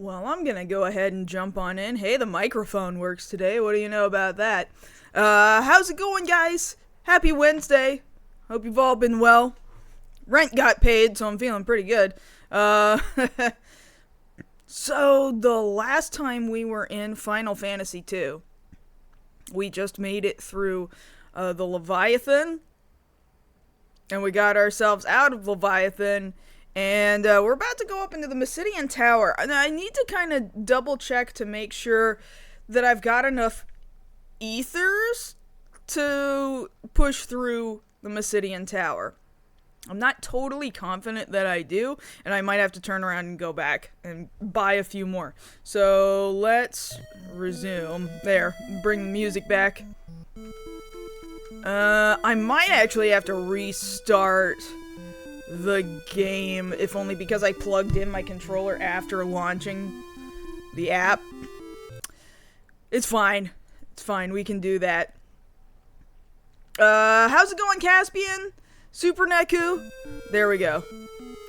Well, I'm gonna go ahead and jump on in. Hey, the microphone works today. What do you know about that? How's it going, guys? Happy Wednesday. Hope you've all been well. Rent got paid, so I'm feeling pretty good. So the last time we were in Final Fantasy II, we just made it through the Leviathan, and we got ourselves out of Leviathan, and we're about to go up into the Mysidian Tower. And I need to kind of double check to make sure that I've got enough ethers to push through the Mysidian Tower. I'm not totally confident that I do, and I might have to turn around and go back and buy a few more. So let's resume. There, bring the music back. I might actually have to restart the game, if only because I plugged in my controller after launching the app. It's fine. It's fine, we can do that. How's it going, Caspian? Super Neku? There we go.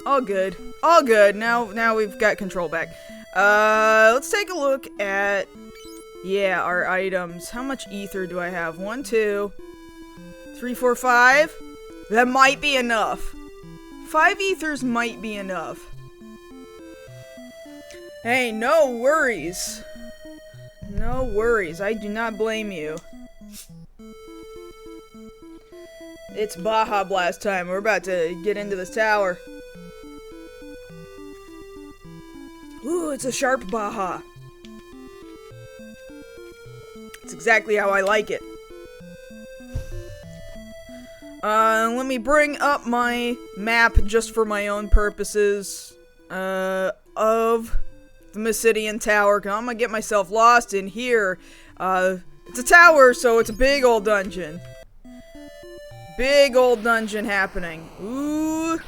All good. All good. Now we've got control back. Let's take a look at, our items. How much ether do I have? 1, 2, 3, 4, 5? That might be enough. 5 ethers might be enough. Hey, no worries. No worries. I do not blame you. It's Baja Blast time. We're about to get into this tower. Ooh, it's a sharp Baja. It's exactly how I like it. Let me bring up my map just for my own purposes, of the Mysidian Tower. I'm gonna get myself lost in here. It's a tower, so it's a big old dungeon. Big old dungeon happening. Ooh.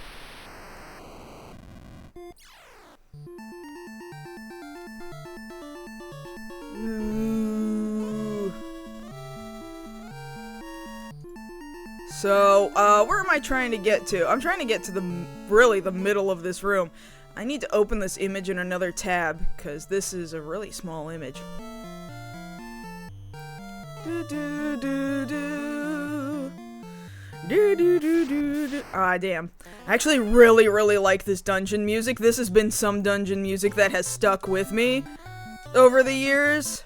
Ooh. So, where am I trying to get to? I'm trying to get to the middle of this room. I need to open this image in another tab, because this is a really small image. Ah, damn. I actually really like this dungeon music. This has been some dungeon music that has stuck with me over the years.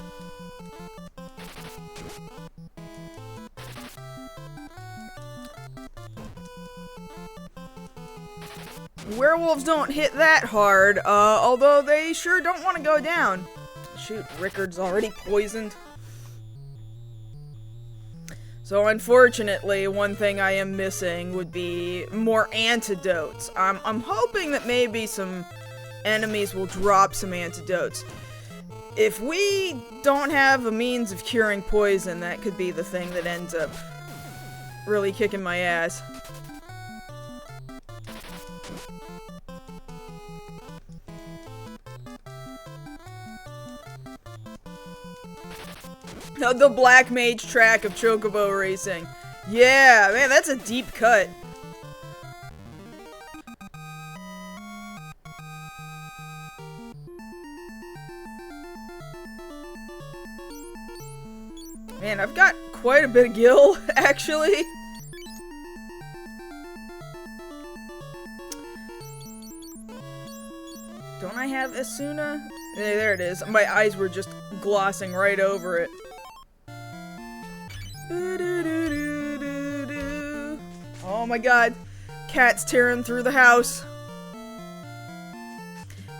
Werewolves don't hit that hard, although they sure don't want to go down. Shoot, Rickard's already poisoned. So unfortunately, one thing I am missing would be more antidotes. I'm hoping that maybe some enemies will drop some antidotes. If we don't have a means of curing poison, that could be the thing that ends up really kicking my ass. The Black Mage track of Chocobo Racing. Yeah, man, that's a deep cut. Man, I've got quite a bit of gil, actually. Don't I have Asuna? There it is. My eyes were just glossing right over it. Oh my god. Cat's tearing through the house.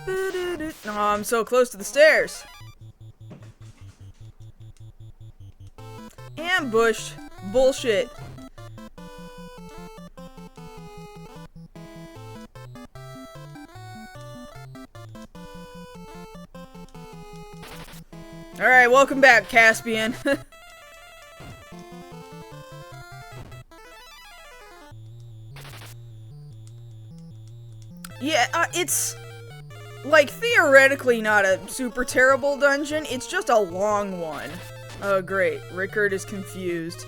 Oh, I'm so close to the stairs. Ambushed. Bullshit. Alright, welcome back, Caspian. Yeah, it's, like, theoretically not a super terrible dungeon, it's just a long one. Oh, great. Rickard is confused.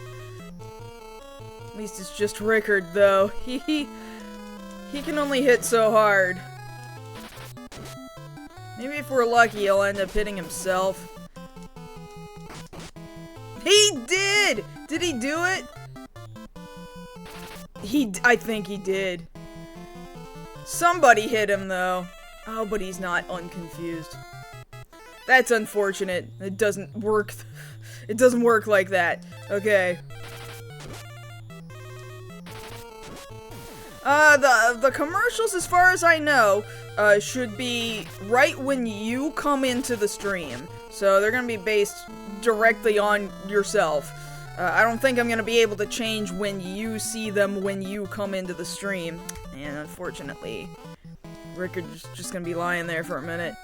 At least it's just Rickard, though. He can only hit so hard. Maybe if we're lucky, he'll end up hitting himself. He did! Did he do it? I think he did. Somebody hit him, though. Oh, but he's not unconfused. That's unfortunate. It doesn't work. It doesn't work like that. Okay. The commercials, as far as I know, should be right when you come into the stream. So they're gonna be based directly on yourself. I don't think I'm gonna be able to change when you see them when you come into the stream. And unfortunately, Rickard's just gonna be lying there for a minute.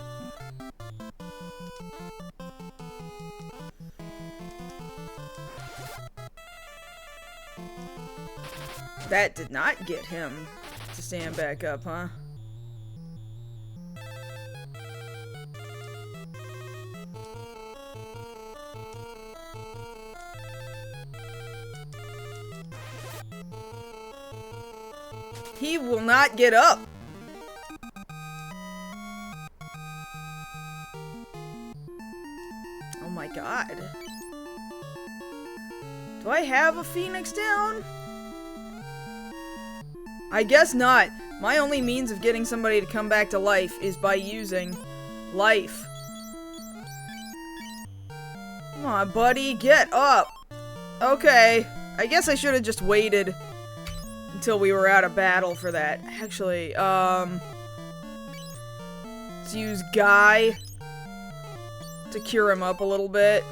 That did not get him to stand back up, huh? He will not get up. Oh my god. Do I have a Phoenix down? I guess not. My only means of getting somebody to come back to life is by using life. Come on, buddy, get up. Okay, I guess I should have just waited until we were out of battle for that. Actually, let's use Guy to cure him up a little bit.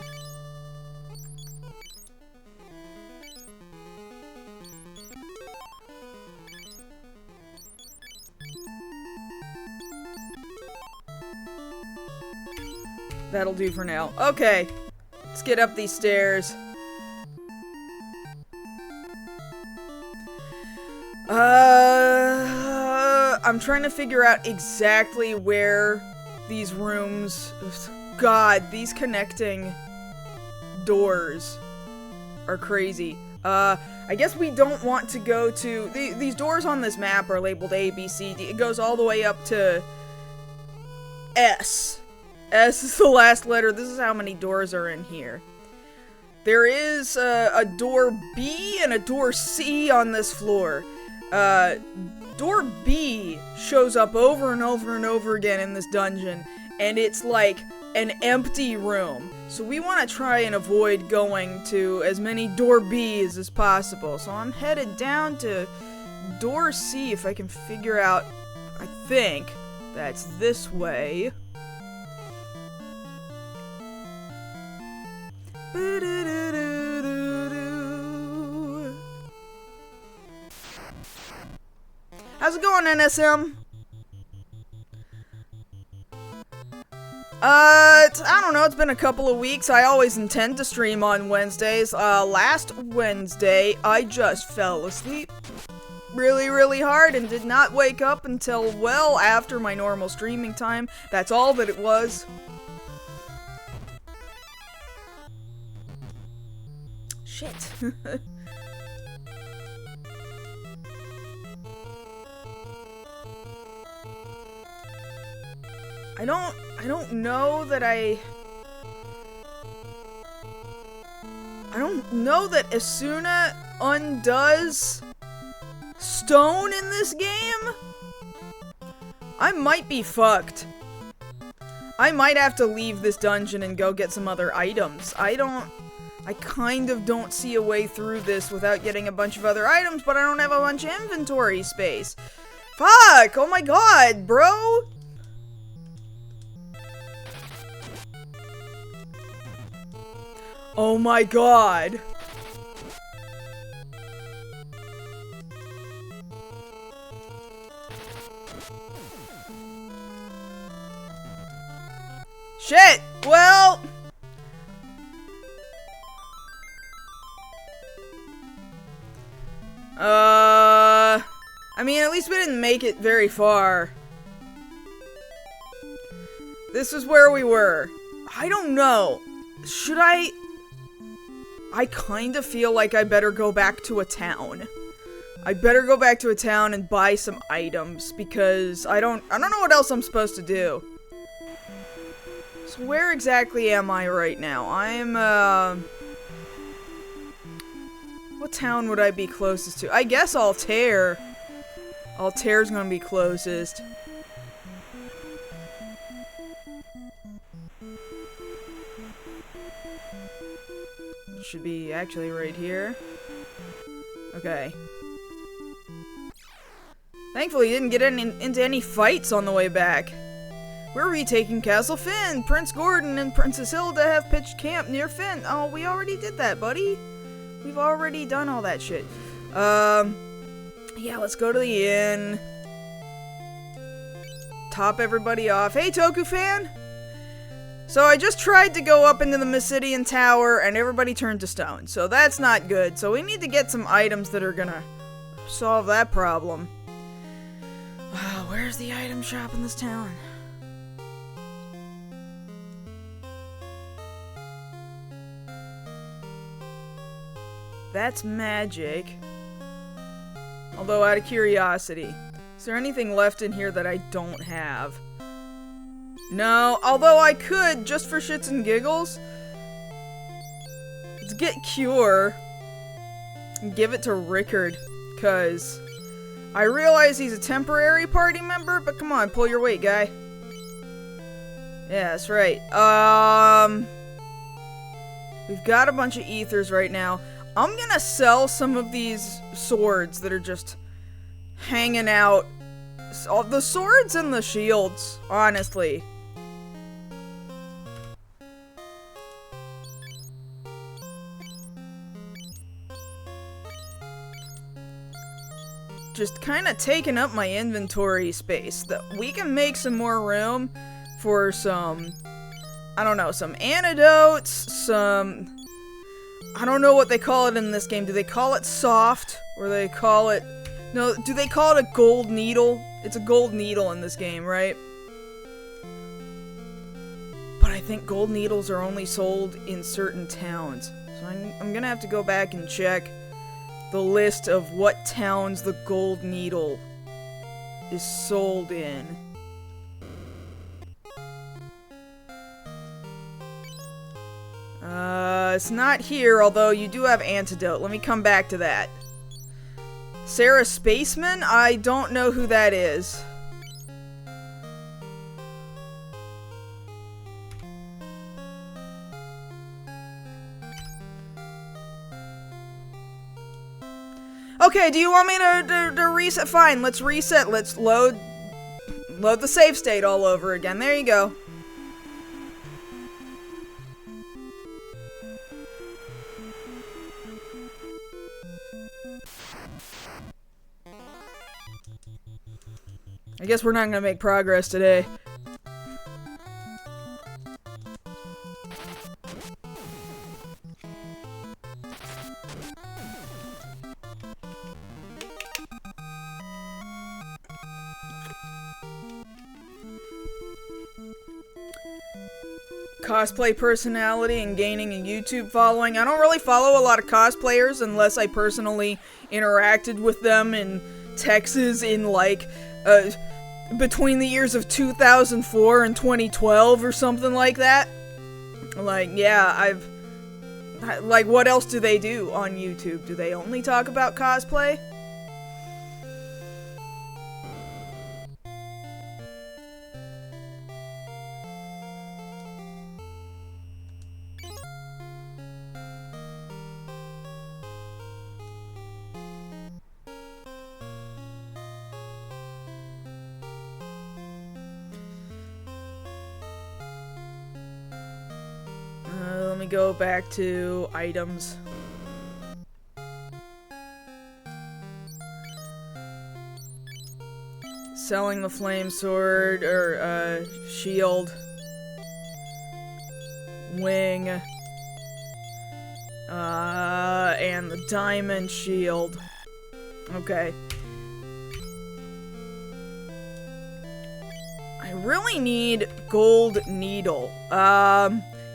That'll do for now. Okay, let's get up these stairs. I'm trying to figure out exactly where these rooms... God, these connecting doors are crazy. I guess we don't want to go to... These doors on this map are labeled A, B, C, D. It goes all the way up to S. S is the last letter. This is how many doors are in here. There is a door B and a door C on this floor. Door B shows up over and over and over again in this dungeon, and it's like an empty room. So we want to try and avoid going to as many door B's as possible. So I'm headed down to door C if I can figure out, I think that's this way. How's it going, NSM? I don't know, it's been a couple of weeks. I always intend to stream on Wednesdays. Last Wednesday, I just fell asleep really, really hard and did not wake up until well after my normal streaming time. That's all that it was. Shit. I don't know that I don't know that Asuna undoes stone in this game. I might be fucked. I might have to leave this dungeon and go get some other items. I kind of don't see a way through this without getting a bunch of other items, but I don't have a bunch of inventory space. Fuck! Oh my god, bro! Oh my god! Shit! Well... I mean, at least we didn't make it very far. This is where we were. I don't know. Should I kind of feel like I better go back to a town. I better go back to a town and buy some items, because I don't know what else I'm supposed to do. So where exactly am I right now? I'm, what town would I be closest to? I guess Altair. Altair's gonna be closest. Should be actually right here. Okay. Thankfully, you didn't get into any fights on the way back. We're retaking Castle Finn. Prince Gordon and Princess Hilda have pitched camp near Finn. Oh, we already did that, buddy. We've already done all that shit. Yeah, let's go to the inn. Top everybody off. Hey, Toku fan! So I just tried to go up into the Mysidian Tower and everybody turned to stone. So that's not good. So we need to get some items that are gonna solve that problem. Wow, where's the item shop in this town? That's magic. Although, out of curiosity, is there anything left in here that I don't have? No, although I could, just for shits and giggles, let's get Cure and give it to Rickard, because I realize he's a temporary party member, but come on, pull your weight, guy. Yeah, that's right. We've got a bunch of ethers right now. I'm gonna sell some of these swords that are just hanging out. The swords and the shields, honestly. Just kind of taking up my inventory space. We can make some more room for some, I don't know, some antidotes, some... I don't know what they call it in this game. Do they call it soft? Or they call it... No, do they call it a gold needle? It's a gold needle in this game, right? But I think gold needles are only sold in certain towns. So I'm gonna have to go back and check the list of what towns the gold needle is sold in. It's not here, although you do have antidote. Let me come back to that. Sarah Spaceman? I don't know who that is. Okay, do you want me to reset? Fine, let's reset. Let's load the save state all over again. There you go. I guess we're not gonna make progress today. Cosplay personality and gaining a YouTube following. I don't really follow a lot of cosplayers unless I personally interacted with them in Texas in like between the years of 2004 and 2012 or something like that. Like, yeah, like, what else do they do on YouTube? Do they only talk about cosplay? Let me go back to items. Selling the flame sword, or, shield. Wing. And the diamond shield. Okay. I really need gold needle.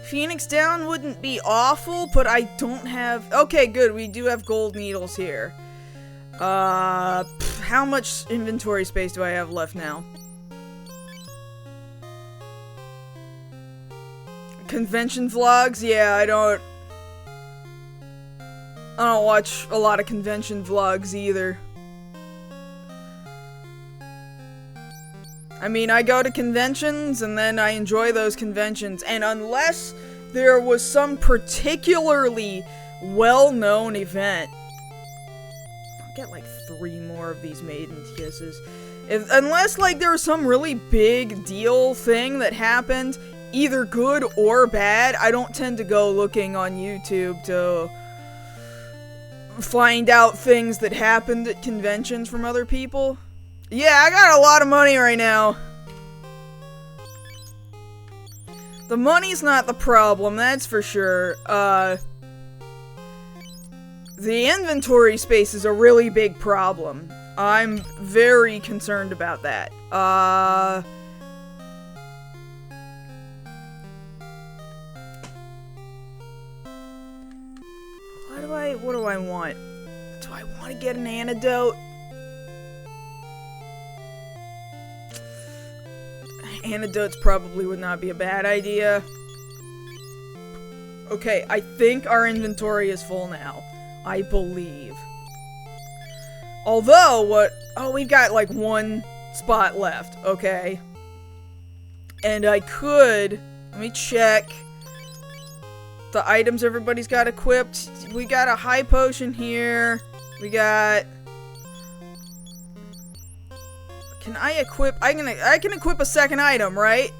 Phoenix Down wouldn't be awful, but I don't have... Okay, good, we do have gold needles here. How much inventory space do I have left now? Convention vlogs? Yeah, I don't watch a lot of convention vlogs either. I mean, I go to conventions and then I enjoy those conventions, and unless there was some particularly well-known event, I'll get like 3 more of these maiden kisses. Unless like there was some really big deal thing that happened, either good or bad, I don't tend to go looking on YouTube to find out things that happened at conventions from other people. Yeah, I got a lot of money right now. The money's not the problem, that's for sure. The inventory space is a really big problem. I'm very concerned about that. What do I want? Do I want to get an antidote? Antidotes probably would not be a bad idea. Okay, I think our inventory is full now. I believe. Although, oh, we've got like 1 spot left. Okay. And I could, let me check the items everybody's got equipped. We got a high potion here. We got... Can I equip... I can equip a second item, right?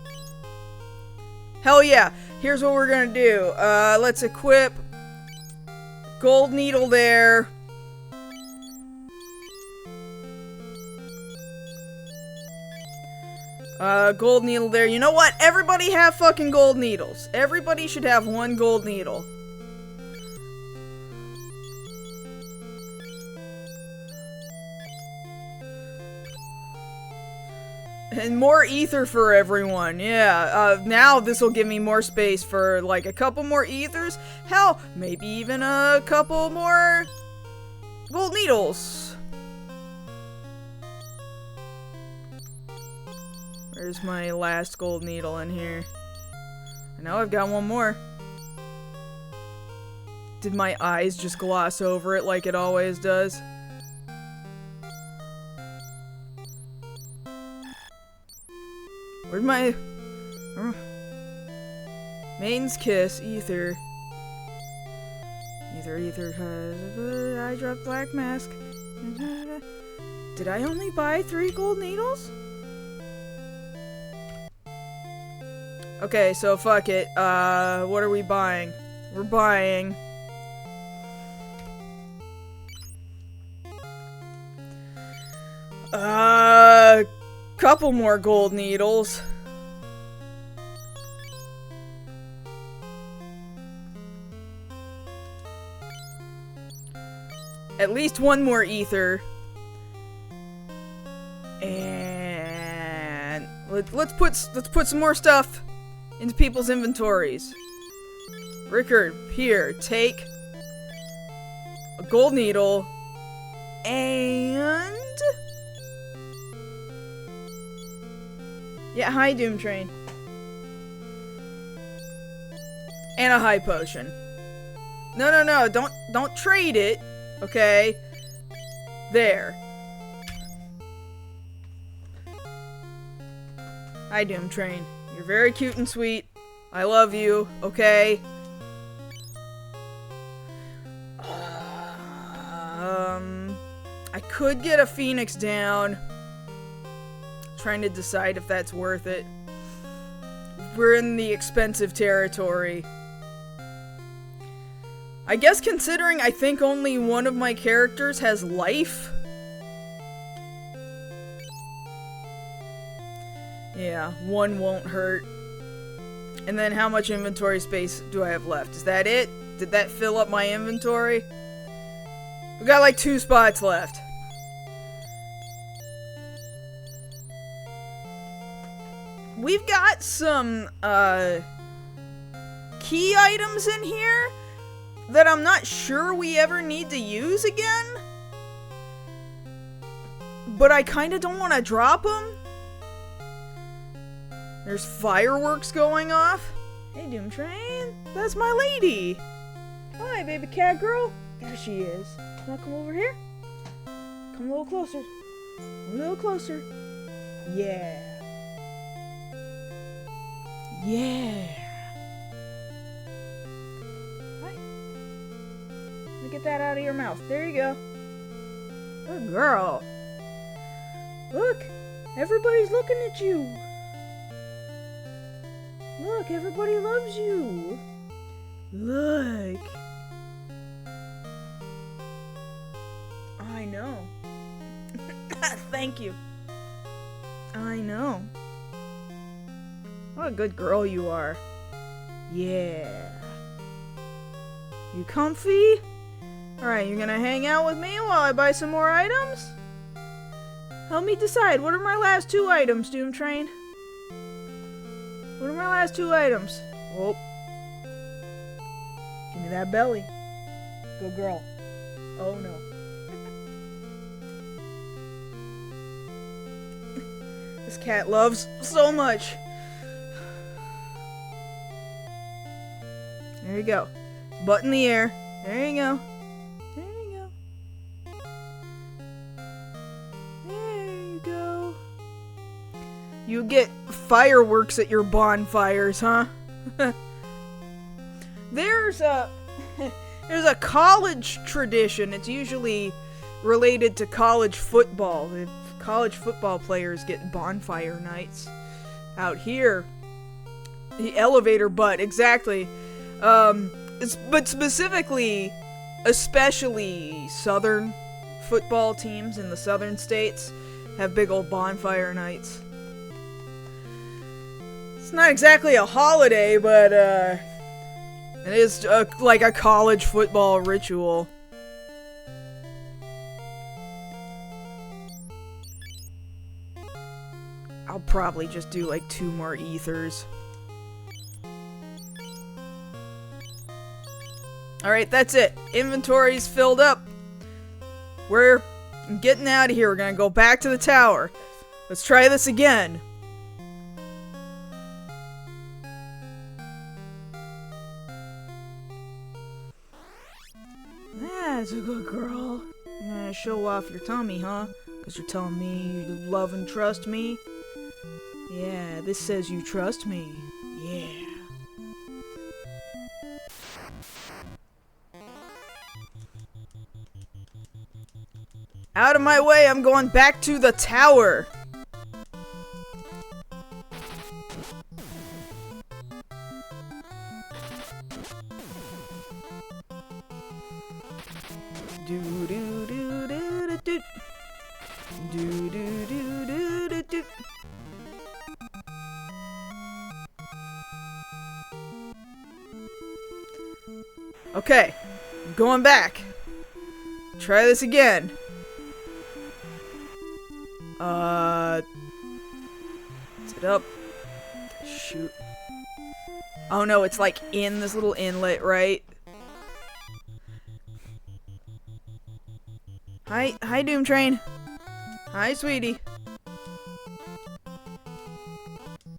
Hell yeah. Here's what we're gonna do. Let's equip... Gold needle there. Gold needle there. You know what? Everybody have fucking gold needles. Everybody should have 1 gold needle. And more ether for everyone, yeah. Now this will give me more space for, like, a couple more ethers. Hell, maybe even a couple more gold needles. Where's my last gold needle in here? I know I've got 1 more. Did my eyes just gloss over it like it always does? Where'd my... Maiden's Kiss, Ether. Ether, I dropped Black Mask. Did I only buy 3 gold needles? Okay, so fuck it. What are we buying? We're buying... couple more gold needles. At least 1 more ether. And let's put some more stuff into people's inventories. Rickard, here, take a gold needle and yeah, hi Doom Train. And a high potion. No, don't trade it. Okay. There. Hi Doom Train. You're very cute and sweet. I love you, okay? I could get a Phoenix down. Trying to decide if that's worth it. We're in the expensive territory. I guess considering I think only one of my characters has life. Yeah, 1 won't hurt. And then how much inventory space do I have left? Is that it? Did that fill up my inventory? We got like 2 spots left. We've got some, key items in here that I'm not sure we ever need to use again. But I kinda don't want to drop them. There's fireworks going off. Hey, Doom Train. That's my lady. Hi, baby cat girl. There she is. Wanna come over here? Come a little closer. A little closer. Yeah. Yeah. Hi. Let me get that out of your mouth. There you go. Good girl. Look. Everybody's looking at you. Look, everybody loves you. Look. I know. Thank you. I know. What a good girl you are. Yeah. You comfy? Alright, you're gonna hang out with me while I buy some more items? Help me decide. What are my last 2 items, Doom Train? What are my last 2 items? Oh. Give me that belly. Good girl. Oh no. This cat loves so much. There you go. Butt in the air. There you go. There you go. There you go. You get fireworks at your bonfires, huh? There's a college tradition. It's usually related to college football. The college football players get bonfire nights. Out here, the elevator butt, exactly. But specifically, especially southern football teams in the southern states have big old bonfire nights. It's not exactly a holiday, but it is like a college football ritual. I'll probably just do like 2 more ethers. Alright, that's it. Inventory's filled up. We're getting out of here. We're gonna go back to the tower. Let's try this again. That's a good girl. You're gonna show off your tummy, huh? Because you're telling me you love and trust me? Yeah, this says you trust me. Yeah. Out of my way, I'm going back to the tower. Do do do do do do. Do do do do do do. Okay, I'm going back. Try this again. Is it up? Shoot. Oh no, it's like in this little inlet, right? Hi, Doom Train. Hi, sweetie.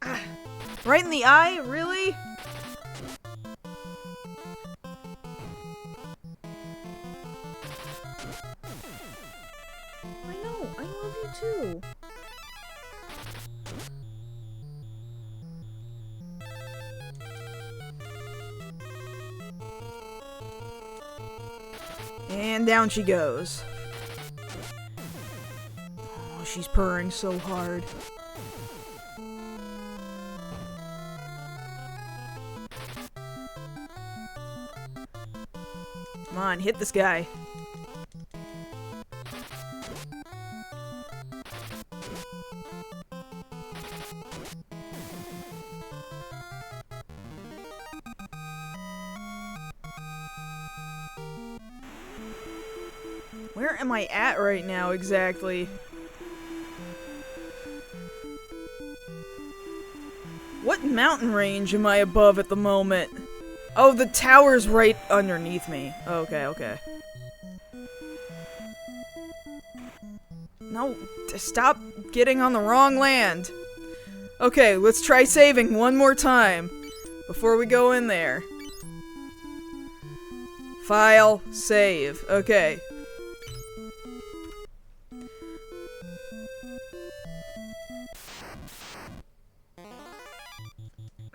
Ah, right in the eye? Really? I know, I love you too. And down she goes. Oh, she's purring so hard. Come on, hit this guy. Where am I at right now, exactly? What mountain range am I above at the moment? Oh, the tower's right underneath me. Okay, okay. No, stop getting on the wrong land. Okay, let's try saving one more time. before we go in there. File, save. Okay.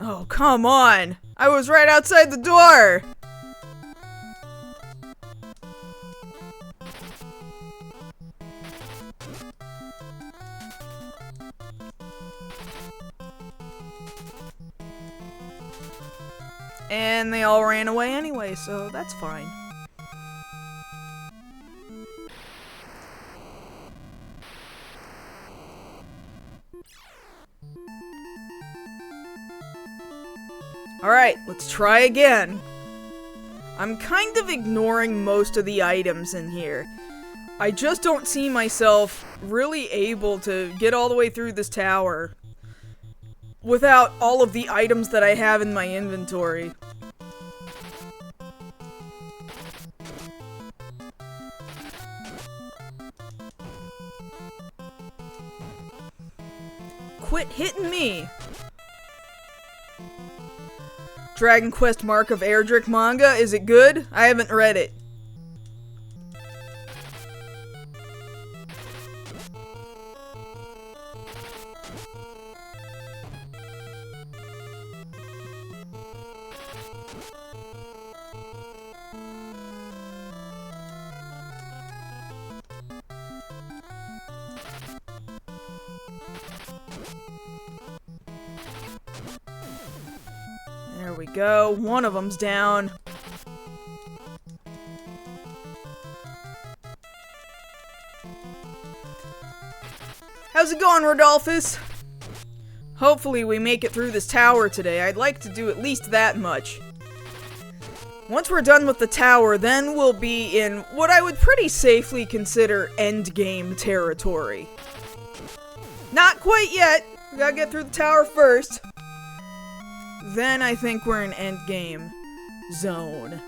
Oh, come on! I was right outside the door! And they all ran away anyway, so that's fine. Alright, let's try again. I'm kind of ignoring most of the items in here. I just don't see myself really able to get all the way through this tower without all of the items that I have in my inventory. Quit hitting me! Dragon Quest Mark of Erdrick manga, is it good? I haven't read it. There we go. One of them's down. How's it going, Rodolphus? Hopefully we make it through this tower today. I'd like to do at least that much. Once we're done with the tower, then we'll be in what I would pretty safely consider endgame territory. Not quite yet. We gotta get through the tower first. Then I think we're in endgame zone.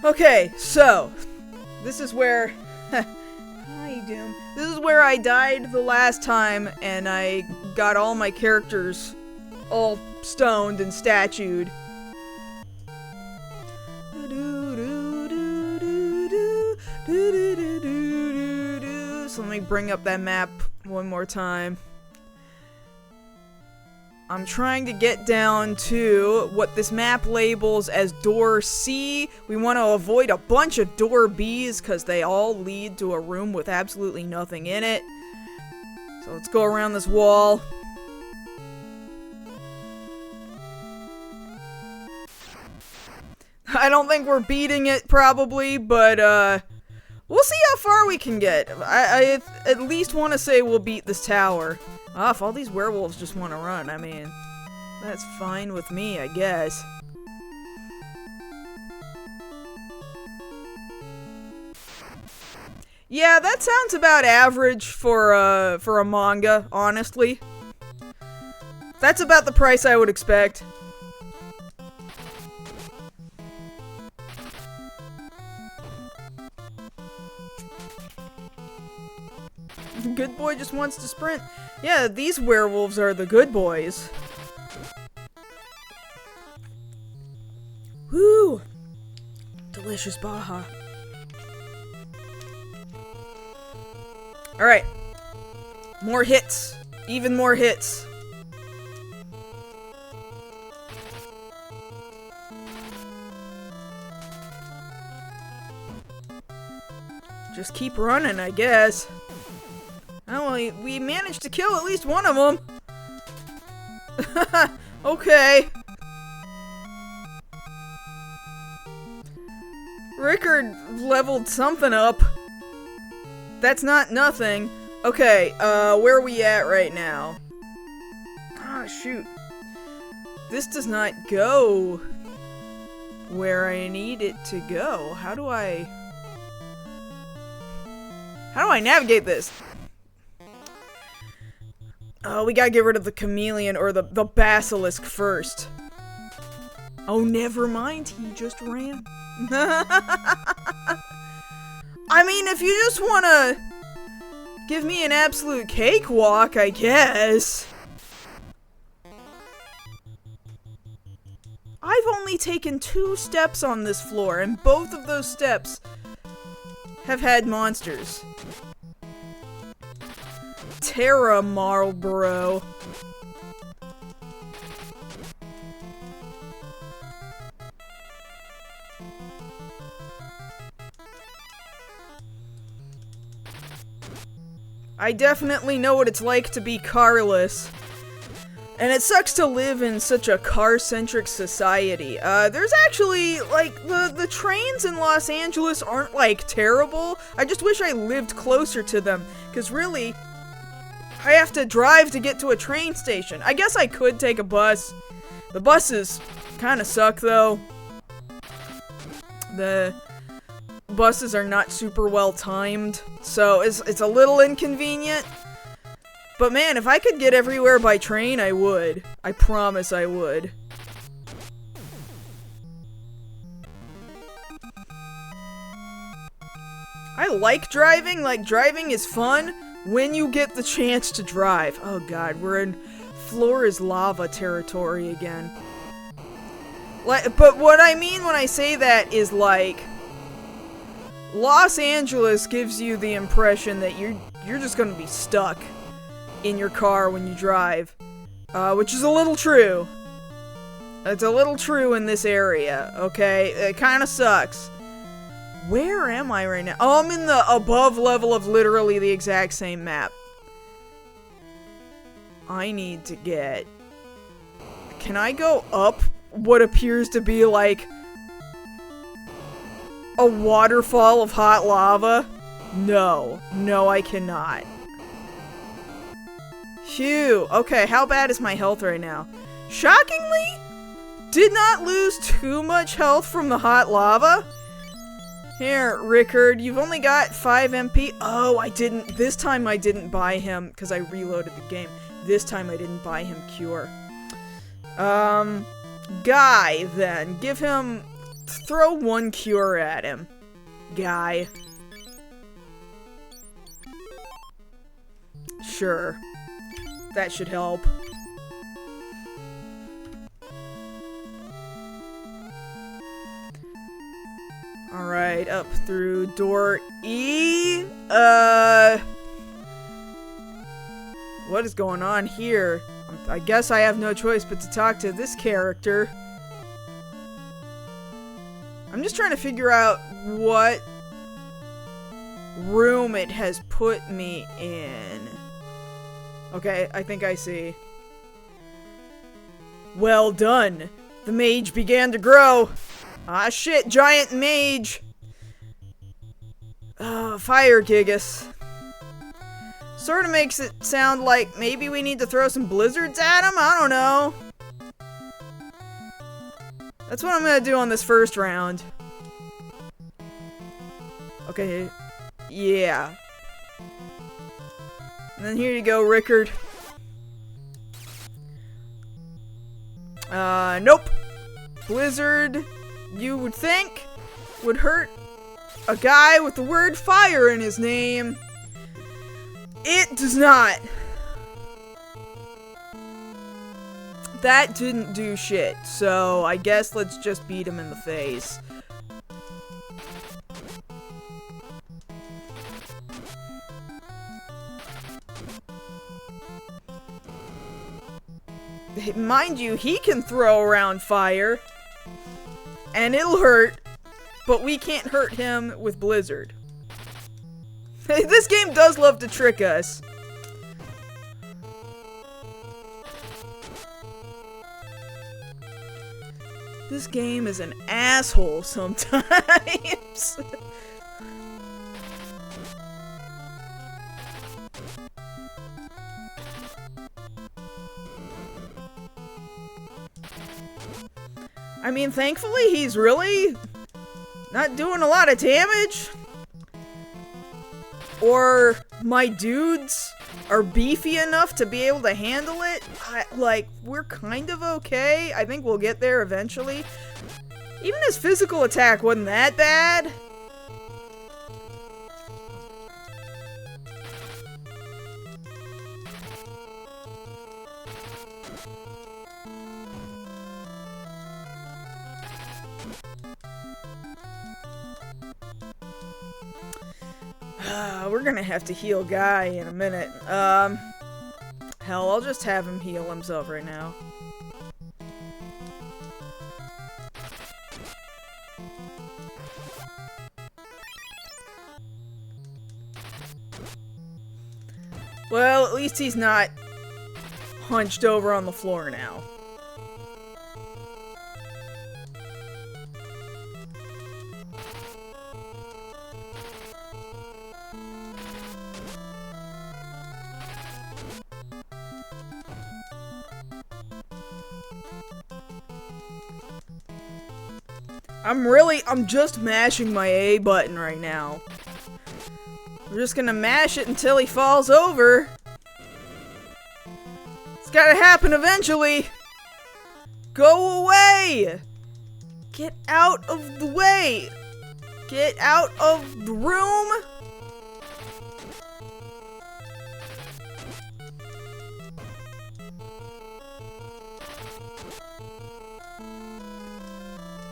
Okay, so this is where hi Doom. This is where I died the last time and I got all my characters all stoned and statued. So let me bring up that map one more time. I'm trying to get down to what this map labels as door C. We want to avoid a bunch of door Bs because they all lead to a room with absolutely nothing in it. So let's go around this wall. I don't think we're beating it probably, but we'll see how far we can get. I at least want to say we'll beat this tower. If all these werewolves just want to run, I mean, that's fine with me, I guess. Yeah, that sounds about average for a manga, honestly. That's about the price I would expect. Good boy just wants to sprint. Yeah, these werewolves are the good boys. Woo! Delicious Baja. Alright. More hits. Even more hits. Just keep running, I guess. Oh, we managed to kill at least one of them. Okay. Rickard leveled something up. That's not nothing. Okay, where are we at right now? Ah, shoot. This does not go where I need it to go. How do I navigate this? Oh, we gotta get rid of the chameleon or the basilisk first. Oh, never mind. He just ran. I mean, if you just wanna give me an absolute cakewalk, I guess. I've only taken 2 steps on this floor, and both of those steps have had monsters. Terra Marlboro. I definitely know what it's like to be carless. And it sucks to live in such a car-centric society. There's actually, like, the trains in Los Angeles aren't, like, terrible. I just wish I lived closer to them. Because really, I have to drive to get to a train station. I guess I could take a bus. The buses kind of suck, though. The buses are not super well timed, so it's a little inconvenient. But man, if I could get everywhere by train, I would. I promise I would. I like driving is fun when you get the chance to drive. Oh god, we're in floor is lava territory again. But what I mean when I say that is like, Los Angeles gives you the impression that you're just gonna be stuck in your car when you drive, which is a little true. It's a little true in this area, okay? It kind of sucks. Where am I right now? Oh, I'm in the above level of literally the exact same map. I need to get... Can I go up what appears to be like a waterfall of hot lava? No. No, I cannot. Phew. Okay, how bad is my health right now? Shockingly, did not lose too much health from the hot lava. Here, Rickard, you've only got 5 MP. Oh, I didn't. This time I didn't buy him because I reloaded the game. This time I didn't buy him Cure. Guy, then. Give him... Throw 1 Cure at him. Guy. Sure. That should help. Alright, up through door E. What is going on here? I guess I have no choice but to talk to this character. I'm just trying to figure out what room it has put me in. Okay, I think I see. Well done. The mage began to grow. Ah shit, giant mage. Fire Gigas. Sort of makes it sound like maybe we need to throw some blizzards at him? I don't know. That's what I'm gonna do on this first round. Okay. Yeah. And then here you go, Rickard. Nope. Blizzard, you would think, would hurt a guy with the word fire in his name. It does not. That didn't do shit, so I guess let's just beat him in the face. Mind you, he can throw around fire, and it'll hurt, but we can't hurt him with Blizzard. This game does love to trick us. This game is an asshole sometimes. I mean, thankfully, he's really not doing a lot of damage. Or my dudes are beefy enough to be able to handle it. Like, we're kind of okay. I think we'll get there eventually. Even his physical attack wasn't that bad. We're gonna have to heal Guy in a minute. Hell, I'll just have him heal himself right now. Well, at least he's not hunched over on the floor now. I'm just mashing my A button right now. We're just gonna mash it until he falls over. It's gotta happen eventually. Go away! Get out of the way! Get out of the room!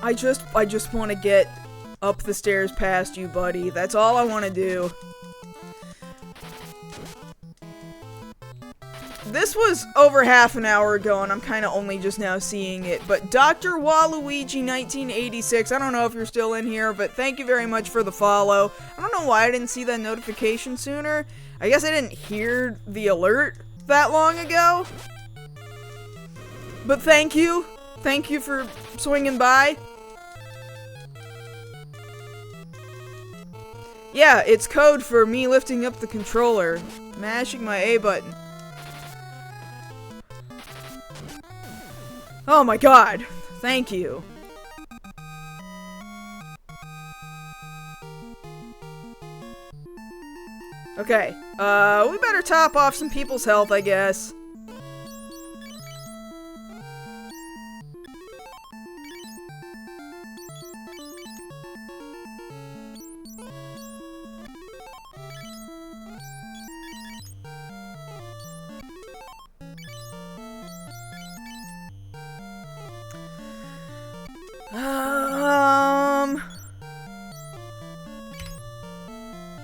I just want to get up the stairs past you, buddy. That's all I want to do. This was over half an hour ago, and I'm kind of only just now seeing it, but Dr. Waluigi 1986, I don't know if you're still in here, but thank you very much for the follow. I don't know why I didn't see that notification sooner. I guess I didn't hear the alert that long ago. But thank you. Thank you for swinging by. Yeah, it's code for me lifting up the controller, mashing my A button. Oh my god, thank you. Okay, we better top off some people's health, I guess.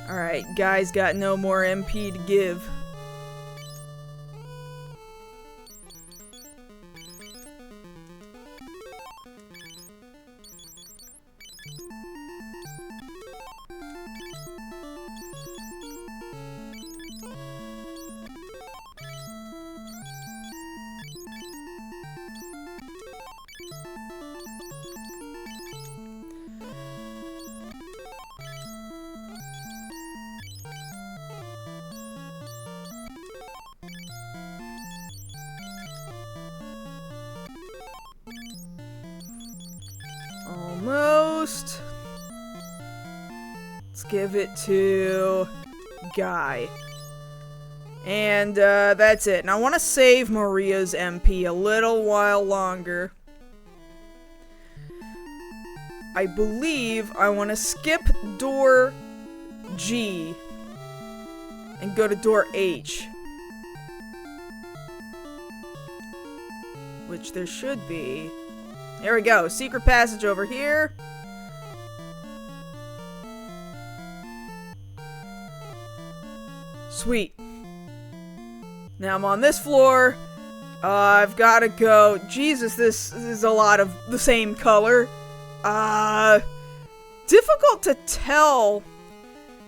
Alright, Guy's got no more MP to give. Almost. Let's give it to Guy. And that's it. And I want to save Maria's MP a little while longer. I believe I want to skip door G and go to door H. Which there should be. There we go. Secret passage over here. Sweet. Now I'm on this floor. I've got to go. Jesus, this is a lot of the same color. Difficult to tell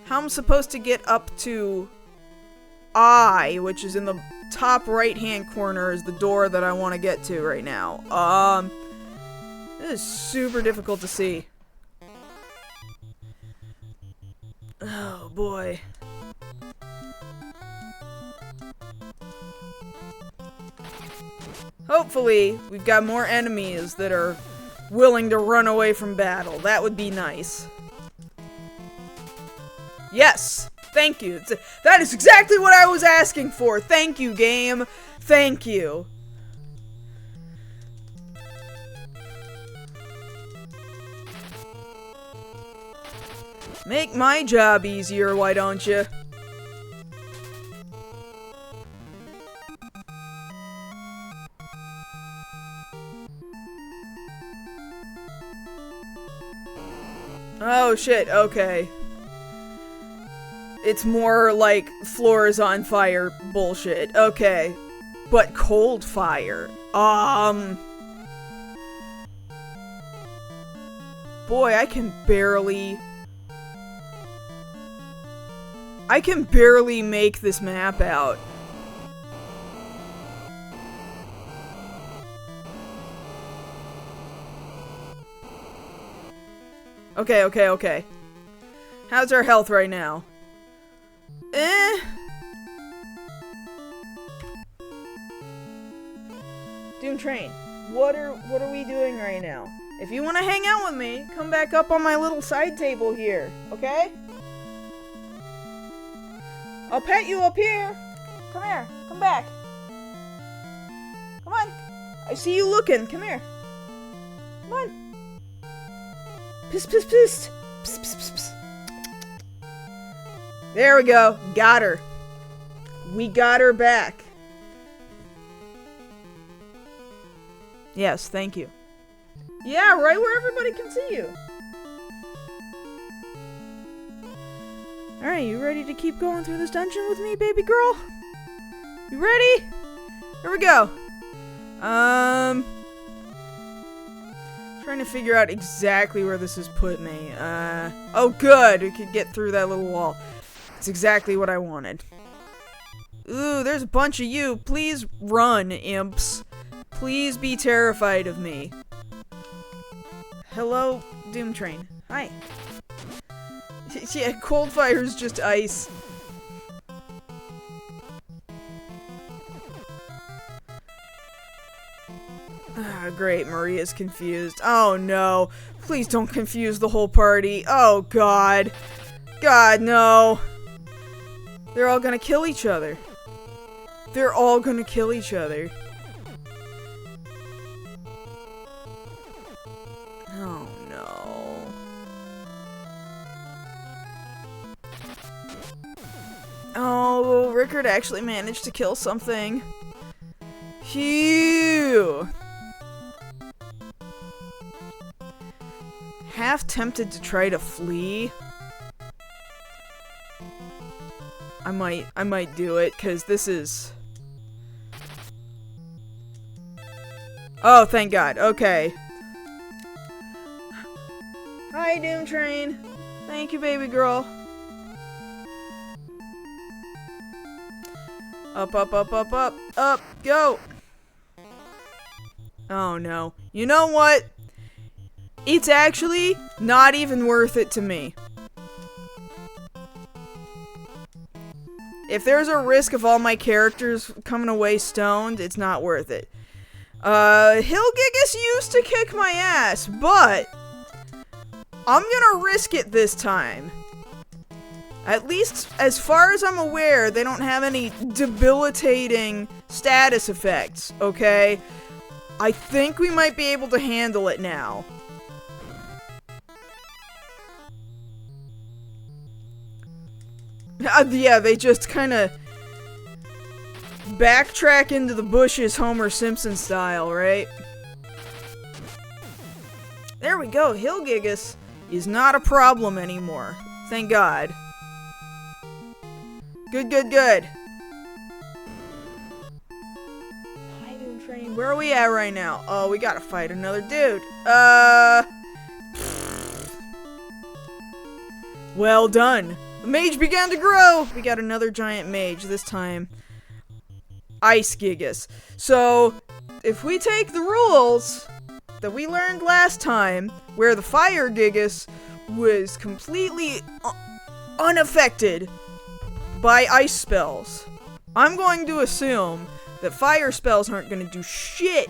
how I'm supposed to get up to I, which is in the top right-hand corner, is the door that I want to get to right now. This is super difficult to see. Oh, boy. Hopefully, we've got more enemies that are willing to run away from battle. That would be nice. Yes! Thank you. That is exactly what I was asking for. Thank you, game. Thank you. Make my job easier, why don't you? Oh shit, okay. It's more like floor is on fire bullshit. Okay. But cold fire. Boy, I can barely make this map out. Okay. How's our health right now? Doom Train, what are we doing right now? If you want to hang out with me, come back up on my little side table here, okay? I'll pet you up here. Come here, come back. Come on. I see you looking. Come here. Come on. Psst. Psst, psst, psst. There we go. Got her. We got her back. Yes, thank you. Yeah, right where everybody can see you. Alright, you ready to keep going through this dungeon with me, baby girl? You ready? Here we go. Trying to figure out exactly where this has put me. Oh good, we could get through that little wall. It's exactly what I wanted. Ooh, there's a bunch of you. Please run, imps. Please be terrified of me. Hello, Doom Train. Hi. Yeah, cold fire is just ice. Ah, great, Maria's confused. Oh no. Please don't confuse the whole party. Oh god. God, no. They're all gonna kill each other. They're all gonna kill each other. Oh no. Oh, Rickard actually managed to kill something. Phew. Half tempted to try to flee. I might do it, cause this is... Oh, thank God. Okay. Hi, Doom Train. Thank you, baby girl. Up, go! Oh no. You know what? It's actually not even worth it to me. If there's a risk of all my characters coming away stoned, it's not worth it. Hillgigus used to kick my ass, but I'm gonna risk it this time. At least, as far as I'm aware, they don't have any debilitating status effects, okay? I think we might be able to handle it now. Yeah, they just kind of backtrack into the bushes Homer Simpson style, right? There we go, Hillgigus is not a problem anymore. Thank God. Good. Hi, Doom Train. Where are we at right now? Oh, we gotta fight another dude. Well done. The mage began to grow! We got another giant mage, this time Ice Gigas. So, if we take the rules that we learned last time, where the Fire Gigas was completely unaffected by ice spells, I'm going to assume that fire spells aren't going to do shit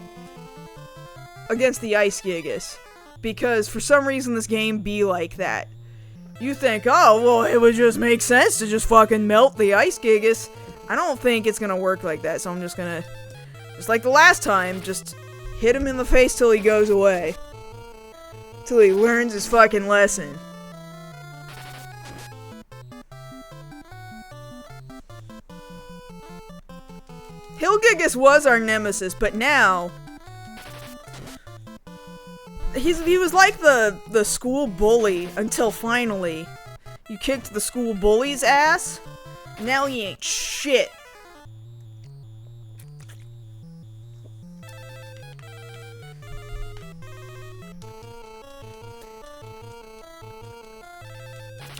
against the Ice Gigas. Because for some reason this game be like that. You think, oh, well, it would just make sense to just fucking melt the Ice Gigas. I don't think it's gonna work like that, so I'm just gonna, just like the last time, just hit him in the face till he goes away. Till he learns his fucking lesson. Hillgigas was our nemesis, but now... He was like the school bully until finally You kicked the school bully's ass? Now he ain't shit.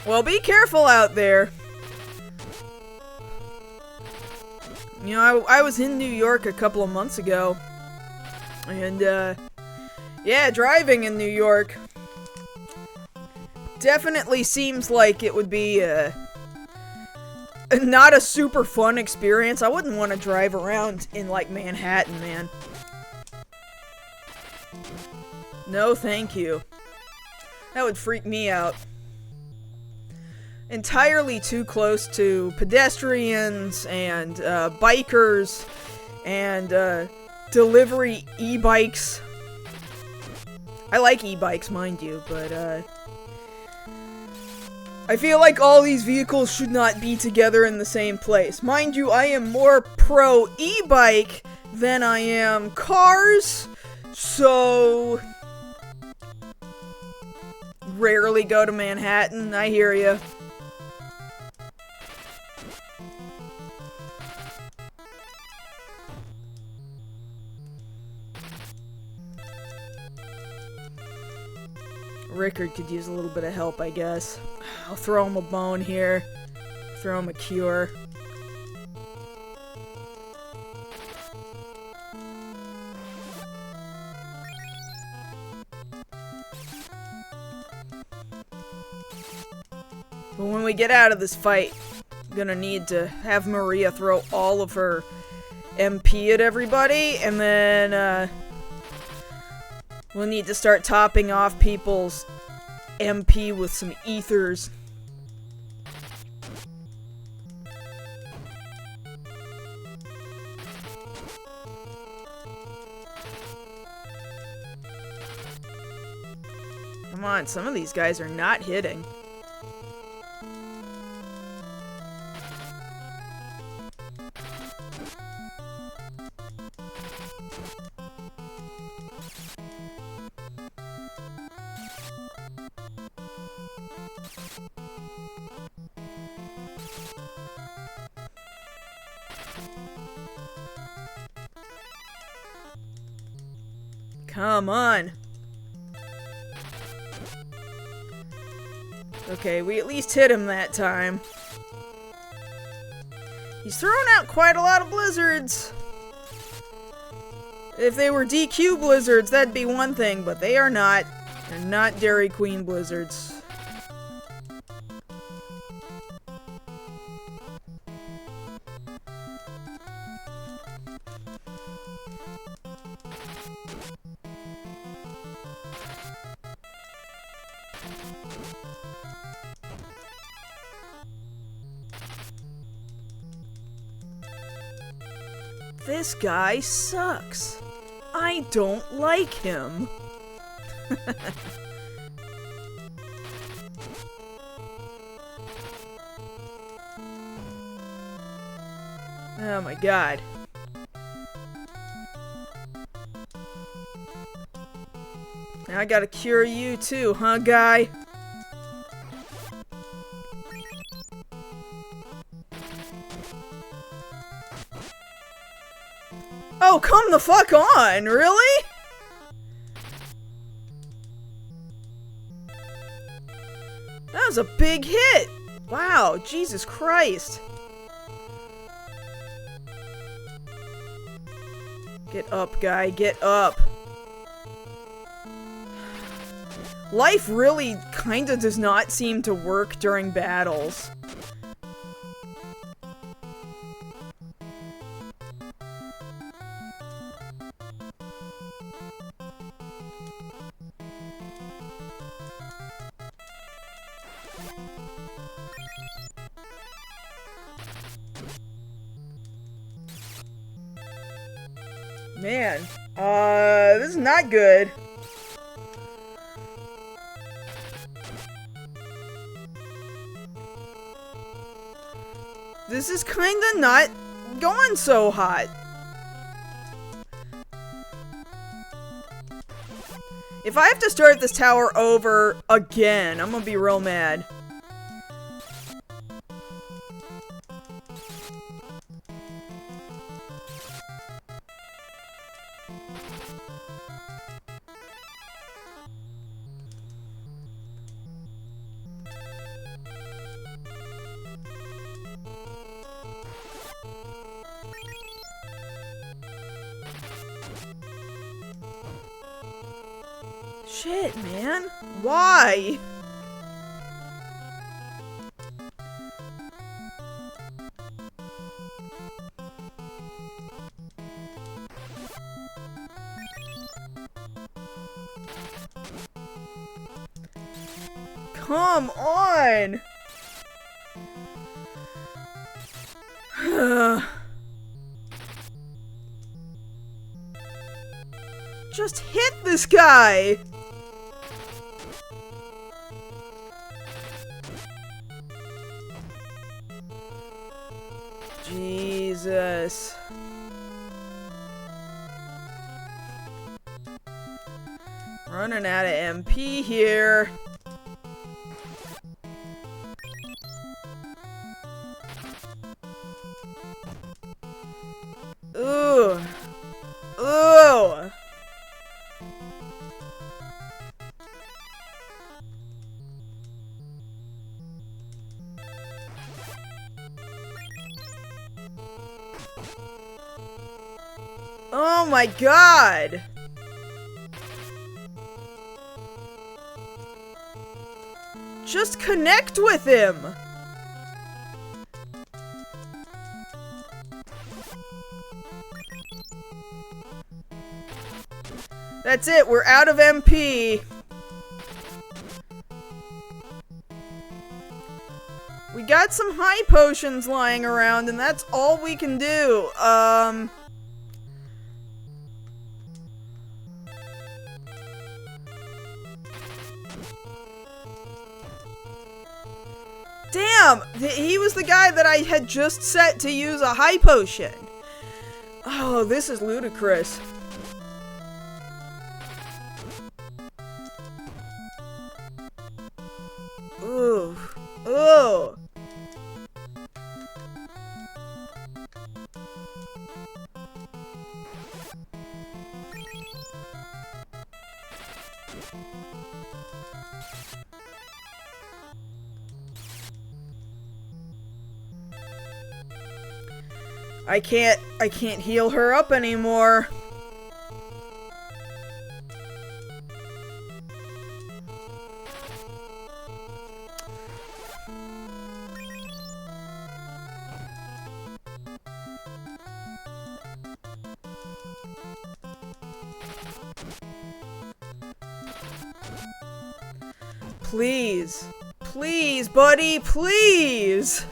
Well, be careful out there. You know, I was in New York a couple of months ago. And, yeah, driving in New York definitely seems like it would be, not a super fun experience. I wouldn't want to drive around in, like, Manhattan, man. No, thank you. That would freak me out. Entirely too close to pedestrians and bikers and delivery e-bikes. I like e-bikes, mind you, but I feel like all these vehicles should not be together in the same place. Mind you, I am more pro e-bike than I am cars, so rarely go to Manhattan. I hear ya. Rickard could use a little bit of help, I guess. I'll throw him a bone here. Throw him a cure. But when we get out of this fight, I'm gonna need to have Maria throw all of her MP at everybody, and then, we'll need to start topping off people's MP with some ethers. Come on, some of these guys are not hitting. Come on. Okay, we at least hit him that time. He's throwing out quite a lot of blizzards. If they were DQ blizzards, that'd be one thing, but they are not. They're not Dairy Queen blizzards. This guy sucks. I don't like him. Oh my god. Now I gotta cure you too, huh, guy? Oh, come the fuck on! Really? That was a big hit! Wow, Jesus Christ. Get up, guy, get up. Life really kinda does not seem to work during battles. Man, this is not good. This is kinda not going so hot. If I have to start this tower over again, I'm gonna be real mad. Shit, man. Why? Come on! Just hit this guy! Jesus. Running out of MP here. Ooh. Ooh. Oh my god! Just connect with him! That's it, we're out of MP. We got some high potions lying around, and that's all we can do. Damn! He was the guy that I had just set to use a high potion. Oh, this is ludicrous. Ooh. Ooh. I can't heal her up anymore. Please. Please, buddy, please!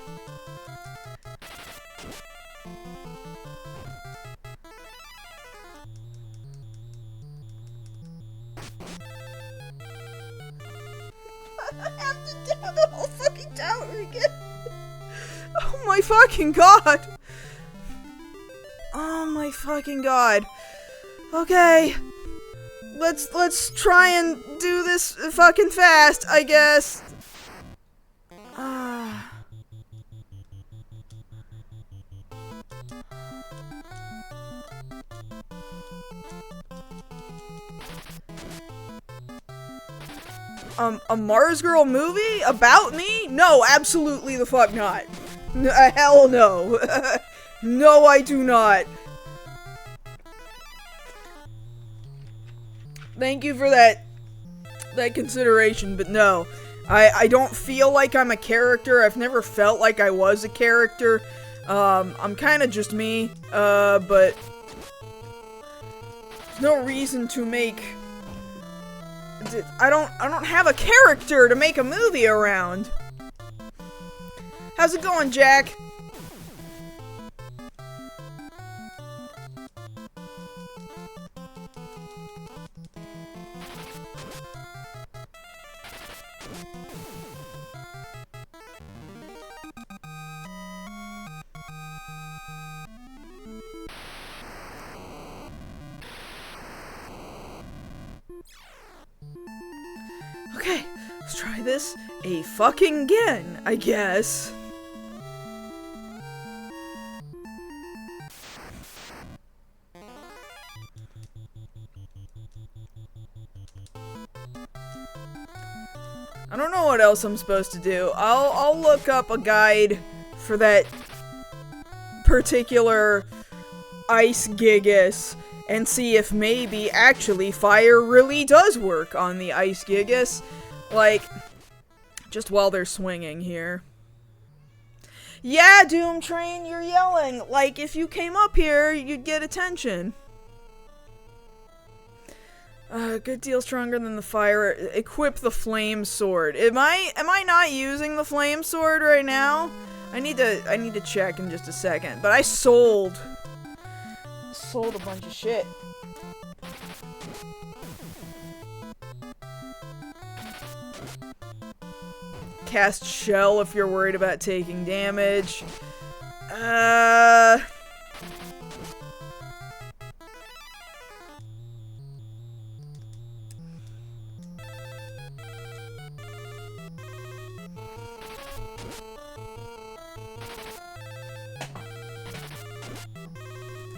I have to do the whole fucking tower again. Oh my fucking god! Oh my fucking god. Okay. Let's try and do this fucking fast, I guess. A Mars Girl movie? About me? No, absolutely the fuck not. Hell no. No, I do not. Thank you for that consideration, but no. I don't feel like I'm a character. I've never felt like I was a character. I'm kind of just me, but there's no reason to make... I don't have a character to make a movie around. How's it going, Jack? Okay, let's try this a fucking again, I guess. I don't know what else I'm supposed to do. I'll look up a guide for that particular ice gigas and see if maybe actually fire really does work on the Ice Gigas. Like, just while they're swinging here. Yeah, Doom Train, you're yelling. Like, if you came up here, you'd get attention. Good deal stronger than the fire. Equip the flame sword. Am I not using the flame sword right now? I need to check in just a second. But I sold a bunch of shit. Cast shell if you're worried about taking damage.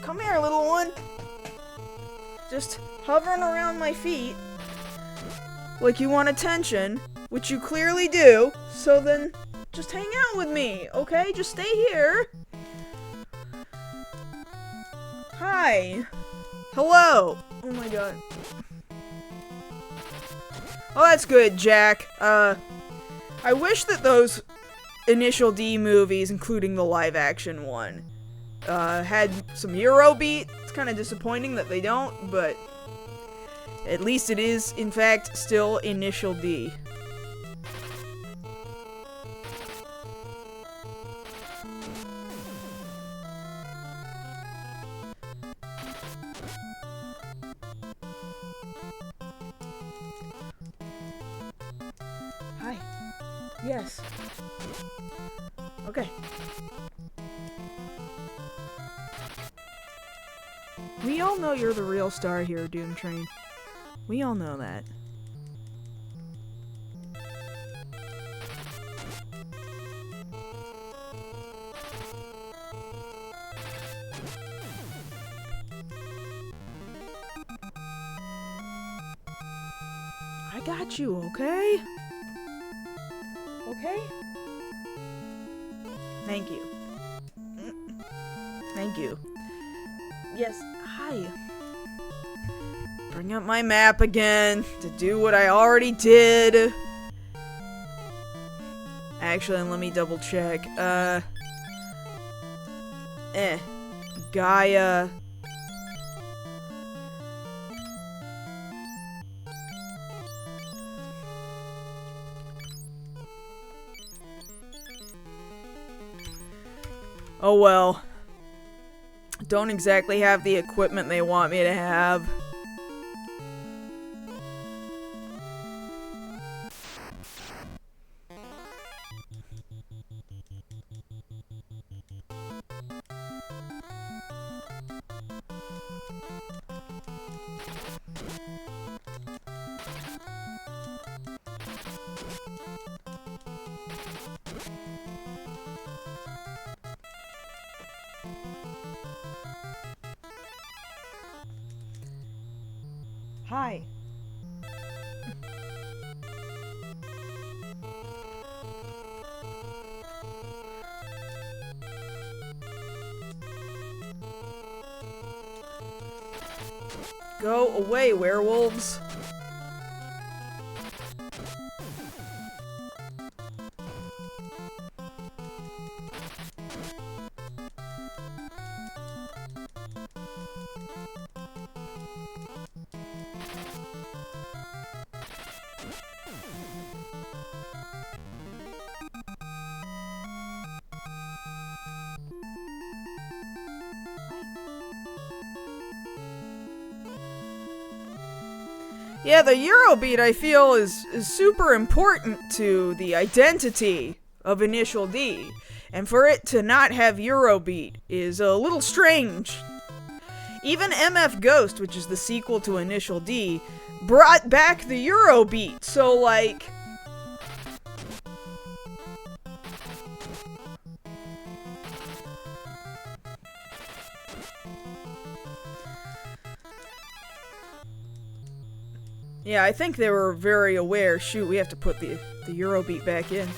Come here, little one. Just hovering around my feet like you want attention, which you clearly do, so then just hang out with me, okay? Just stay here. Hi. Hello. Oh my god. Oh, that's good, Jack. I wish that those Initial D movies, including the live-action one, had some Eurobeat. It's kind of disappointing that they don't, but at least it is, in fact, still Initial D. Hi. Yes. Okay. We all know you're the real star here, Doom Train. We all know that. I got you, okay? Okay? Thank you. Thank you. Yes, hi. Bring up my map again to do what I already did. Actually, let me double check. Gaia. Oh well. Don't exactly have the equipment they want me to have. Hi. Go away, werewolves. Yeah, the Eurobeat, I feel, is super important to the identity of Initial D. And for it to not have Eurobeat is a little strange. Even MF Ghost, which is the sequel to Initial D, brought back the Eurobeat, so like... Yeah, I think they were very aware. Shoot, we have to put the Eurobeat back in.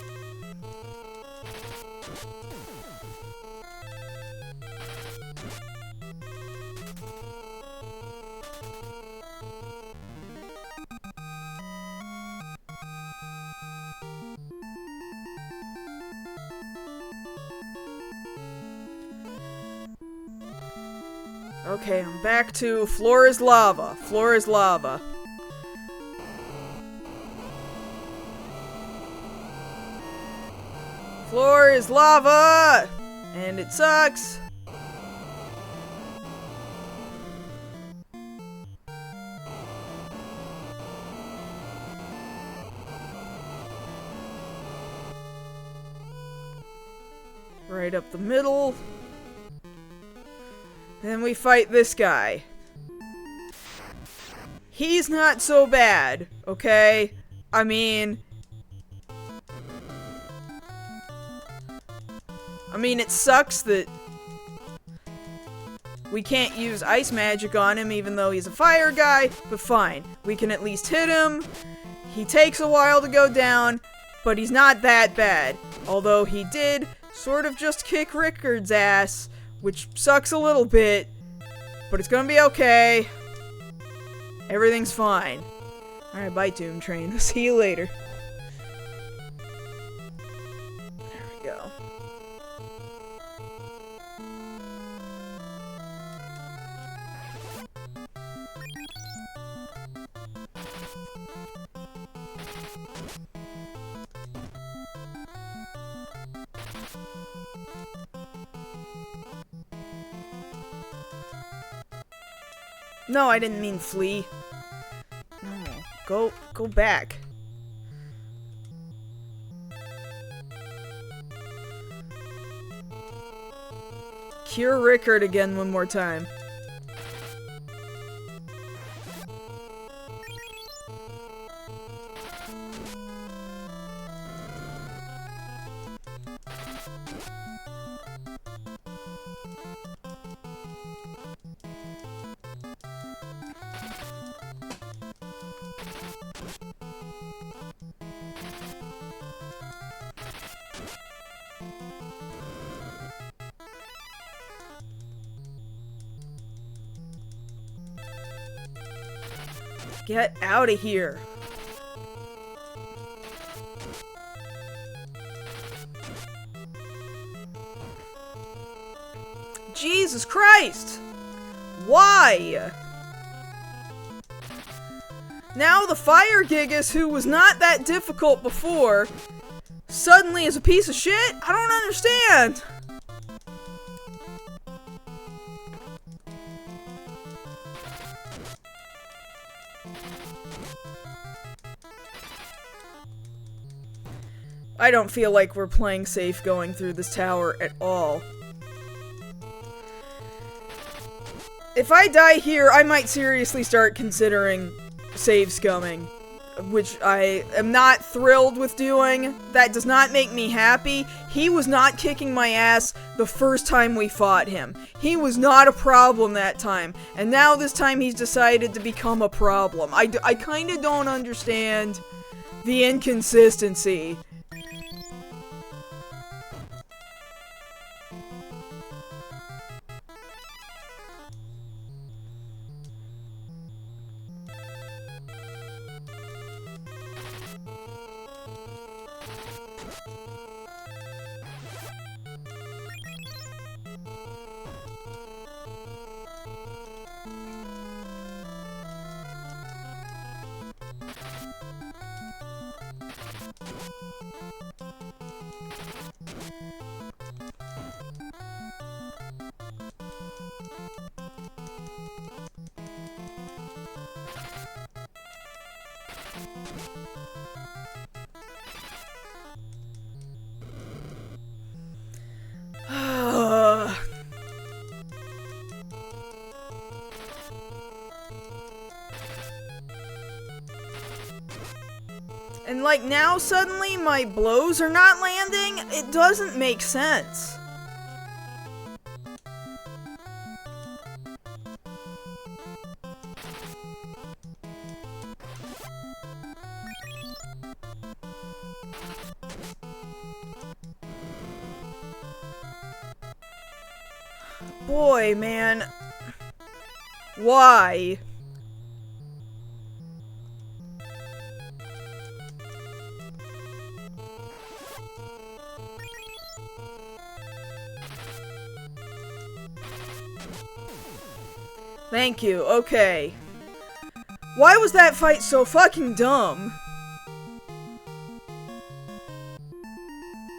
Okay, I'm back to floor is lava. Floor is lava. Floor is lava! And it sucks! Right up the middle. Then we fight this guy. He's not so bad, okay? I mean, it sucks that we can't use ice magic on him even though he's a fire guy, but fine. We can at least hit him. He takes a while to go down, but he's not that bad. Although he did sort of just kick Rickard's ass, which sucks a little bit, but it's gonna be okay. Everything's fine. Alright, bye, Doom Train. See you later. There we go. No, I didn't mean flee. No, go back. Cure Rickard again one more time. Get out of here. Jesus Christ! Why? Now the Fire Gigas, who was not that difficult before, suddenly is a piece of shit? I don't understand! I don't feel like we're playing safe going through this tower at all. If I die here, I might seriously start considering save scumming, which I am not thrilled with doing. That does not make me happy. He was not kicking my ass the first time we fought him. He was not a problem that time, and now this time he's decided to become a problem. I kinda don't understand the inconsistency. And like now suddenly my blows are not landing? It doesn't make sense. Boy, man. Why? Thank you. Okay. Why was that fight so fucking dumb?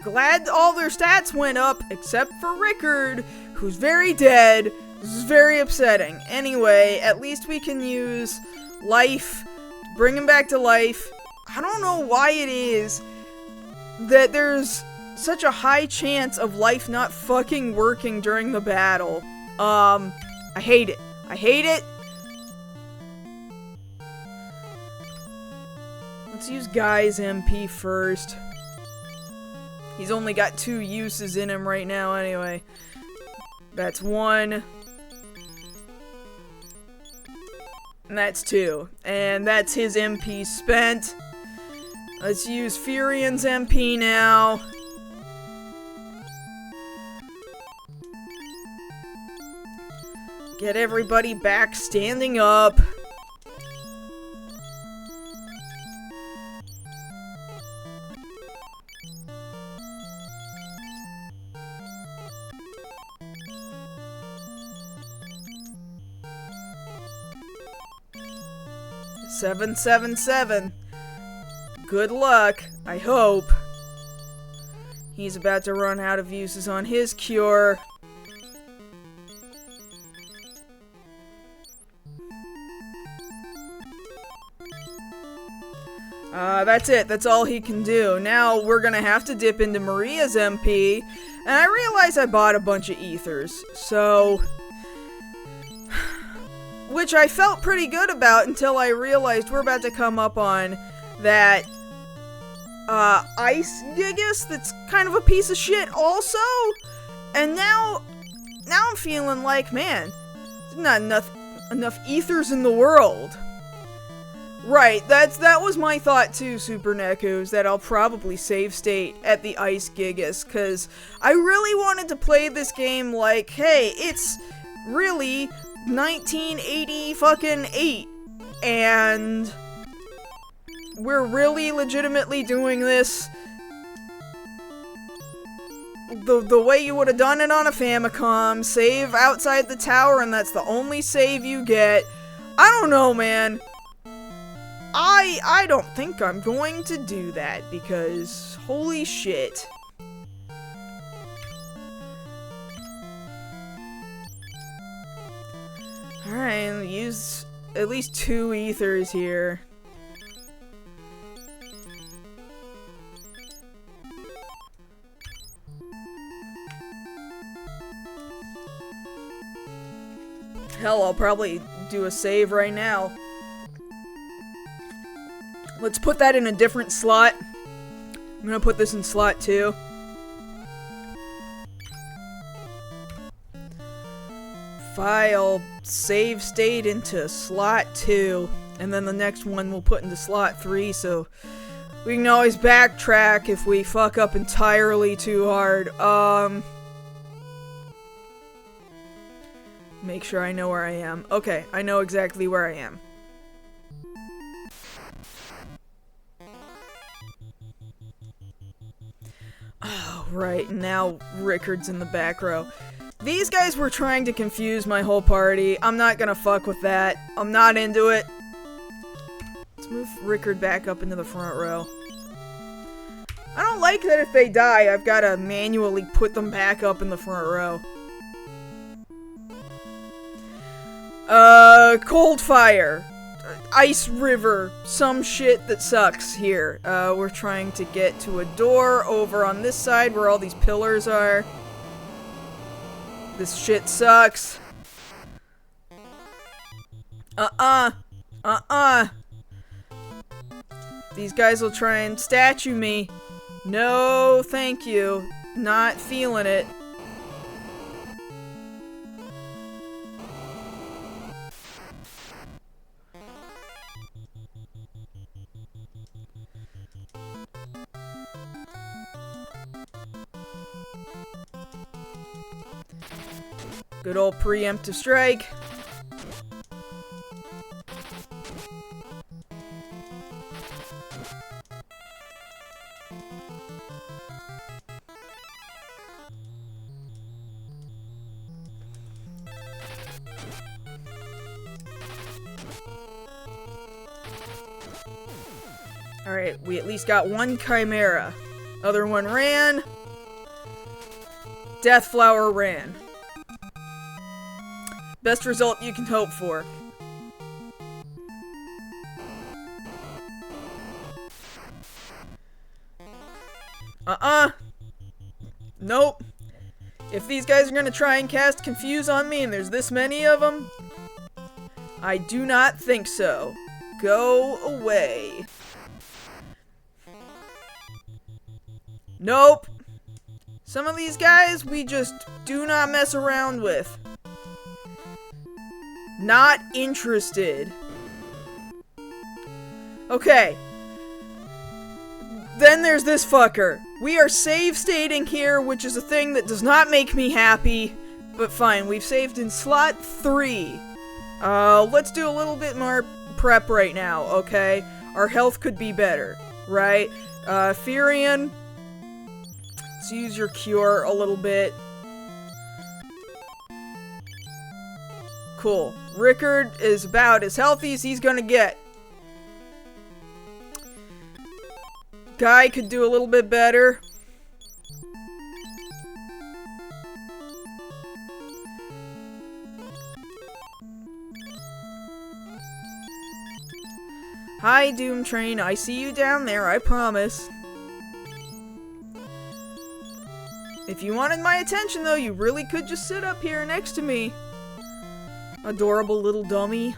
Glad all their stats went up, except for Rickard, who's very dead. This is very upsetting. Anyway, at least we can use life, bring him back to life. I don't know why it is that there's such a high chance of life not fucking working during the battle. I hate it. I hate it. Let's use Guy's MP first. He's only got 2 uses in him right now anyway. That's 1. And that's 2. And that's his MP spent. Let's use Furion's MP now. Get everybody back standing up. Seven, 7. Good luck, I hope. He's about to run out of uses on his cure. That's it. That's all he can do. Now we're gonna have to dip into Maria's MP, and I realize I bought a bunch of ethers, so... which I felt pretty good about until I realized we're about to come up on that, ice gigas that's kind of a piece of shit also, and now I'm feeling like, man, there's not enough ethers in the world. Right, that was my thought too, Super Nekus, that I'll probably save state at the Ice Gigas, cause I really wanted to play this game like, hey, it's really 1980 fucking 8, and we're really legitimately doing this the way you would have done it on a Famicom, save outside the tower, and that's the only save you get. I don't know, man. I don't think I'm going to do that, because holy shit. Alright, use at least 2 ethers here. Hell, I'll probably do a save right now. Let's put that in a different slot. I'm gonna put this in slot 2. File, save state into slot 2. And then the next one we'll put into slot 3, so we can always backtrack if we fuck up entirely too hard. Make sure I know where I am. Okay, I know exactly where I am. Oh, right, now Rickard's in the back row. These guys were trying to confuse my whole party. I'm not gonna fuck with that. I'm not into it. Let's move Rickard back up into the front row. I don't like that if they die, I've gotta manually put them back up in the front row. Cold fire. Ice river. Some shit that sucks here. We're trying to get to a door over on this side where all these pillars are. This shit sucks. These guys will try and statue me. No, thank you. Not feeling it. Good old preemptive strike. Alright, we at least got one Chimera. Other one ran. Deathflower ran. Best result you can hope for. Nope. If these guys are gonna try and cast Confuse on me and there's this many of them, I do not think so. Go away. Nope. Some of these guys we just do not mess around with. Not interested. Okay. Then there's this fucker. We are save stating here, which is a thing that does not make me happy. But fine, we've saved in slot 3. Let's do a little bit more prep right now, okay? Our health could be better, right? Furion, let's use your cure a little bit. Cool. Rickard is about as healthy as he's gonna get. Guy could do a little bit better. Hi, Doom Train. I see you down there, I promise. If you wanted my attention, though, you really could just sit up here next to me. Adorable little dummy.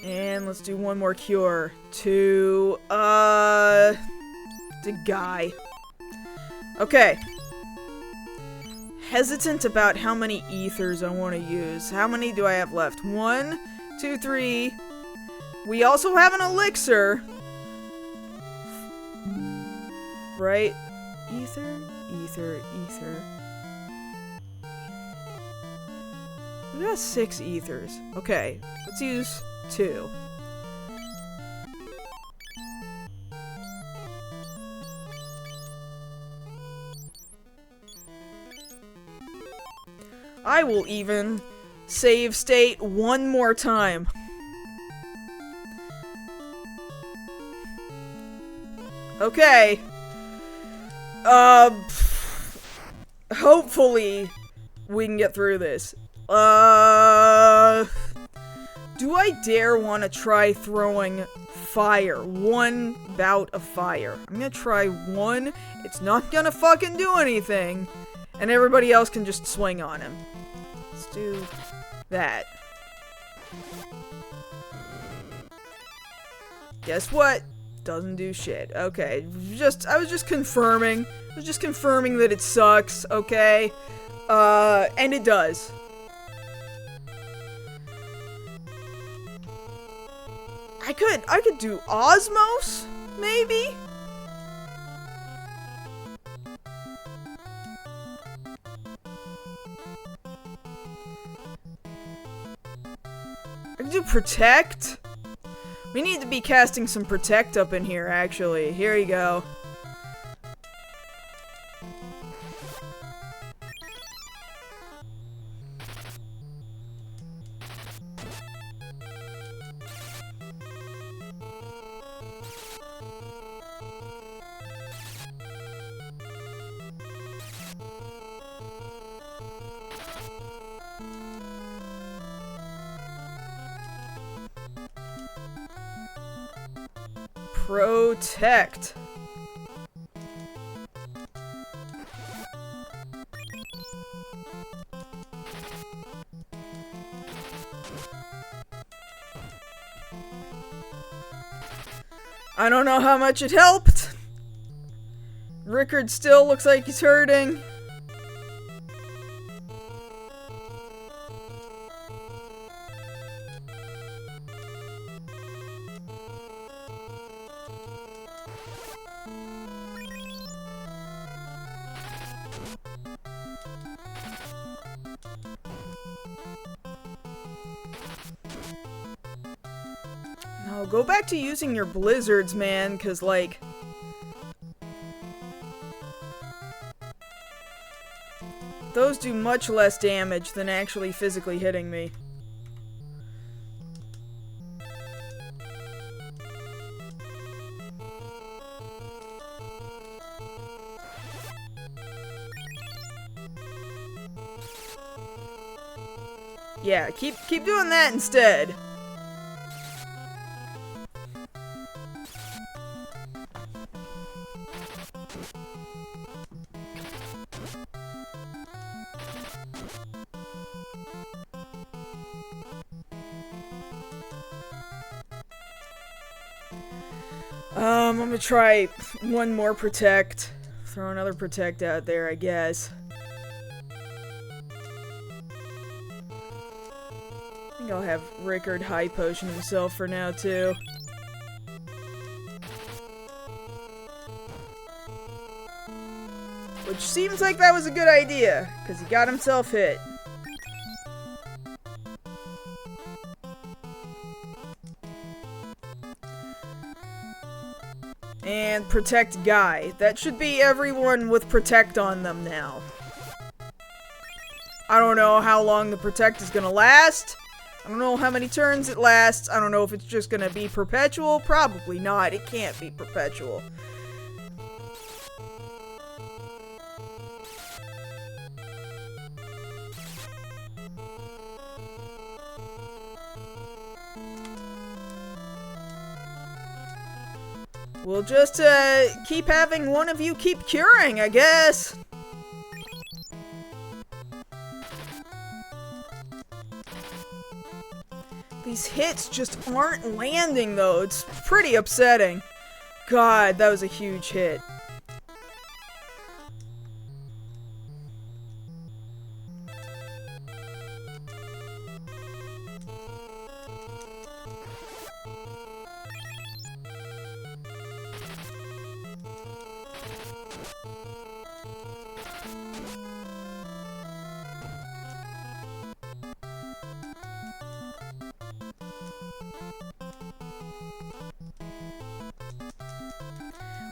And let's do one more cure to, the guy. Okay. Hesitant about how many ethers I want to use. How many do I have left? 1, 2, 3. We also have an elixir. Right? Ether, ether, ether. We got 6 ethers. Okay, let's use 2. I will even save state one more time. Okay. Hopefully we can get through this. Do I dare want to try throwing fire? One bout of fire. I'm gonna try one. It's not gonna fucking do anything. And everybody else can just swing on him. Let's do that. Guess what? Doesn't do shit. Okay, I was just confirming. I was just confirming that it sucks, okay? And it does. I could do Osmos, maybe? I could do Protect. We need to be casting some Protect up in here, actually. Here you go. Protect. I don't know how much it helped. Rickard still looks like he's hurting. Oh go back to using your blizzards, man, because, like... those do much less damage than actually physically hitting me. Yeah, keep doing that instead. I'm gonna try one more protect. Throw another protect out there, I guess. I think I'll have Rickard high potion himself for now, too. Which seems like that was a good idea, because he got himself hit. And protect Guy. That should be everyone with protect on them now. I don't know how long the protect is gonna last. I don't know how many turns it lasts. I don't know if it's just gonna be perpetual. Probably not. It can't be perpetual. We'll just, keep having one of you keep curing, I guess. These hits just aren't landing, though. It's pretty upsetting. God, that was a huge hit.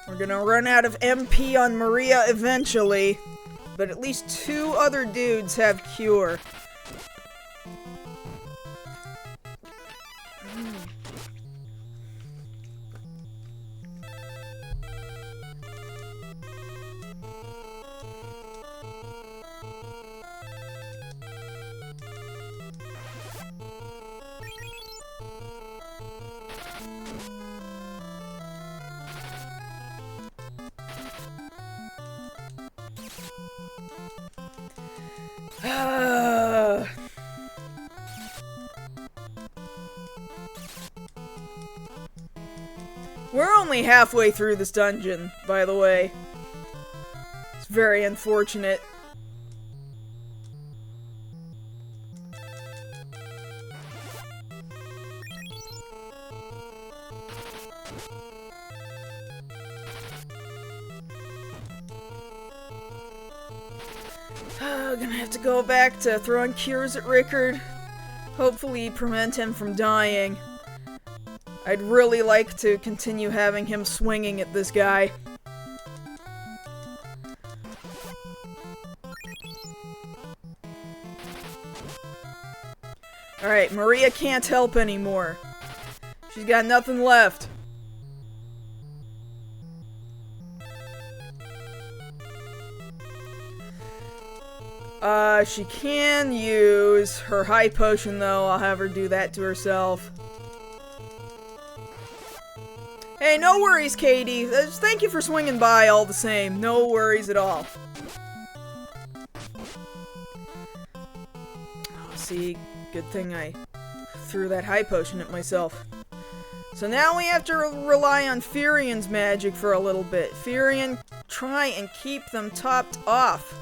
We're gonna run out of MP on Maria eventually, but at least 2 other dudes have cure. We're only halfway through this dungeon, by the way. It's very unfortunate. Gonna have to go back to throwing cures at Rickard. Hopefully prevent him from dying. I'd really like to continue having him swinging at this guy. Alright, Maria can't help anymore. She's got nothing left. She can use her high potion, though. I'll have her do that to herself. Hey, no worries, Katie. Thank you for swinging by all the same. No worries at all. Oh, see, good thing I threw that high potion at myself. So now we have to rely on Furion's magic for a little bit. Furion, try and keep them topped off.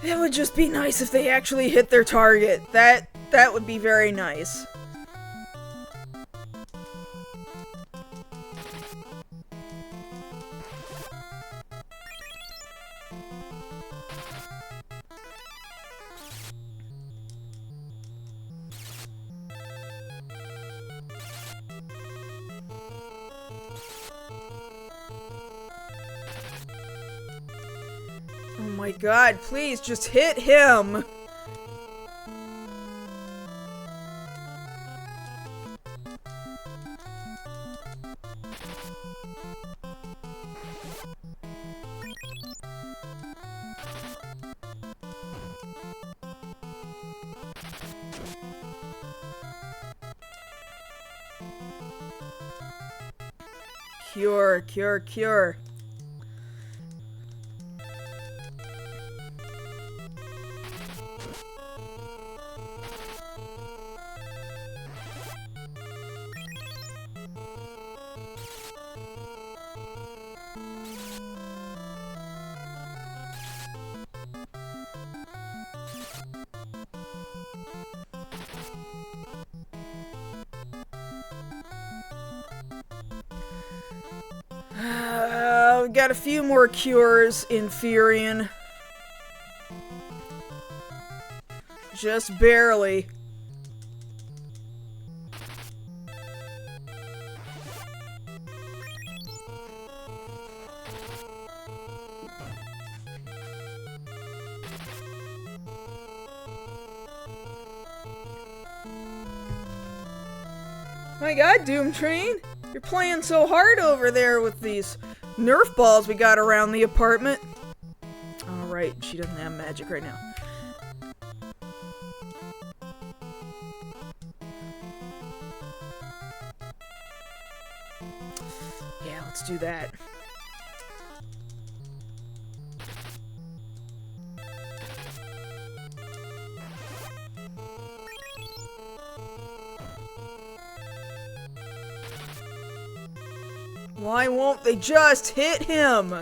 It would just be nice if they actually hit their target. That would be very nice. Oh my god, please just hit him! Cure, cure, cure. We got a few more cures in Furion. Just barely. My god, Doom Train! You're playing so hard over there with these Nerf balls we got around the apartment. Alright, she doesn't have magic right now. Yeah, let's do that. Why won't they just hit him?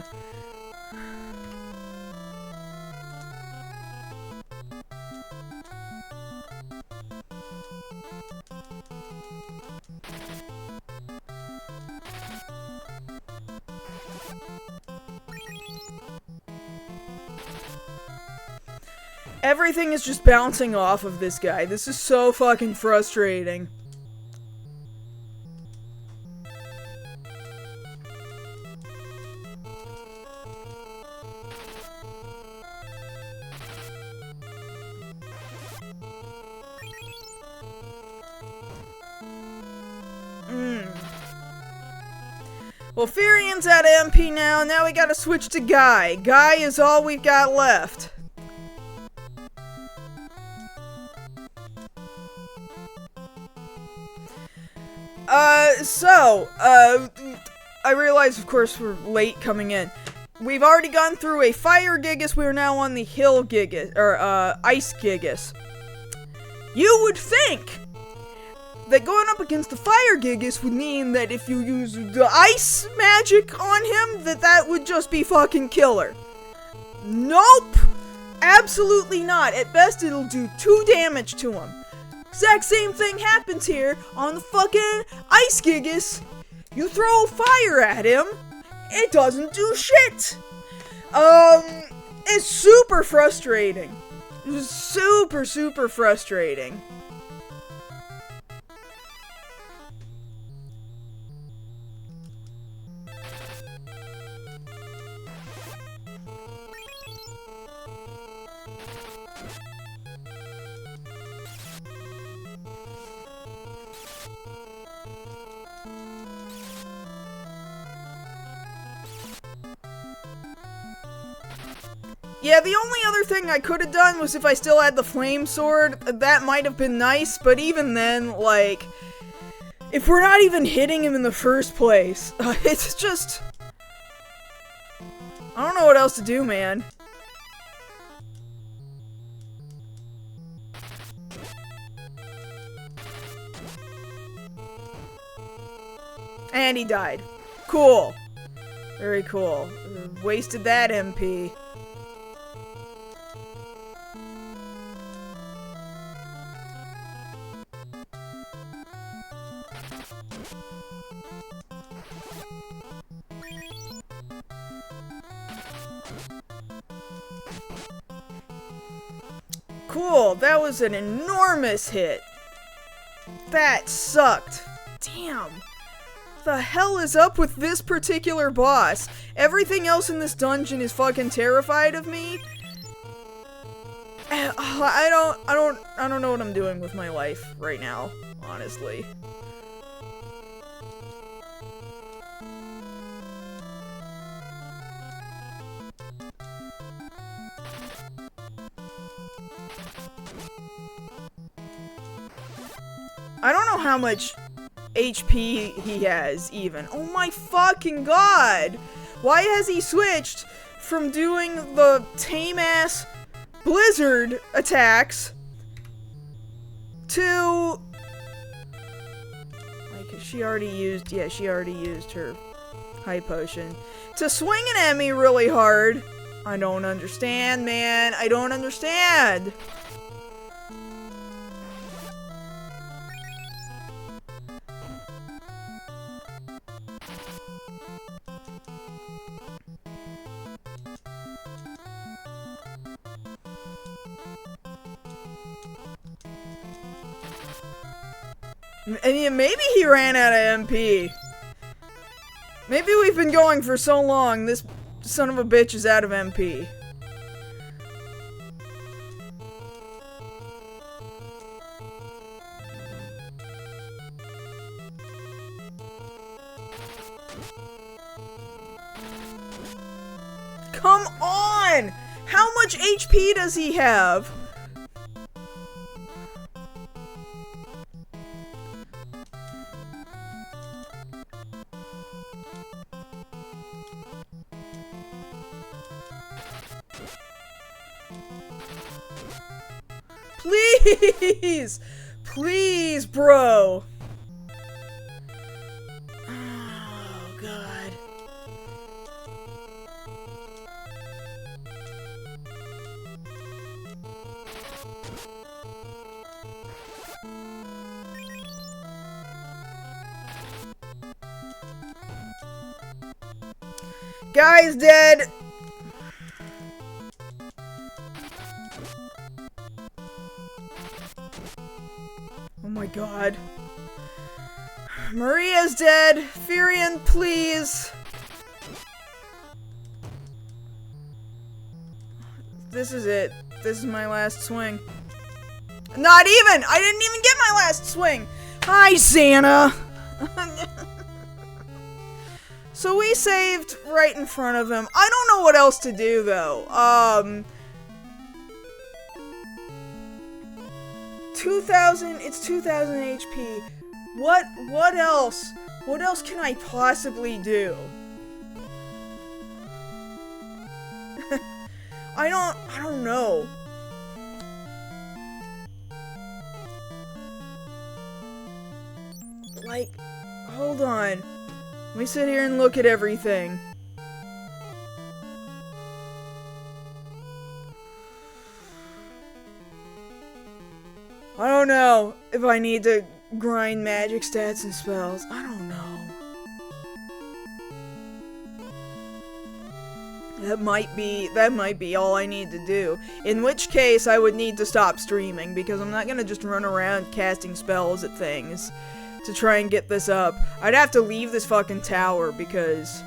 Everything is just bouncing off of this guy. This is so fucking frustrating. Well, Furion's at MP now we gotta switch to Guy. Guy is all we've got left. I realize, of course, we're late coming in. We've already gone through a Fire Gigas, we're now on the Hill Gigas, or, Ice Gigas. You would think that going up against the Fire Gigas would mean that if you use the Ice magic on him, that would just be fucking killer. Nope! Absolutely not. At best, it'll do 2 damage to him. Exact same thing happens here on the fucking Ice Gigas. You throw fire at him, it doesn't do shit. It's super frustrating. It's super, super frustrating. Yeah, the only other thing I could have done was if I still had the flame sword. That might have been nice, but even then, like, if we're not even hitting him in the first place, it's just... I don't know what else to do, man. And he died. Cool. Very cool. Wasted that MP. Cool, that was an enormous hit. That sucked. Damn. The hell is up with this particular boss? Everything else in this dungeon is fucking terrified of me. I don't know what I'm doing with my life right now, honestly. I don't know how much HP he has, even. Oh my fucking god! Why has he switched from doing the tame-ass blizzard attacks to... like, she already used her high potion. To swinging at me really hard. I don't understand, man. I don't understand. I mean, maybe he ran out of MP. Maybe we've been going for so long, this son of a bitch is out of MP. Come on! How much HP does he have? Please! Please, bro! Oh, God. Guy's dead! Oh my god. Maria's dead! Furion, please! This is it. This is my last swing. Not even! I didn't even get my last swing! Hi, Santa! So we saved right in front of him. I don't know what else to do, though. 2,000, it's 2,000 HP. What else? What else can I possibly do? I don't know. Like, hold on. Let me sit here and look at everything. I don't know if I need to grind magic stats and spells. I don't know. That might be all I need to do. In which case, I would need to stop streaming, because I'm not gonna just run around casting spells at things to try and get this up. I'd have to leave this fucking tower, because...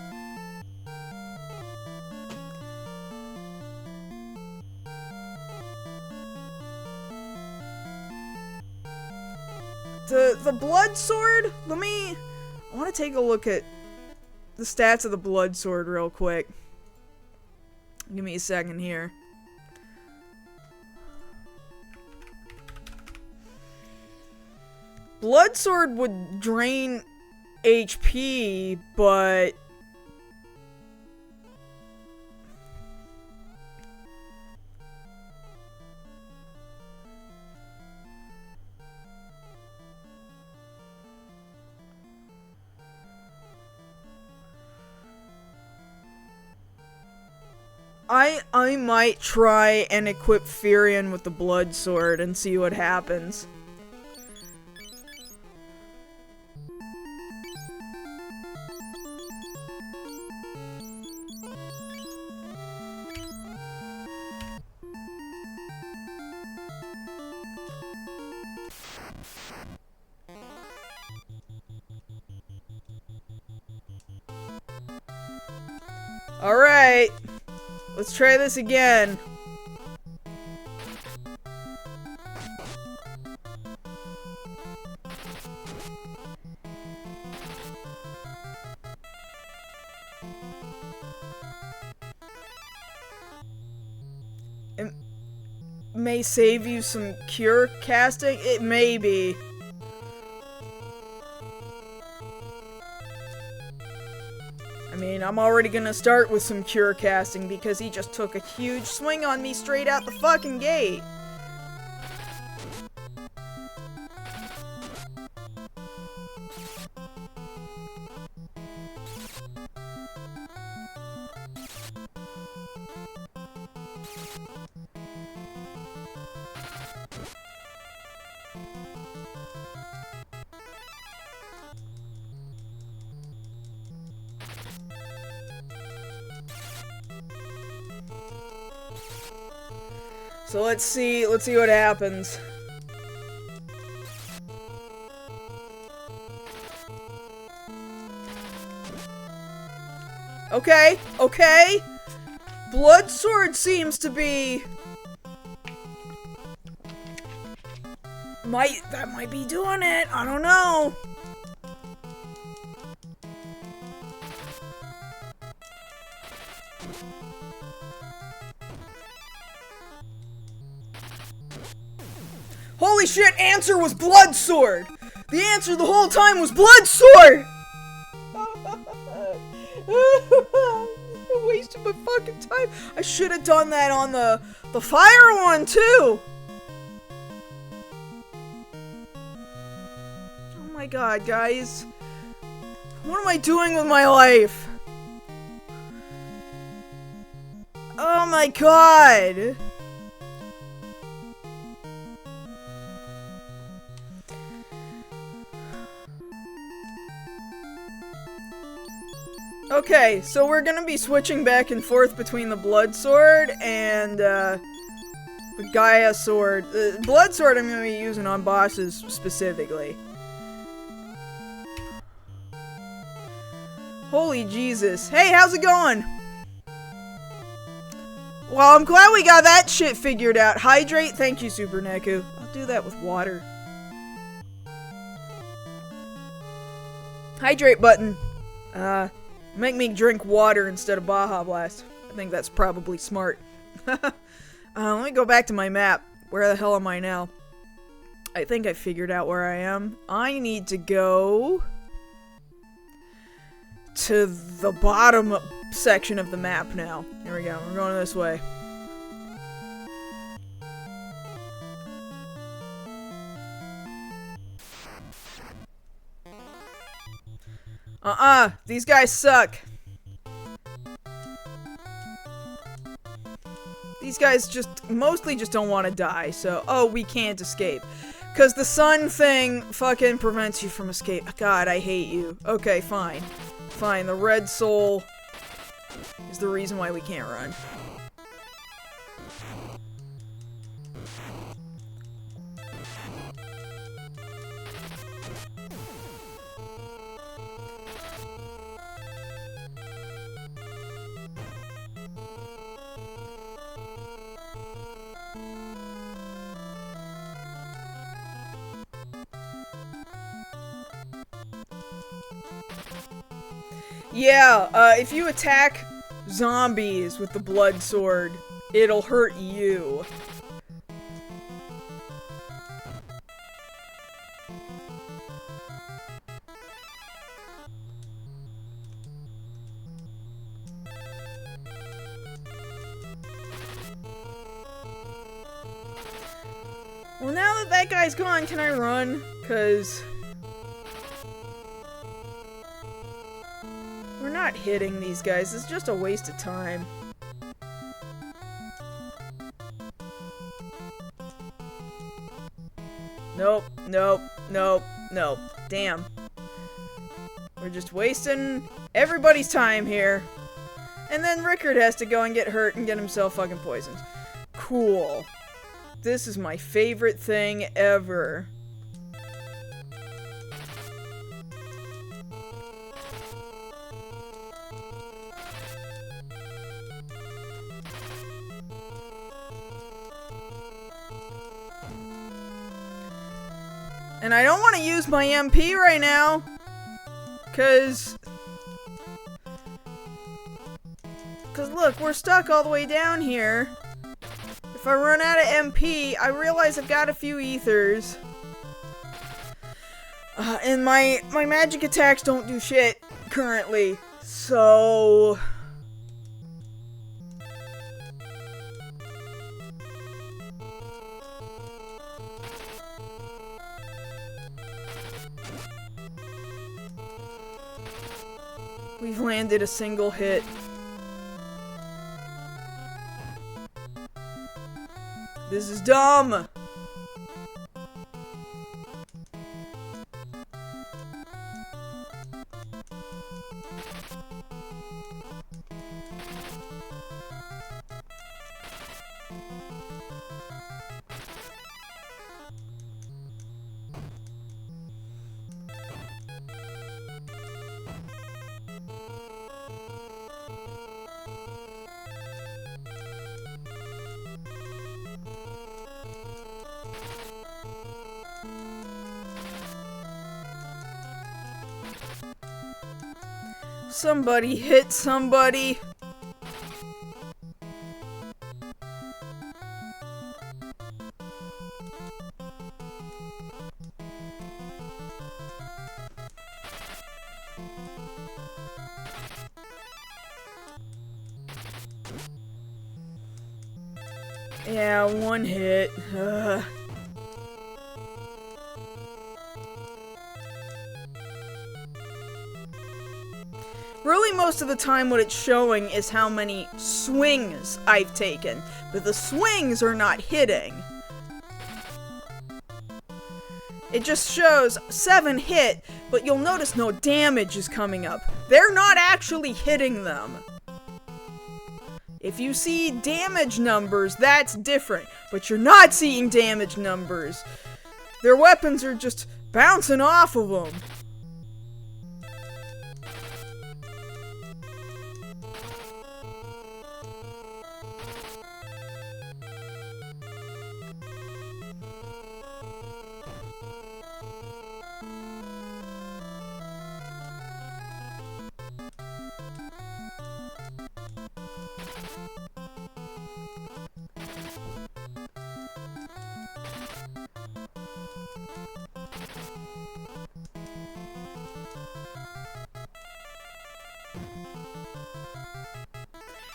The blood sword? I want to take a look at the stats of the blood sword real quick. Give me a second here. Blood sword would drain HP, but... I might try and equip Furion with the blood sword and see what happens. Alright. Let's try this again. It may save you some cure casting. It may be. I mean, I'm already gonna start with some cure casting because he just took a huge swing on me straight out the fucking gate. So let's see what happens. Okay, okay. Blood Sword seems to be... That might be doing it, I don't know. Holy shit, answer was Blood Sword! The answer the whole time was Blood Sword! I wasted my fucking time. I should have done that on the fire one too! Oh my god, guys. What am I doing with my life? Oh my god! Okay, so we're gonna be switching back and forth between the Blood Sword and, the Gaia Sword. The Blood Sword I'm gonna be using on bosses specifically. Holy Jesus. Hey, how's it going? Well, I'm glad we got that shit figured out. Hydrate? Thank you, Super Neku. I'll do that with water. Hydrate button. Make me drink water instead of Baja Blast. I think that's probably smart. Let me go back to my map. Where the hell am I now? I think I figured out where I am. I need to go to the bottom section of the map now. Here we go. We're going this way. These guys suck. These guys mostly just don't want to die, so, oh, we can't escape. Because the sun thing fucking prevents you from escape. God, I hate you. Okay, fine. Fine, the red soul is the reason why we can't run. Yeah, if you attack zombies with the Blood Sword, it'll hurt you. Well, now that that guy's gone, can I run? 'Cause we're not hitting these guys. It's just a waste of time. Nope, nope, nope, nope. Damn. We're just wasting everybody's time here. And then Rickard has to go and get hurt and get himself fucking poisoned. Cool. This is my favorite thing ever. And I don't want to use my MP right now. Cause look, we're stuck all the way down here. If I run out of MP, I realize I've got a few ethers. And my magic attacks don't do shit currently. So... we've landed a single hit. This is dumb! Somebody hit somebody. Yeah, one hit. Really, most of the time what it's showing is how many swings I've taken, but the swings are not hitting. It just shows 7 hit, but you'll notice no damage is coming up. They're not actually hitting them. If you see damage numbers, that's different, but you're not seeing damage numbers. Their weapons are just bouncing off of them.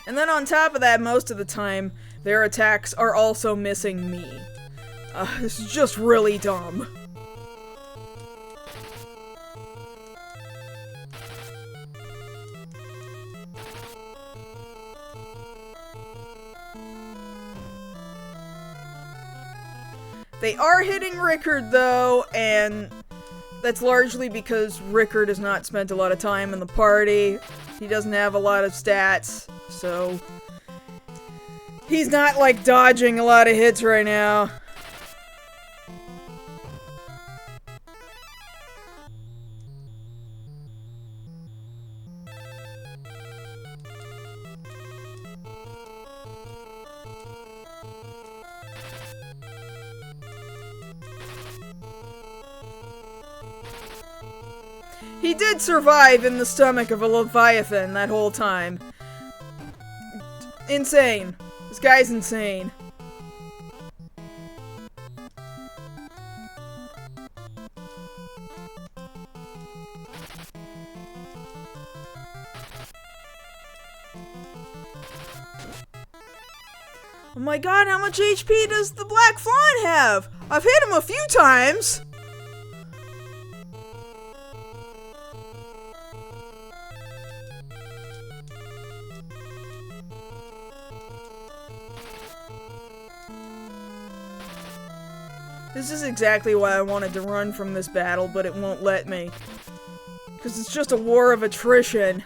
And then on top of that, most of the time, their attacks are also missing me. This is just really dumb. They are hitting Rickard, though, and that's largely because Rickard has not spent a lot of time in the party. He doesn't have a lot of stats, so he's not, like, dodging a lot of hits right now. He did survive in the stomach of a Leviathan that whole time. Insane. This guy's insane. Oh my god, how much HP does the Black Fawn have? I've hit him a few times! This is exactly why I wanted to run from this battle, but it won't let me. Because it's just a war of attrition.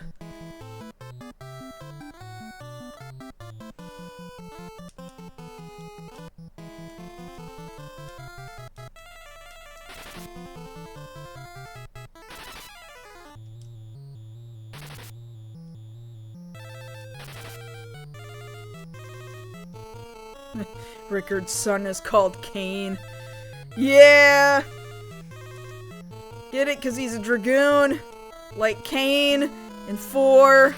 Rickard's son is called Cain. Yeah! Get it? Because he's a Dragoon. Like Kane in 4.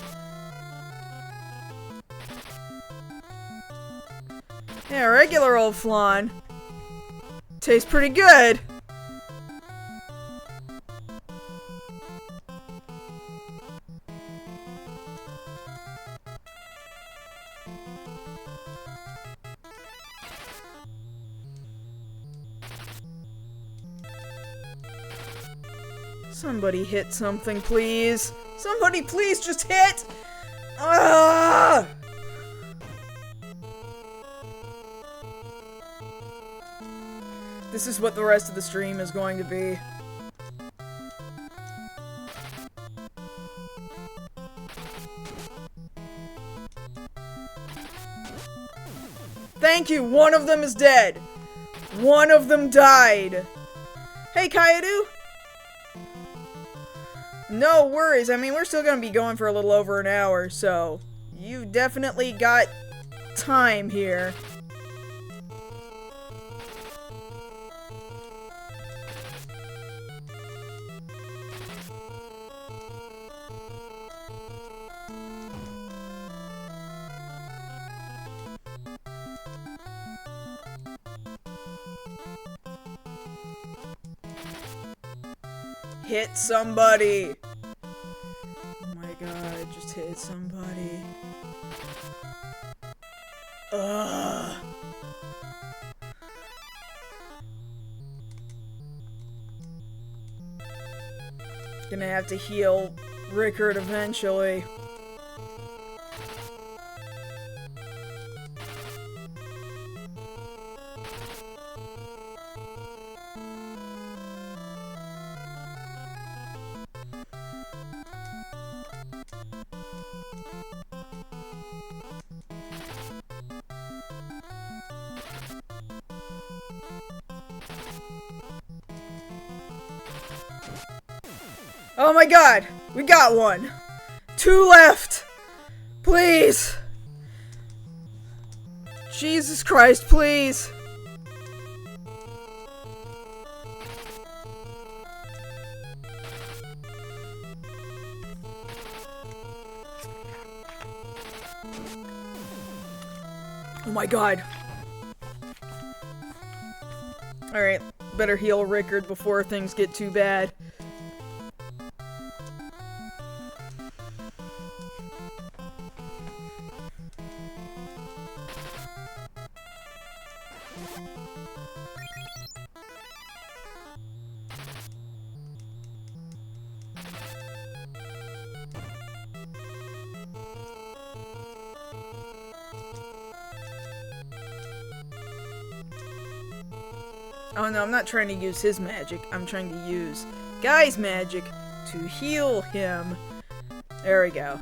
Yeah, regular old flan. Tastes pretty good. Somebody hit something, please. Somebody please just hit! Ah! This is what the rest of the stream is going to be. Thank you! One of them is dead! One of them died! Hey, Kaedu! No worries, I mean, we're still gonna be going for a little over an hour, so you've definitely got time here. Hit somebody! Oh my god, just hit somebody. Ugh. Gonna have to heal Rickard eventually. Oh my god! We got one! 2 left! Please! Jesus Christ, please! Oh my god. Alright, better heal Rickard before things get too bad. Oh no, I'm not trying to use his magic. I'm trying to use Guy's magic to heal him. There we go.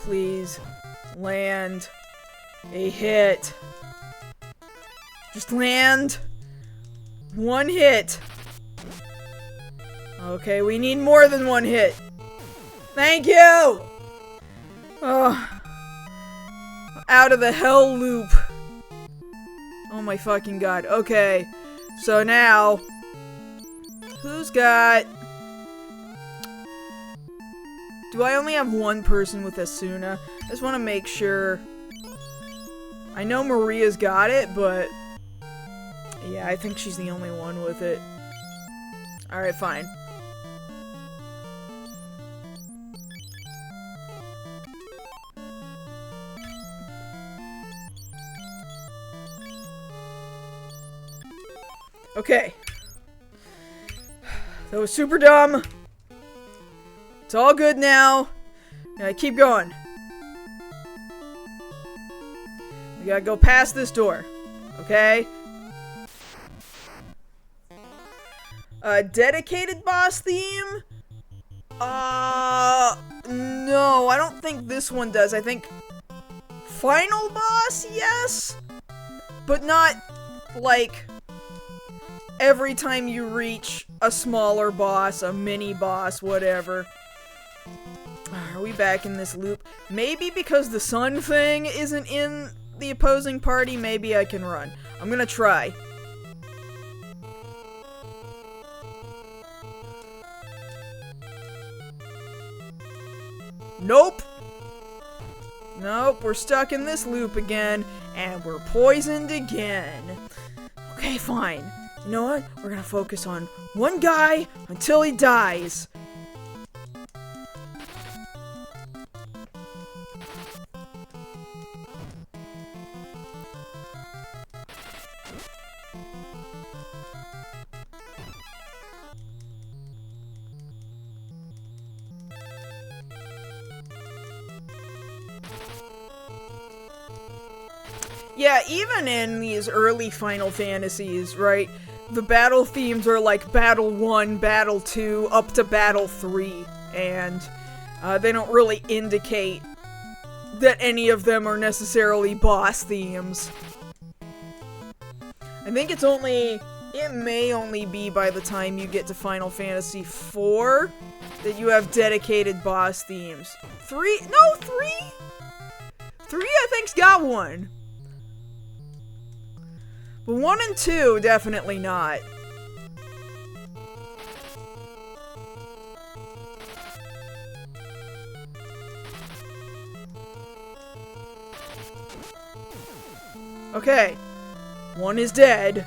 Please land a hit. Just land one hit. Okay, we need more than one hit. Thank you! Oh. Out of the hell loop. Oh my fucking god. Okay. So now, who's got... Do I only have one person with Asuna? I just want to make sure. I know Maria's got it, but... Yeah, I think she's the only one with it. Alright, fine. Okay. That was super dumb. It's all good now. Now keep going. We gotta go past this door. Okay? Dedicated boss theme? No, I don't think this one does. I think final boss, yes? But not, like, every time you reach a smaller boss, a mini boss, whatever. Are we back in this loop? Maybe because the sun thing isn't in the opposing party, maybe I can run. I'm gonna try. Nope! Nope, we're stuck in this loop again, and we're poisoned again. Okay, fine. You know what? We're gonna focus on one guy until he dies. Yeah, even in these early Final Fantasies, right, the battle themes are like Battle 1, Battle 2, up to Battle 3, and they don't really indicate that any of them are necessarily boss themes. I think it may only be by the time you get to Final Fantasy IV that you have dedicated boss themes. 3? No, 3? 3 I think's got one. But 1 and 2, definitely not. Okay. 1 is dead.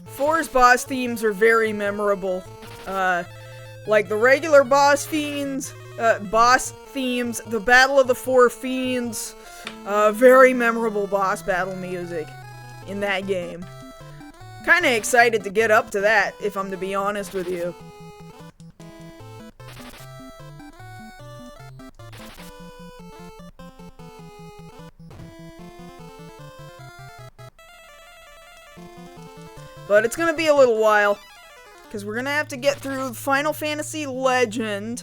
Four's boss themes are very memorable. Like the regular boss themes, the Battle of the Four Fiends, very memorable boss battle music in that game. Kinda excited to get up to that, if I'm to be honest with you. But it's gonna be a little while, because we're gonna have to get through Final Fantasy Legend,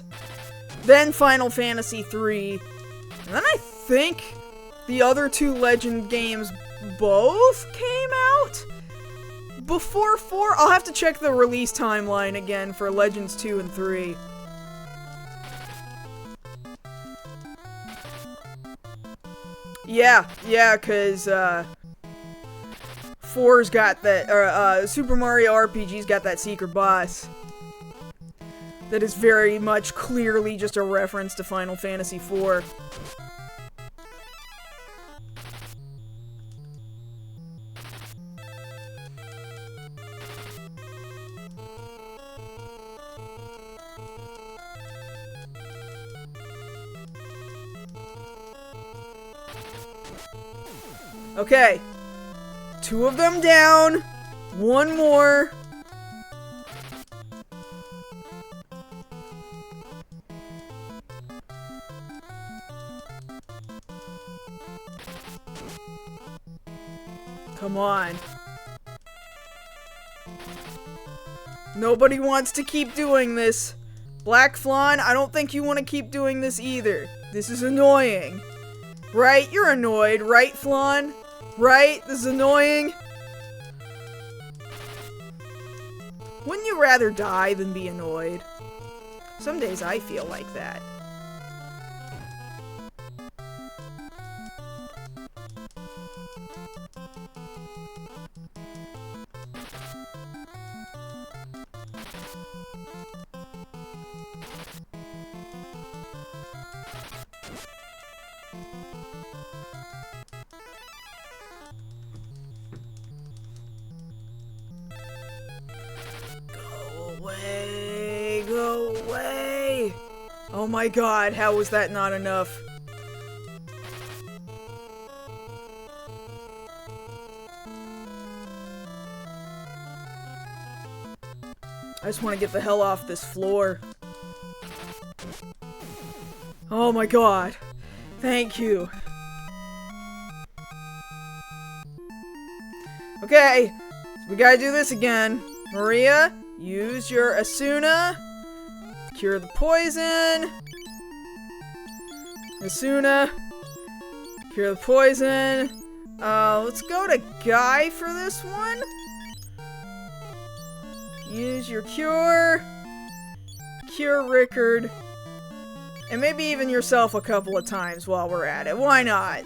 then Final Fantasy 3, and then I think the other two Legend games both came out before 4. I'll have to check the release timeline again for Legends 2 and 3. Yeah, because, 4's got that, Super Mario RPG's got that secret boss. That is very much clearly just a reference to Final Fantasy IV. Okay. 2 of them down. 1 more. Come on. Nobody wants to keep doing this. Black Flan, I don't think you want to keep doing this either. This is annoying. Right? You're annoyed, right, Flan? Right? This is annoying. Wouldn't you rather die than be annoyed? Some days I feel like that. Go away! Oh my god, how was that not enough? I just want to get the hell off this floor. Oh my god. Thank you. Okay, so we gotta do this again. Maria, use your Asuna. Cure the poison. Asuna. Cure the poison. Let's go to Guy for this one. Use your cure. Cure Rickard. And maybe even yourself a couple of times while we're at it. Why not?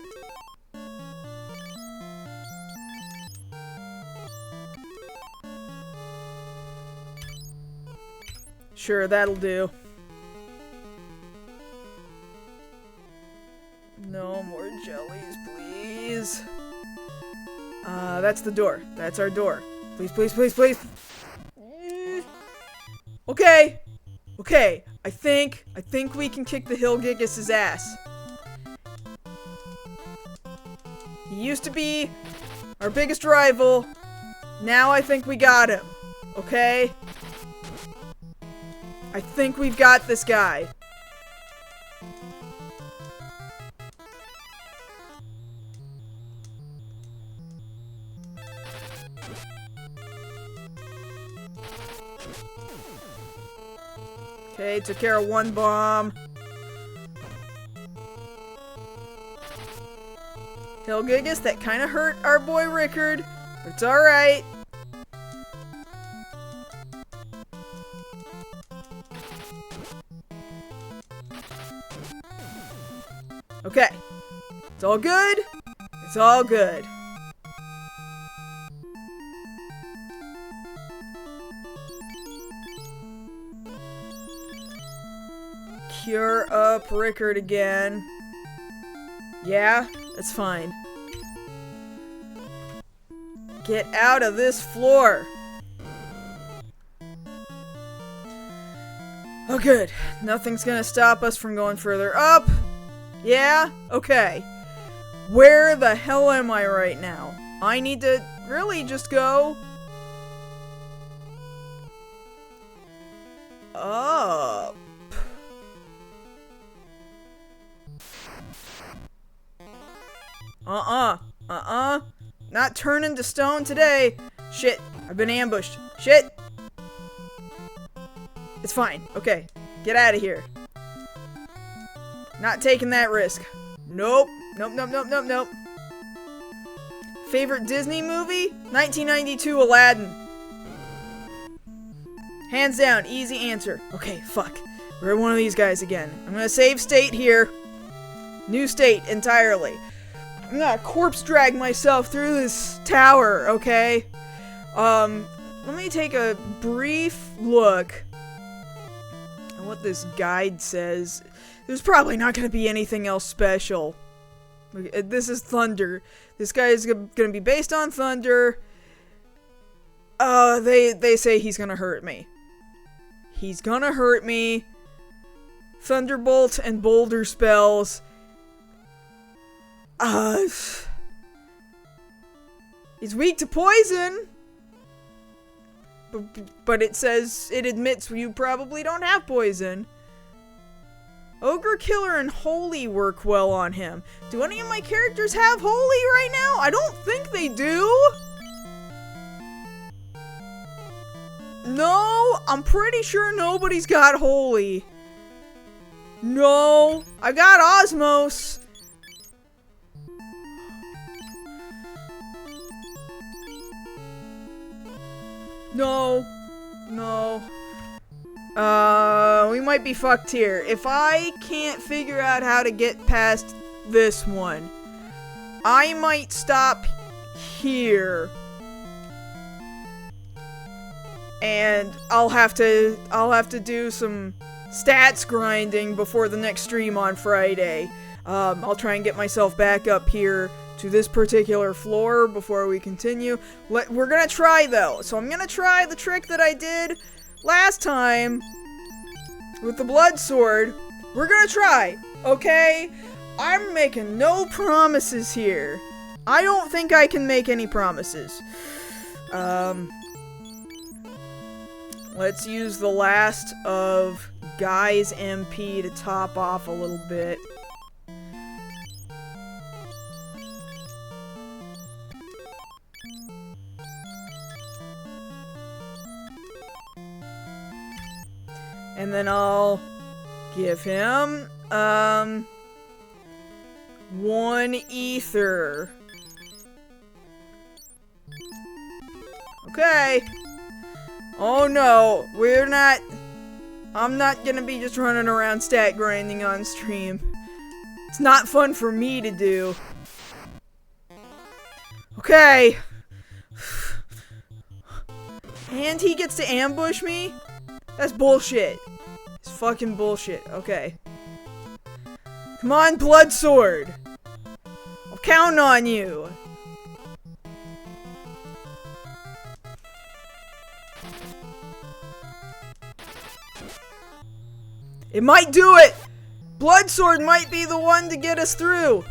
Sure, that'll do. No more jellies, please. That's the door. That's our door. Please, please, please, please. Okay. Okay. I think we can kick the Hillgigus' ass. He used to be our biggest rival. Now I think we got him. Okay? I think we've got this guy. Okay, took care of one bomb. Hillgigus, that kind of hurt our boy Rickard. But it's alright. Okay. It's all good. It's all good. Cure up Rickard again. Yeah, that's fine. Get out of this floor. Oh, good. Nothing's gonna stop us from going further up. Yeah? Okay. Where the hell am I right now? I need to really just go up. Not turning to stone today. Shit, I've been ambushed. Shit. It's fine. Okay, get out of here. Not taking that risk. Nope. Nope, nope, nope, nope, nope. Favorite Disney movie? 1992 Aladdin. Hands down, easy answer. Okay, fuck. We're one of these guys again. I'm gonna save state here. New state entirely. I'm gonna corpse drag myself through this tower, okay? Let me take a brief look at what this guide says. There's probably not gonna be anything else special. This is Thunder. This guy is gonna be based on Thunder. They say he's gonna hurt me. He's gonna hurt me. Thunderbolt and Boulder spells. He's weak to poison. But it says it admits you probably don't have poison. Ogre Killer and Holy work well on him. Do any of my characters have Holy right now? I don't think they do. No, I'm pretty sure nobody's got Holy. No, I got Osmos. No. We might be fucked here. If I can't figure out how to get past this one, I might stop here. And I'll have to do some stats grinding before the next stream on Friday. I'll try and get myself back up here to this particular floor before we continue. We're gonna try though. So I'm gonna try the trick that I did last time with the blood sword. We're gonna try, okay? I'm making no promises here. I don't think I can make any promises. Let's use the last of Guy's MP to top off a little bit. And then I'll give him, 1 ether. Okay. Oh no, I'm not gonna be just running around stat grinding on stream. It's not fun for me to do. Okay. And he gets to ambush me? That's bullshit. It's fucking bullshit. Okay. Come on, Blood Sword. I'll count on you. It might do it! Blood Sword might be the one to get us through.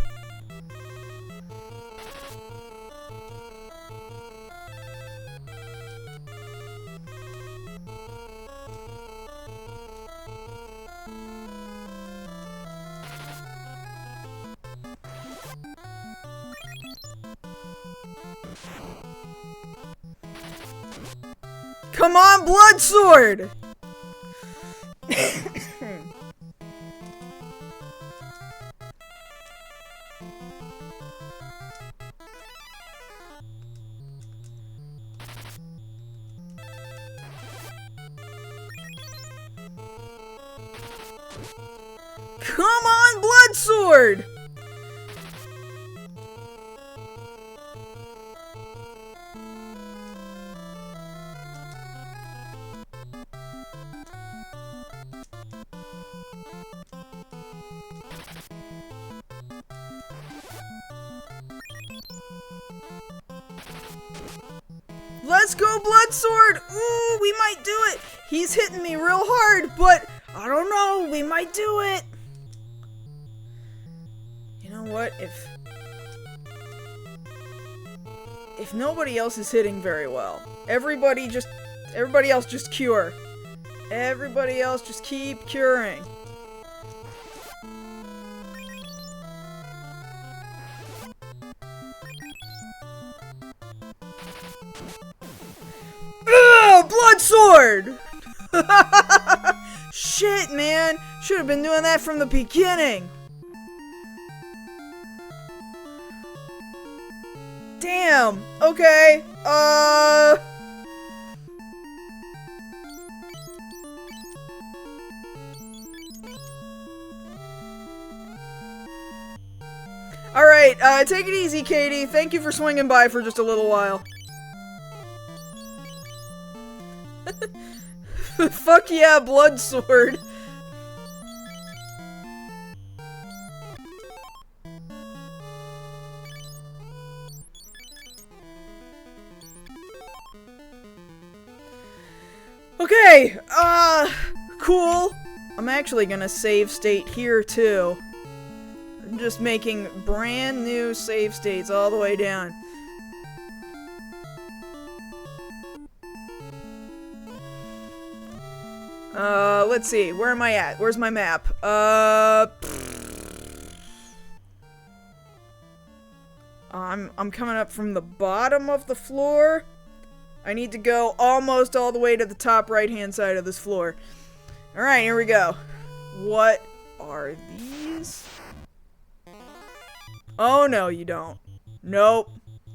Come on, Blood Sword! Come on, Blood Sword! Let's go, Blood Sword! Ooh, we might do it! He's hitting me real hard, but I don't know, we might do it! You know what, if nobody else is hitting very well, everybody else just cure. Everybody else just keep curing. Ugh, Blood Sword! Shit, man! Should have been doing that from the beginning. Damn. Okay. Alright, take it easy, Katie. Thank you for swinging by for just a little while. Fuck yeah, Blood Sword. Okay, cool. I'm actually gonna save state here, too. I'm just making brand new save states all the way down. Let's see. Where am I at? Where's my map? I'm coming up from the bottom of the floor. I need to go almost all the way to the top right-hand side of this floor. Alright, here we go. What are these? Oh, no, you don't. Nope.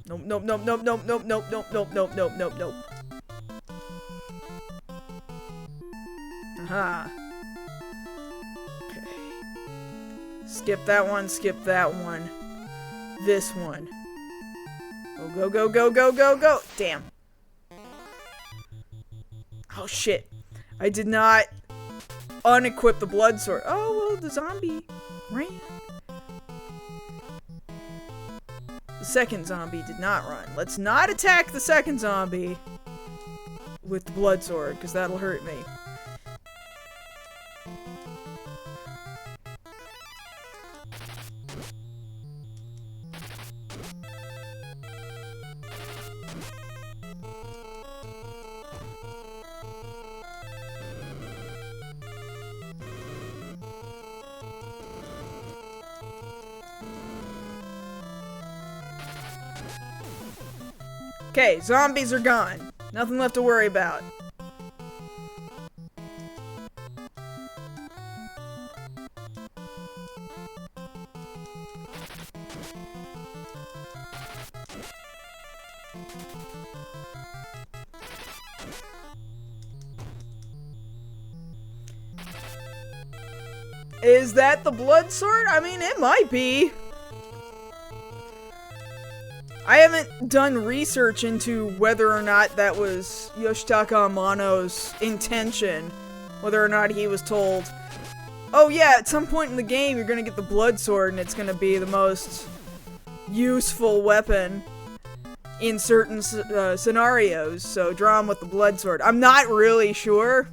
Nope, nope, nope, nope, nope, nope, nope, nope, nope, nope, nope, nope, nope. Aha. Okay. Skip that one, skip that one. This one. Go, go, go, go, go, go, go! Damn. Oh, shit. I did not unequip the Blood Sword. Oh, well, the zombie ran. The second zombie did not run. Let's not attack the second zombie with the Blood Sword, because that'll hurt me. Okay, zombies are gone. Nothing left to worry about. Is that the blood sword? I mean, it might be. I haven't done research into whether or not that was Yoshitaka Amano's intention. Whether or not he was told, oh yeah, at some point in the game you're gonna get the blood sword and it's gonna be the most useful weapon in certain scenarios, so draw him with the blood sword. I'm not really sure.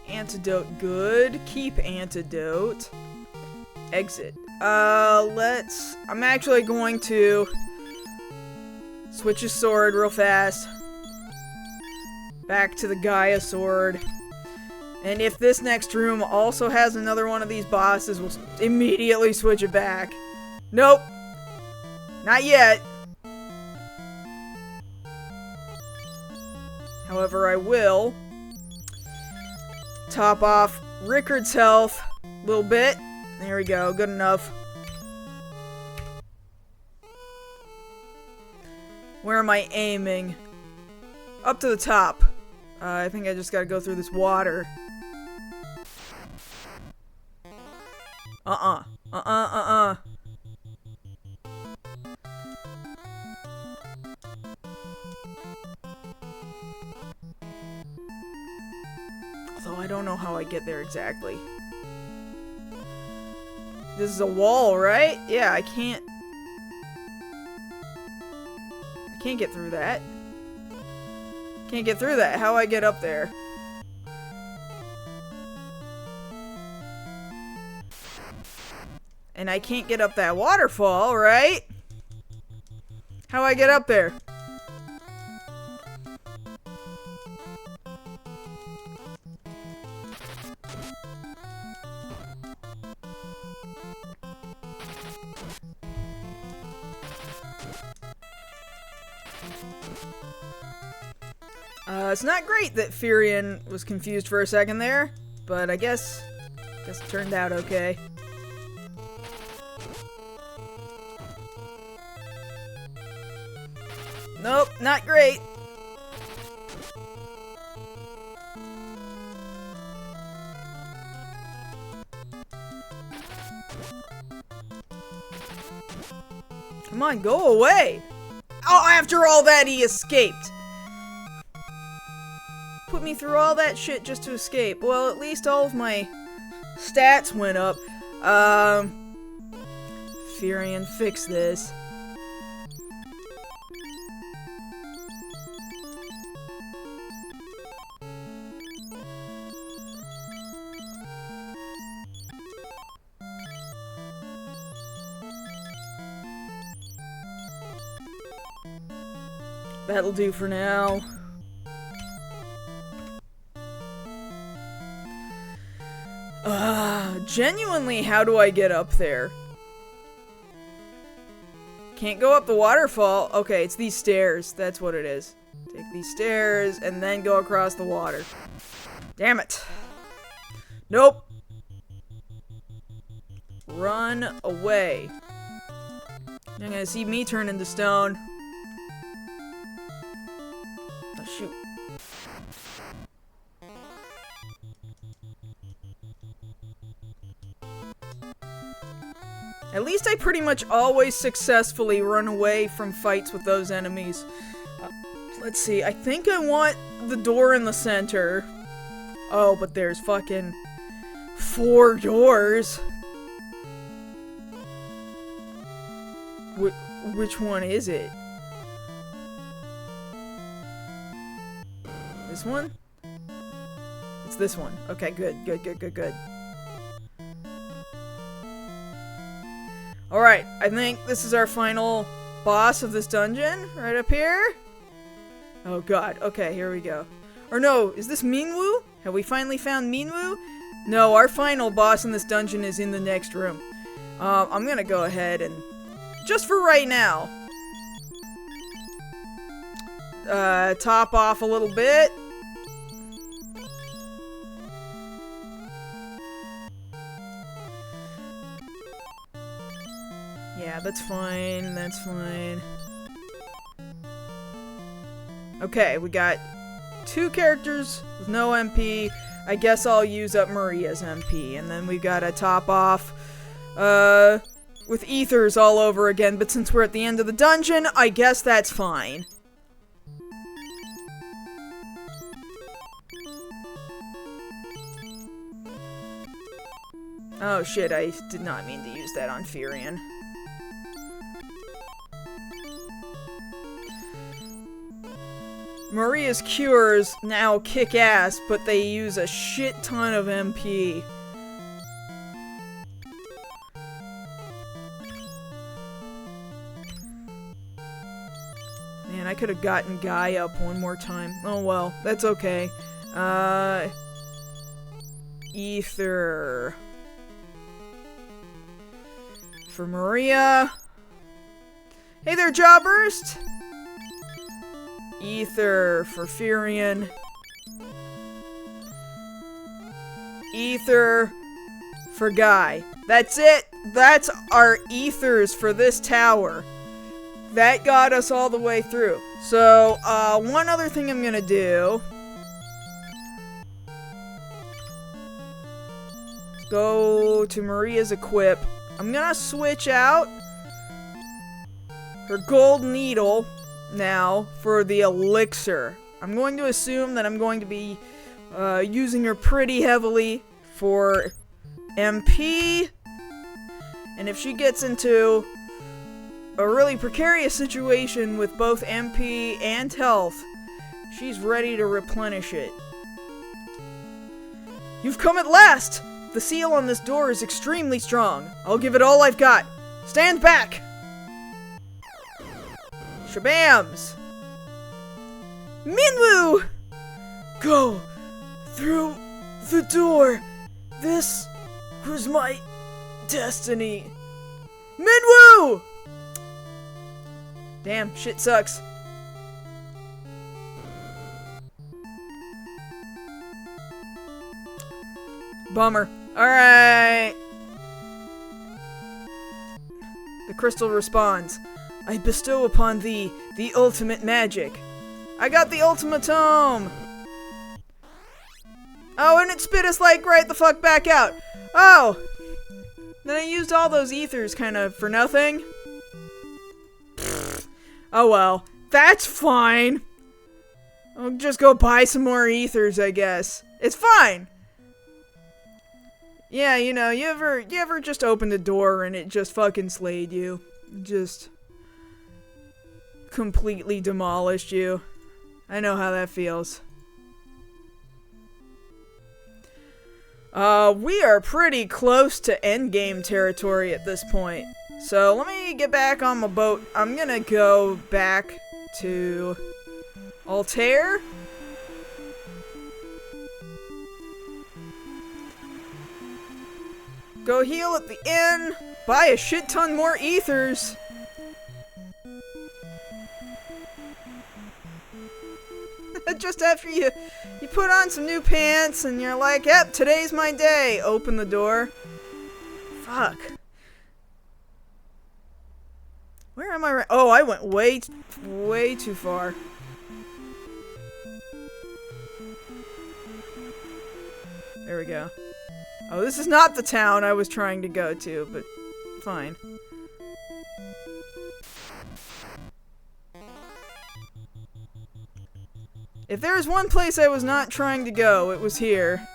Antidote, good. Keep antidote. Exit. I'm actually going to switch his sword real fast. Back to the Gaia sword. And if this next room also has another one of these bosses, we'll immediately switch it back. Nope. Not yet. However, I will top off Rickard's health a little bit. There we go, good enough. Where am I aiming? Up to the top. I think I just gotta go through this water. Although I don't know how I get there exactly. This is a wall, right? Yeah, I can't get through that. Can't get through that. How I get up there? And I can't get up that waterfall, right? How I get up there? It's not great that Furion was confused for a second there, but I guess it turned out okay. Nope, not great. Come on, go away! Oh, after all that, he escaped! Put me through all that shit just to escape. Well, at least all of my stats went up. Furion, fix this. That'll do for now. Genuinely, how do I get up there? Can't go up the waterfall. Okay, it's these stairs. That's what it is. Take these stairs and then go across the water. Damn it. Nope. Run away. You're gonna see me turn into stone. Oh, shoot. At least I pretty much always successfully run away from fights with those enemies. Let's see, I think I want the door in the center. Oh, but there's fucking 4 doors. Which one is it? This one? It's this one. Okay, good. Alright, I think this is our final boss of this dungeon, right up here. Oh god, okay, here we go. Or no, is this Minwu? Have we finally found Minwu? No, our final boss in this dungeon is in the next room. I'm gonna go ahead and, just for right now, top off a little bit. Yeah, that's fine. That's fine. Okay, we got 2 characters with no MP. I guess I'll use up Maria's MP. And then we got a top off with ethers all over again. But since we're at the end of the dungeon, I guess that's fine. Oh shit, I did not mean to use that on Furion. Maria's cures now kick ass, but they use a shit ton of MP. Man, I could have gotten Guy up one more time. Oh well, that's okay. Ether. For Maria. Hey there, Jawburst! Ether for Furion. Ether for Guy. That's it! That's our ethers for this tower. That got us all the way through. So, one other thing I'm gonna do. Go to Maria's equip. I'm gonna switch out her gold needle now for the elixir. I'm going to assume that I'm going to be using her pretty heavily for MP. And if she gets into a really precarious situation with both MP and health, she's ready to replenish it. You've come at last! The seal on this door is extremely strong. I'll give it all I've got. Stand back! Shabams! Minwoo! Go through the door. This was my destiny. Minwoo! Damn, shit sucks. Bummer. Alright. The crystal responds. I bestow upon thee the ultimate magic. I got the ultimatum! Oh, and it spit us like right the fuck back out. Oh! Then I used all those ethers kind of for nothing. Pfft. Oh well. That's fine. I'll just go buy some more ethers, I guess. It's fine! Yeah, you know, you ever just opened a door and it just fucking slayed you? Just completely demolished you. I know how that feels. We are pretty close to endgame territory at this point. So let me get back on my boat. I'm gonna go back to Altair. Go heal at the inn. Buy a shit ton more ethers. Just after you put on some new pants and you're like, yep, today's my day. Open the door. Fuck. Where am I? Oh, I went way too far. There we go. Oh, this is not the town I was trying to go to, but fine. If there was one place I was not trying to go, it was here.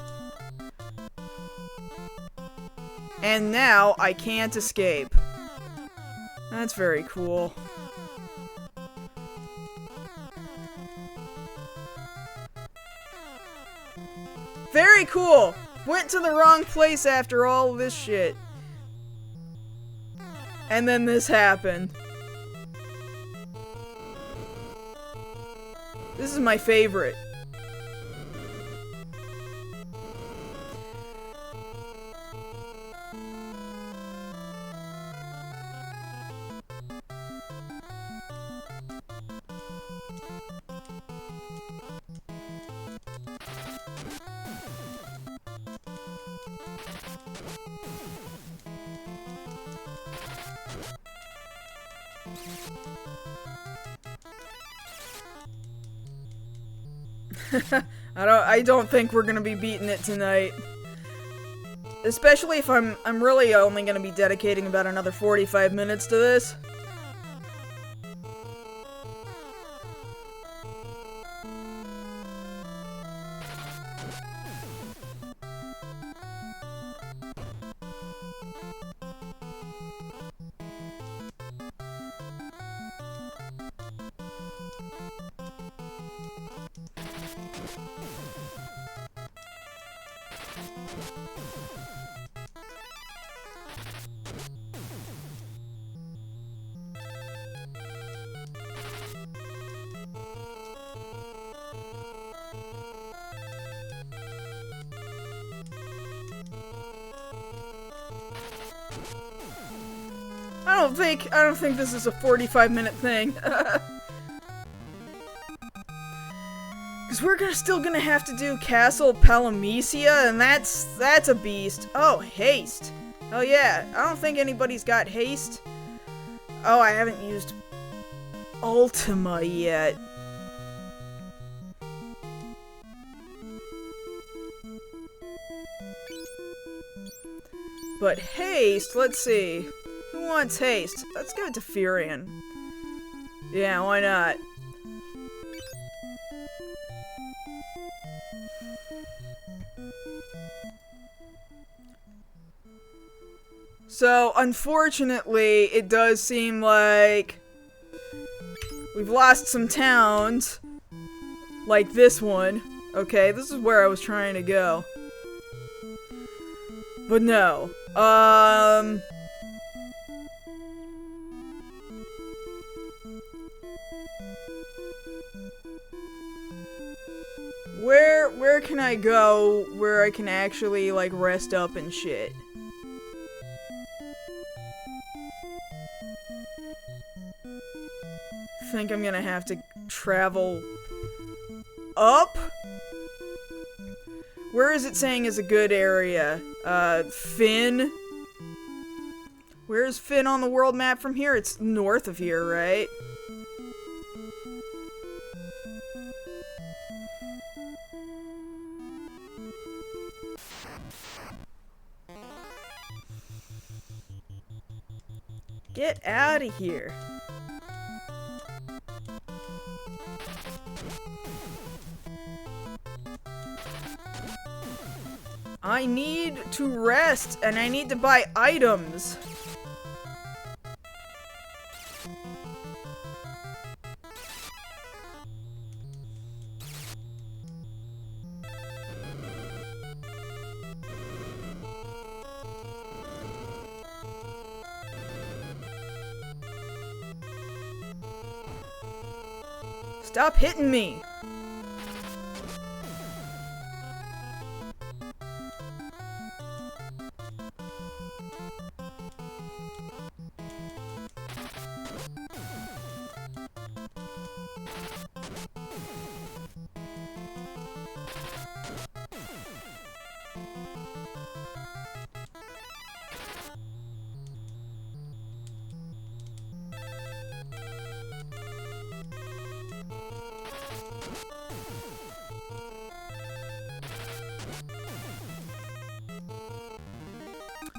And now I can't escape. That's very cool. Very cool! Went to the wrong place after all this shit. And then this happened. This is my favorite. I don't think we're gonna be beating it tonight. Especially if I'm really only gonna be dedicating about another 45 minutes to this. I don't think this is a 45-minute thing. Cause we're still gonna have to do Castle Palamecia, and that's a beast. Oh, haste. Oh yeah, I don't think anybody's got haste. Oh, I haven't used Ultima yet. But haste, let's see. Who wants haste? Let's give it to Furion. Yeah, why not? So, unfortunately, it does seem like we've lost some towns. Like this one. Okay, this is where I was trying to go. But no. Where can I go where I can actually, like, rest up and shit? I think I'm gonna have to travel up? Where is it saying is a good area? Finn? Where's Finn on the world map from here? It's north of here, right? Get out of here. I need to rest, and I need to buy items. Stop hitting me!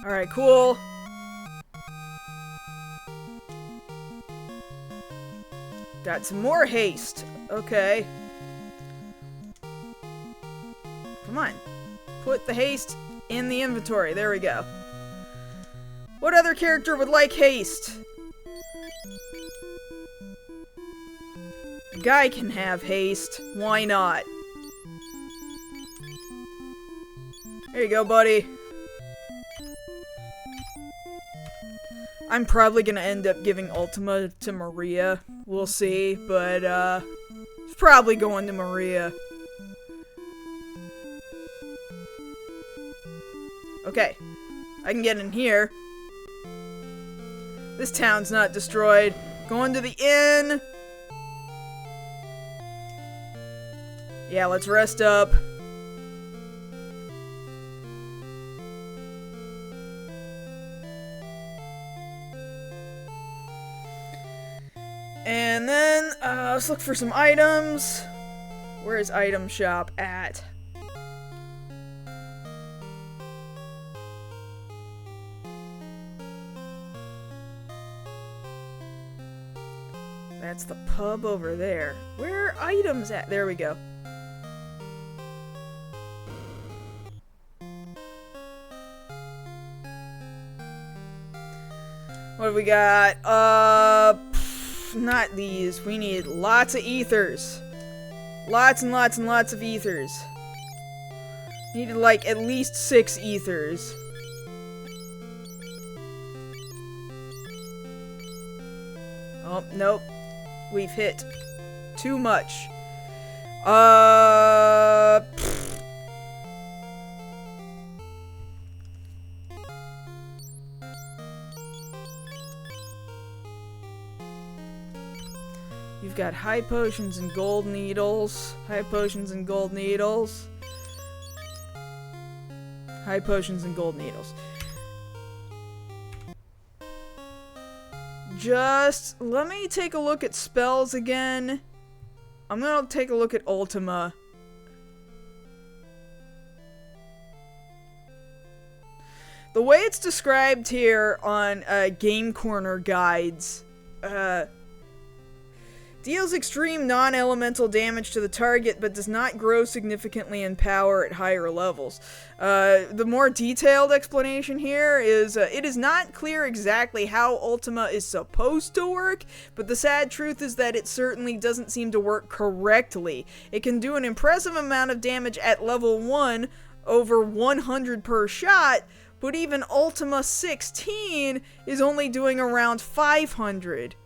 Alright, cool. Got some more haste. Okay. Come on. Put the haste in the inventory. There we go. What other character would like haste? Guy can have haste. Why not? There you go, buddy. I'm probably gonna end up giving Ultima to Maria. We'll see, but, it's probably going to Maria. Okay. I can get in here. This town's not destroyed. Going to the inn. Yeah, let's rest up. And then, let's look for some items. Where is item shop at? That's the pub over there. Where are items at? There we go. What have we got? Not these. We need lots of ethers. Lots and lots and lots of ethers. Needed like at least 6 ethers. Oh, nope. We've hit too much. You've got high potions and gold needles. High potions and gold needles. High potions and gold needles. Just let me take a look at spells again. I'm gonna take a look at Ultima. The way it's described here on Game Corner guides, deals extreme non-elemental damage to the target, but does not grow significantly in power at higher levels. The more detailed explanation here is, it is not clear exactly how Ultima is supposed to work, but the sad truth is that it certainly doesn't seem to work correctly. It can do an impressive amount of damage at level 1, over 100 per shot, but even Ultima 16 is only doing around 500.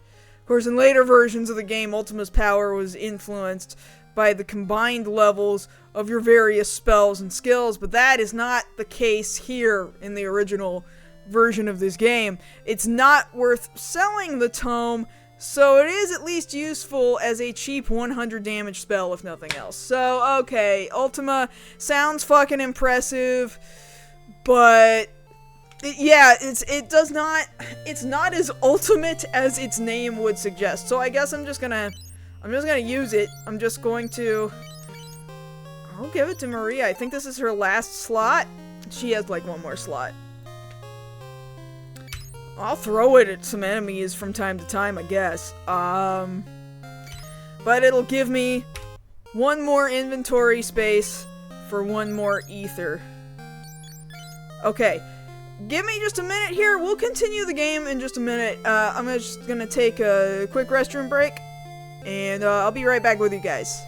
Of course, in later versions of the game, Ultima's power was influenced by the combined levels of your various spells and skills, but that is not the case here in the original version of this game. It's not worth selling the tome, so it is at least useful as a cheap 100 damage spell, if nothing else. So, okay, Ultima sounds fucking impressive, but it's not as ultimate as its name would suggest. So I guess I'm just gonna use it. I'll give it to Maria. I think this is her last slot. She has like one more slot. I'll throw it at some enemies from time to time, I guess. But it'll give me one more inventory space for one more ether. Okay. Give me just a minute here. We'll continue the game in just a minute. I'm just gonna take a quick restroom break, and I'll be right back with you guys.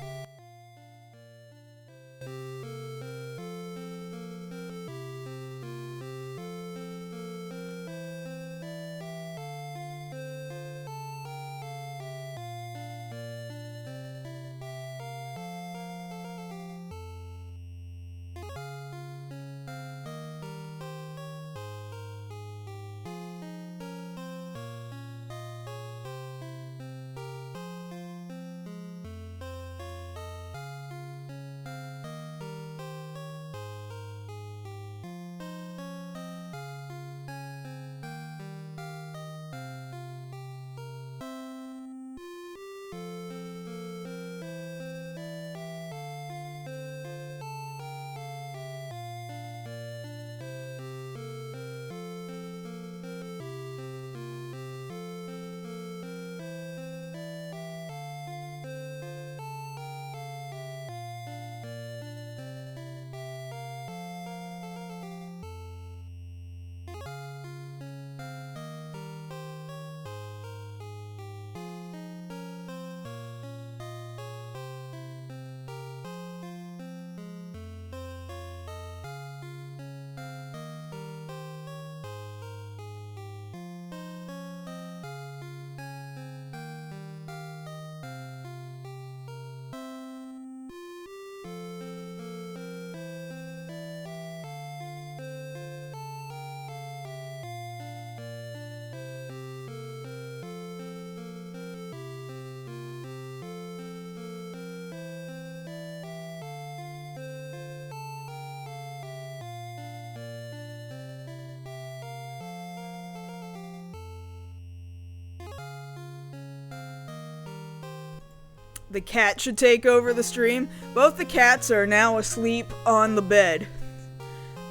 the cat should take over the stream. Both the cats are now asleep on the bed.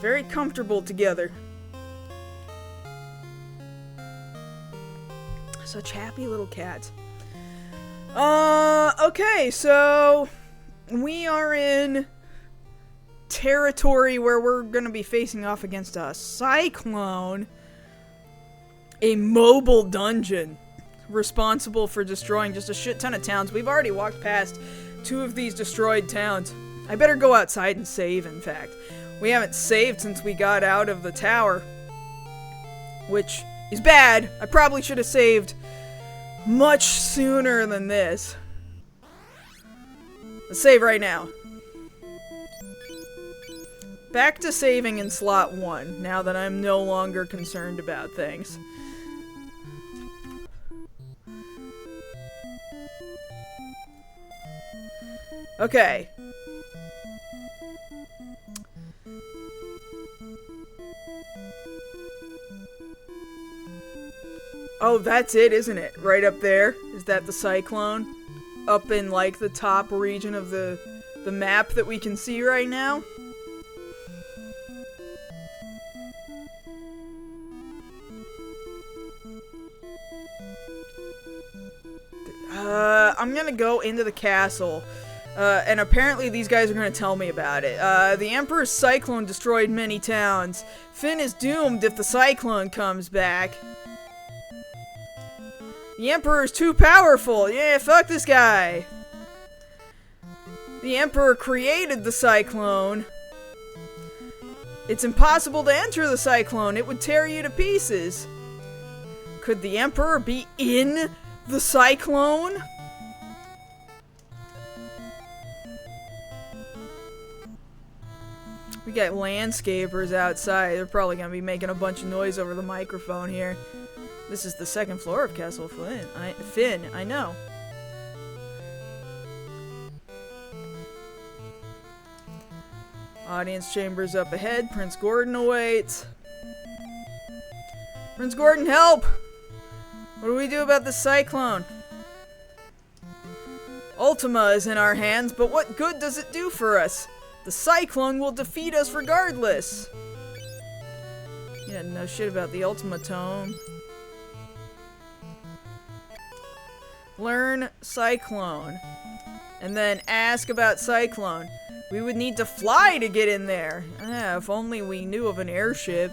Very comfortable together. Such happy little cats. Okay, so we are in territory where we're gonna be facing off against a cyclone. A mobile dungeon responsible for destroying just a shit ton of towns. We've already walked past 2 of these destroyed towns. I better go outside and save, in fact. We haven't saved since we got out of the tower, which is bad. I probably should have saved much sooner than this. Let's save right now. Back to saving in slot 1, now that I'm no longer concerned about things. Okay. Oh, that's it, isn't it? Right up there? Is that the cyclone? Up in, like, the top region of the map that we can see right now? I'm gonna go into the castle. And apparently these guys are gonna tell me about it. The Emperor's cyclone destroyed many towns. Finn is doomed if the cyclone comes back. The Emperor's too powerful. Yeah, fuck this guy. The Emperor created the cyclone. It's impossible to enter the cyclone. It would tear you to pieces. Could the Emperor be in the cyclone? We got landscapers outside. They're probably gonna be making a bunch of noise over the microphone here. This is the 2nd floor of Castle Finn. I know. Audience chambers up ahead. Prince Gordon awaits. Prince Gordon, help! What do we do about this cyclone? Ultima is in our hands, but what good does it do for us? The cyclone will defeat us regardless. You didn't know shit about the Ultima Tome. Learn Cyclone. And then ask about Cyclone. We would need to fly to get in there. If only we knew of an airship.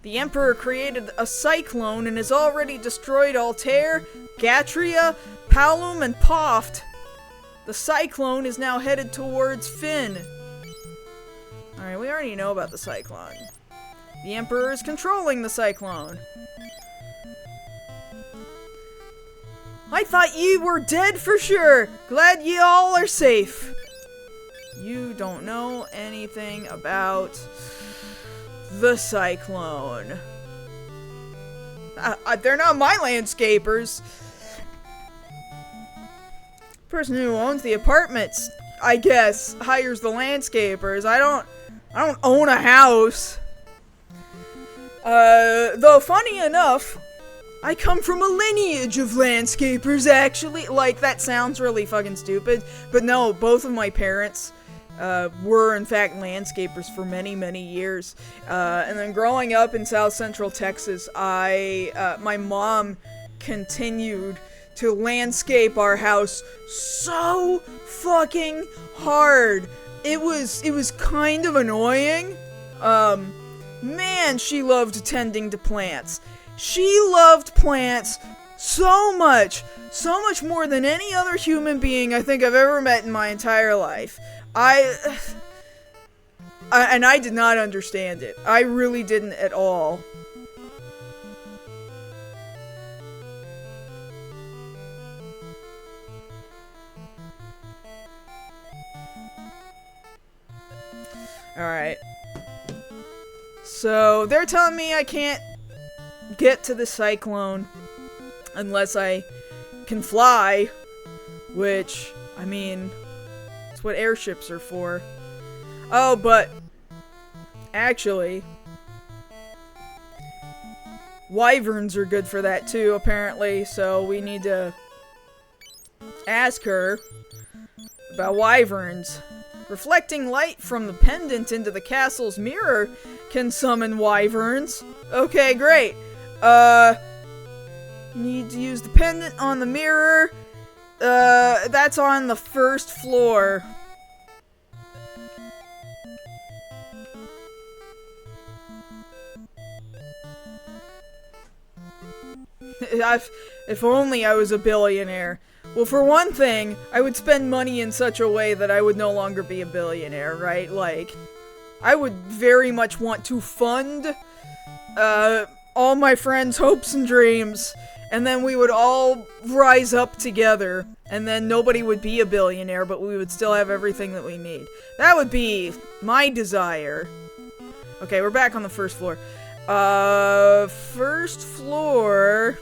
The Emperor created a cyclone and has already destroyed Altair, Gatria, Palum, and Poft. The cyclone is now headed towards Finn. Alright, we already know about the cyclone. The Emperor is controlling the cyclone. I thought ye were dead for sure. Glad ye all are safe. You don't know anything about the cyclone. They're not my landscapers. Person who owns the apartments, I guess, hires the landscapers. I don't own a house. Though funny enough, I come from a lineage of landscapers, actually. Like, that sounds really fucking stupid, but no, both of my parents were in fact landscapers for many, many years. And then growing up in South Central Texas, my mom continued to landscape our house so fucking hard. It was kind of annoying. Man, she loved tending to plants. She loved plants so much more than any other human being I think I've ever met in my entire life. And I did not understand it. I really didn't at all. Alright. So, they're telling me I can't get to the cyclone unless I can fly, which, I mean, it's what airships are for. Oh, but actually, wyverns are good for that too, apparently, so we need to Ask her about wyverns. Reflecting light from the pendant into the castle's mirror can summon wyverns. Okay, great. Need to use the pendant on the mirror. That's on the first floor. If only I was a billionaire. Well, for one thing, I would spend money in such a way that I would no longer be a billionaire, right? Like, I would very much want to fund, all my friends' hopes and dreams, and then we would all rise up together, and then nobody would be a billionaire, but we would still have everything that we need. That would be my desire. Okay, we're back on the first floor. First floor...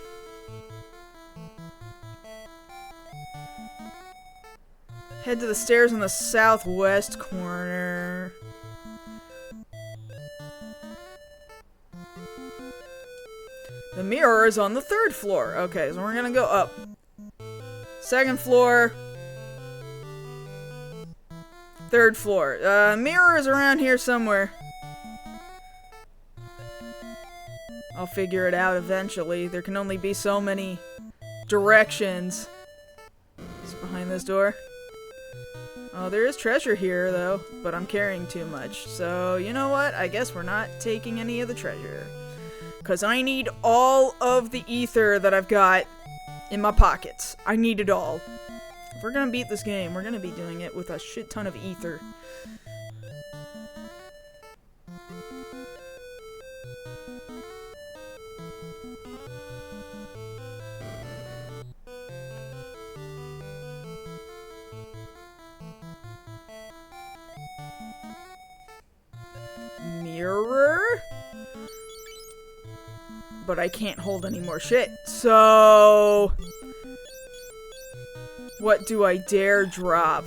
Head to the stairs in the southwest corner. The mirror is on the third floor. Okay, so we're gonna go up. Second floor. Third floor. Mirror is around here somewhere. I'll figure it out eventually. There can only be so many directions. It's behind this door. Oh, there is treasure here, though, but I'm carrying too much. So, you know what? I guess we're not taking any of the treasure. Because I need all of the ether that I've got in my pockets. I need it all. If we're gonna beat this game, we're gonna be doing it with a shit ton of ether. Mirror? But I can't hold any more shit, so... What do I dare drop?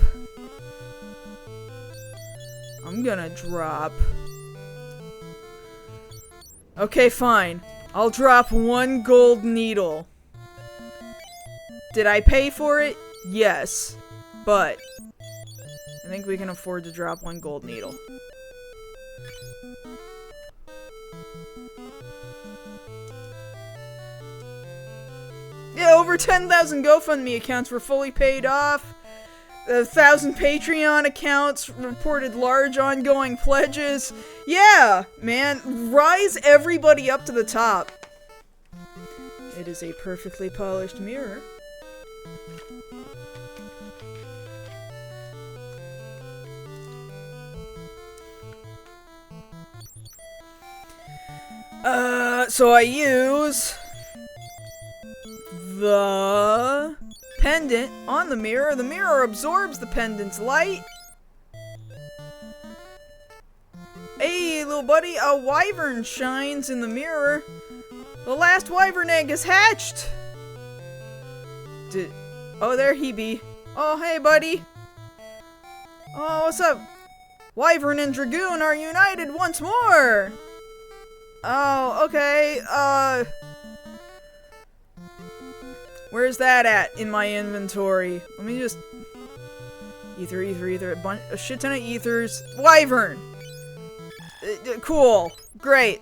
I'm gonna drop... Okay, fine. I'll drop 1 gold needle. Did I pay for it? Yes. But... I think we can afford to drop 1 gold needle. Yeah, over 10,000 GoFundMe accounts were fully paid off. 1,000 Patreon accounts reported large ongoing pledges. Yeah, man, rise everybody up to the top. It is a perfectly polished mirror. So I use the pendant on the mirror. The mirror absorbs the pendant's light. Hey, little buddy, a wyvern shines in the mirror. The last wyvern egg is hatched. Oh, there he be. Oh, hey, buddy. Oh, what's up? Wyvern and Dragoon are united once more. Oh, okay, where's that at in my inventory? Let me just... Ether, a shit ton of ethers. Wyvern! Cool. Great.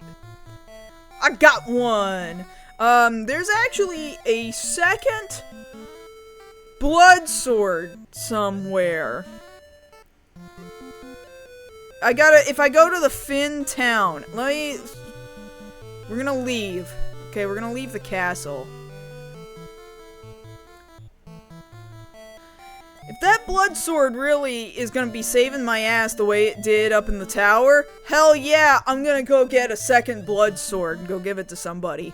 I got one! There's actually a second blood sword somewhere. If I go to the Finn town, we're gonna leave. Okay, we're gonna leave the castle. If that blood sword really is gonna be saving my ass the way it did up in the tower, hell yeah, I'm gonna go get a second blood sword and go give it to somebody.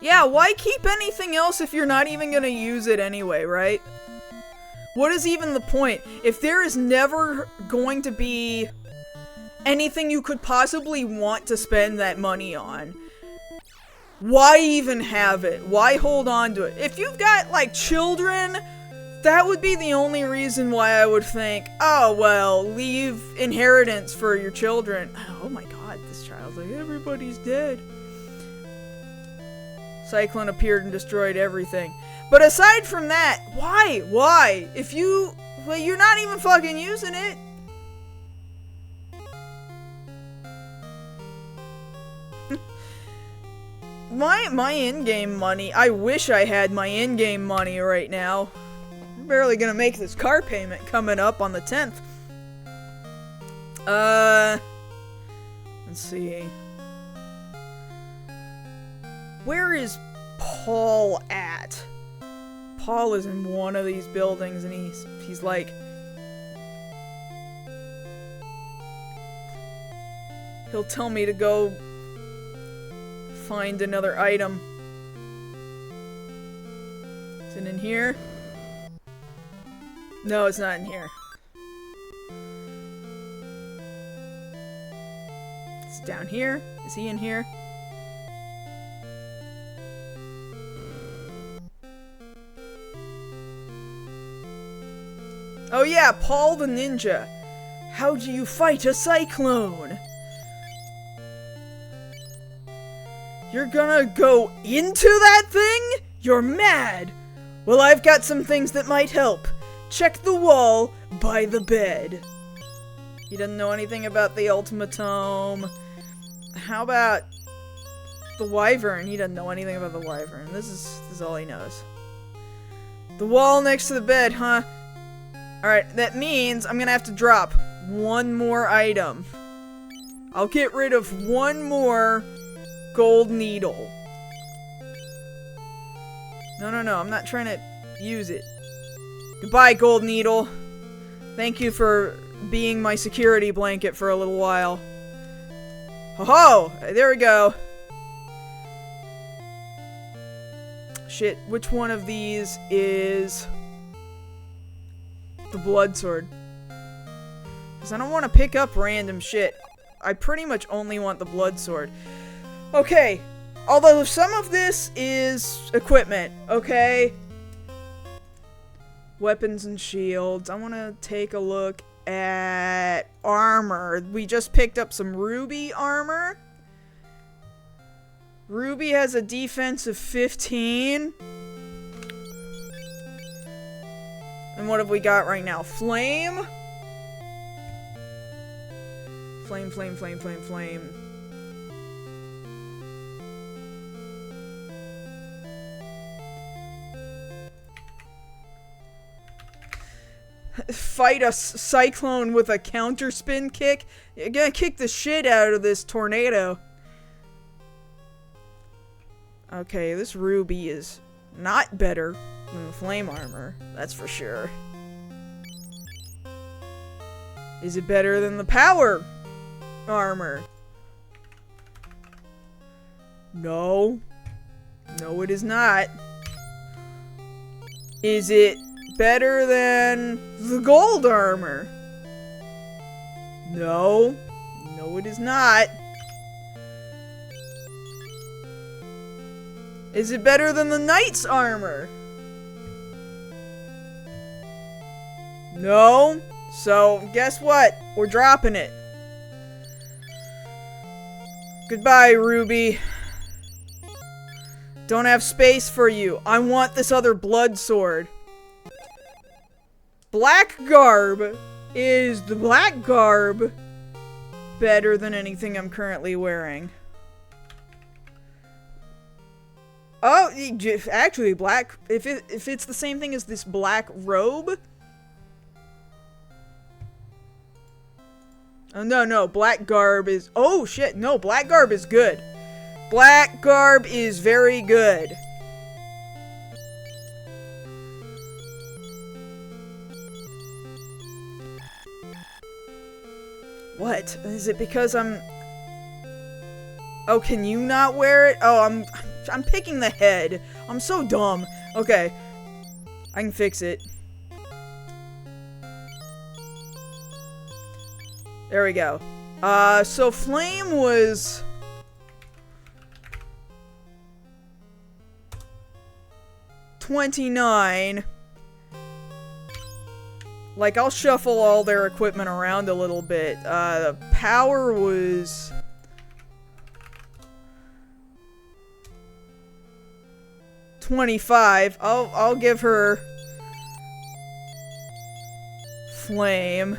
Yeah, why keep anything else if you're not even gonna use it anyway, right? What is even the point? If there is never going to be anything you could possibly want to spend that money on, why even have it? Why hold on to it? If you've got, like, children, That would be the only reason why I would think, oh, well, leave inheritance for your children. Oh my god, this child's like, everybody's dead. Cyclone appeared and destroyed everything. But aside from that, why? Why? If you... well, you're not even fucking using it. My in-game money, I wish I had my in-game money right now. I'm barely gonna make this car payment coming up on the 10th. Let's see. Where is Paul at? Paul is in one of these buildings and he's like... he'll tell me to go find another item. Is it in here? No, it's not in here. It's down here. Is he in here? Oh yeah, Paul the Ninja. How do you fight a cyclone? You're gonna go into that thing? You're mad! Well, I've got some things that might help. Check the wall by the bed. He doesn't know anything about the ultimatum. How about the wyvern? He doesn't know anything about the wyvern. This is all he knows. The wall next to the bed, huh? Alright, that means I'm gonna have to drop one more item. I'll get rid of one more gold needle. No, I'm not trying to use it. Goodbye, gold needle. Thank you for being my security blanket for a little while. Ho-ho! There we go. Shit, which one of these is the blood sword? Because I don't want to pick up random shit. I pretty much only want the blood sword. Okay, although some of this is equipment, okay? Weapons and shields. I want to take a look at armor. We just picked up some Ruby armor. Ruby has a defense of 15. And what have we got right now? Flame? Flame. Fight a cyclone with a counter spin kick? You're gonna kick the shit out of this tornado. Okay, this Ruby is not better than the flame armor, that's for sure. Is it better than the power armor? No. No, it is not. Is it better than the gold armor? No. No, it is not. Is it better than the knight's armor? No. So, guess what? We're dropping it. Goodbye, Ruby. Don't have space for you. I want this other blood sword. Black garb. Is the black garb better than anything I'm currently wearing? Oh, actually, black. If it's the same thing as this black robe. Oh, no, black garb is... oh, shit, no, black garb is good. Black garb is very good. What? Is it because I'm... oh, can you not wear it? Oh, I'm picking the head. I'm so dumb. Okay. I can fix it. There we go. So flame was... 29. Like, I'll shuffle all their equipment around a little bit. Power was... $25. I'll give her... Flame.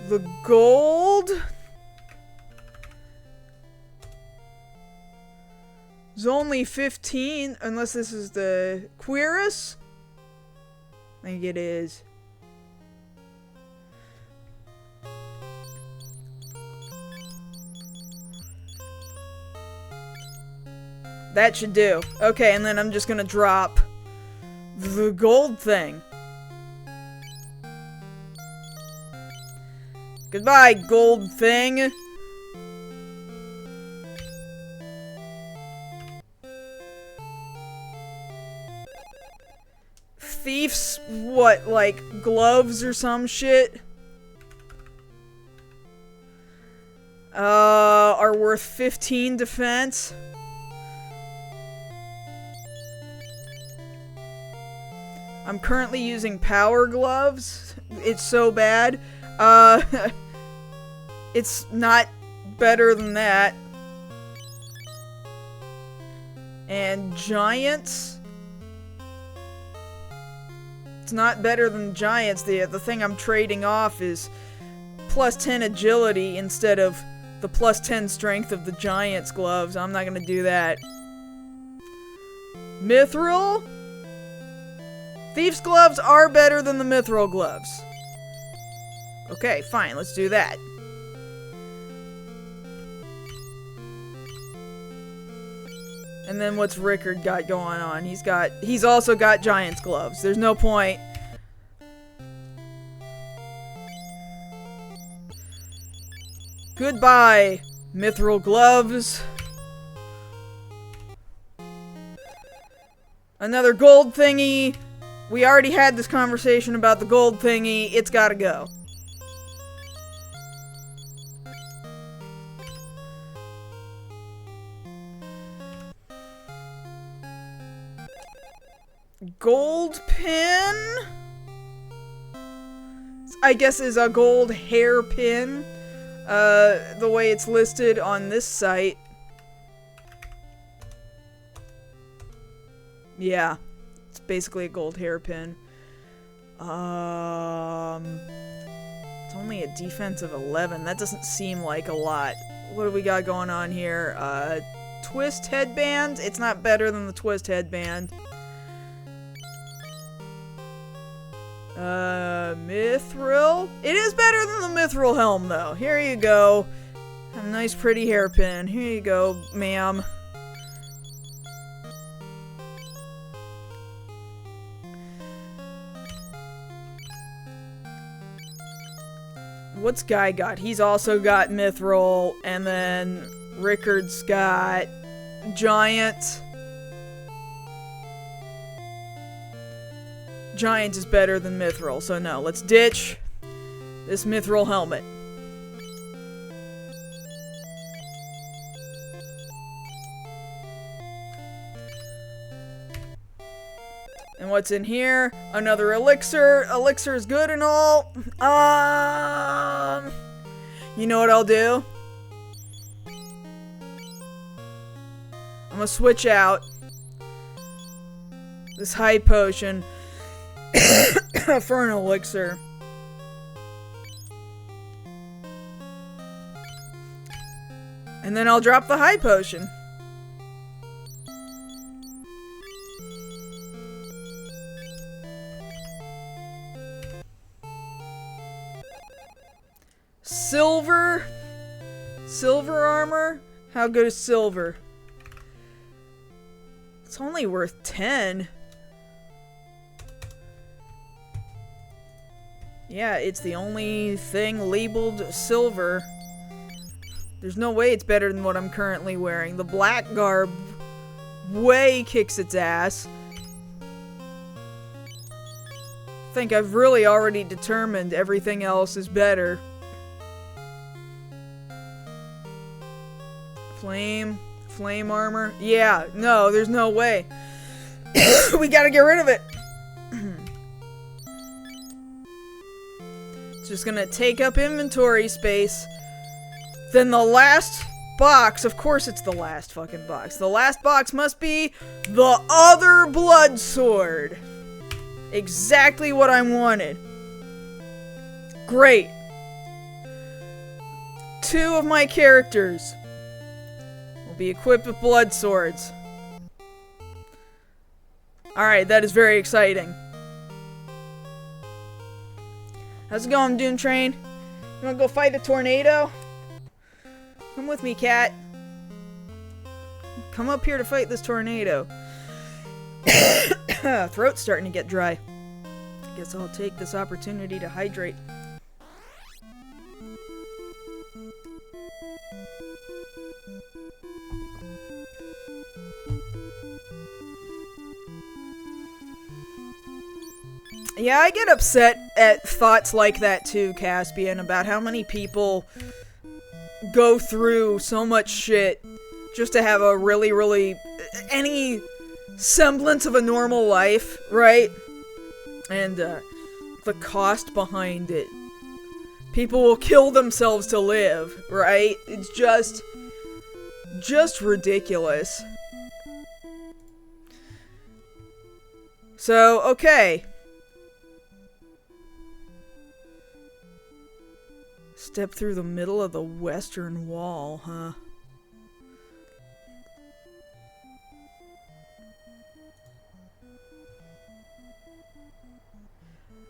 The gold... is only 15, unless this is the Quirus? I think it is. That should do. Okay, and then I'm just gonna drop the gold thing. Goodbye, gold thing. Thief's, what, like, gloves or some shit? Are worth 15 defense. I'm currently using power gloves. It's so bad. It's not better than that. And giants. It's not better than giants. The thing I'm trading off is plus 10 agility instead of the plus 10 strength of the giant's gloves. I'm not gonna do that. Mithril? Thief's gloves are better than the mithril gloves. Okay, fine, let's do that. And then what's Rickard got going on? He's also got giant's gloves. There's no point. Goodbye, mithril gloves. Another gold thingy. We already had this conversation about the gold thingy. It's gotta go. Gold pin? I guess is a gold hairpin. The way it's listed on this site. Yeah. It's basically a gold hairpin. It's only a defense of 11. That doesn't seem like a lot. What do we got going on here? Twist headband? It's not better than the twist headband. Mithril? It is better than the mithril helm, though. Here you go. A nice, pretty hairpin. Here you go, ma'am. What's Guy got? He's also got mithril, and then Rickard's got giant. Giant is better than mithril, so no, let's ditch this mithril helmet. And what's in here? Another elixir. Elixir is good and all. You know what I'll do? I'm gonna switch out this high potion for an elixir. And then I'll drop the high potion. Silver? Silver armor? How good is silver? It's only worth 10. Yeah, it's the only thing labeled silver. There's no way it's better than what I'm currently wearing. The black garb way kicks its ass. I think I've really already determined everything else is better. Flame. Flame armor? Yeah, no, there's no way. We gotta get rid of it. It's just gonna take up inventory space. Then the last box, of course it's the last fucking box. The last box must be the other blood sword. Exactly what I wanted. Great. 2 of my characters will be equipped with blood swords. Alright, that is very exciting. How's it going, Doom Train? You wanna go fight a tornado? Come with me, cat. Come up here to fight this tornado. Throat's starting to get dry. Guess I'll take this opportunity to hydrate. Yeah, I get upset at thoughts like that too, Caspian, about how many people go through so much shit just to have a really, any semblance of a normal life, right? And, the cost behind it. People will kill themselves to live, right? It's just ridiculous. So, okay. Step through the middle of the western wall, huh?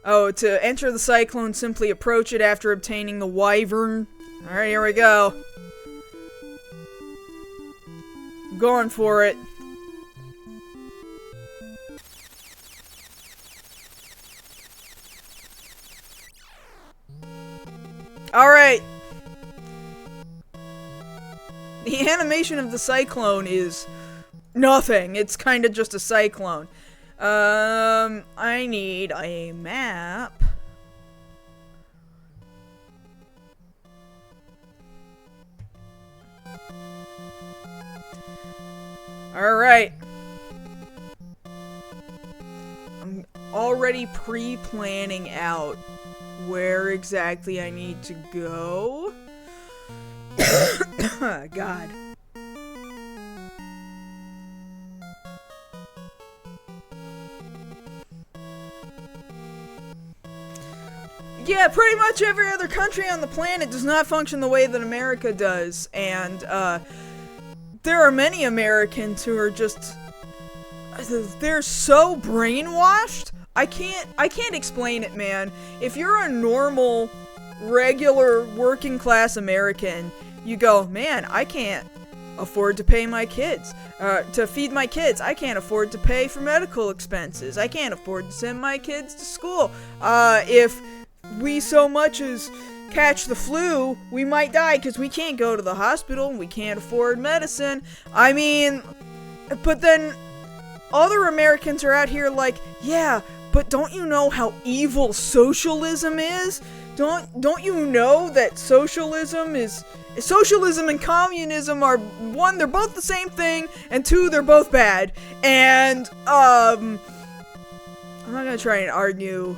Oh, to enter the cyclone, simply approach it after obtaining the wyvern. Alright, here we go. I'm going for it. Alright. The animation of the cyclone is nothing. It's kind of just a cyclone. I need a map. Alright. I'm already pre-planning out where exactly I need to go. God. Yeah, pretty much every other country on the planet does not function the way that America does, and, there are many Americans who are just, they're so brainwashed. I can't explain it, man. If you're a normal, regular, working class American, you go, man, I can't afford to pay my kids, to feed my kids. I can't afford to pay for medical expenses. I can't afford to send my kids to school. If we so much as catch the flu, we might die because we can't go to the hospital and we can't afford medicine. I mean, but then other Americans are out here like, yeah, but don't you know how evil socialism is? Don't you know that socialism and communism are, one, they're both the same thing, and two, they're both bad. And I'm not gonna try and argue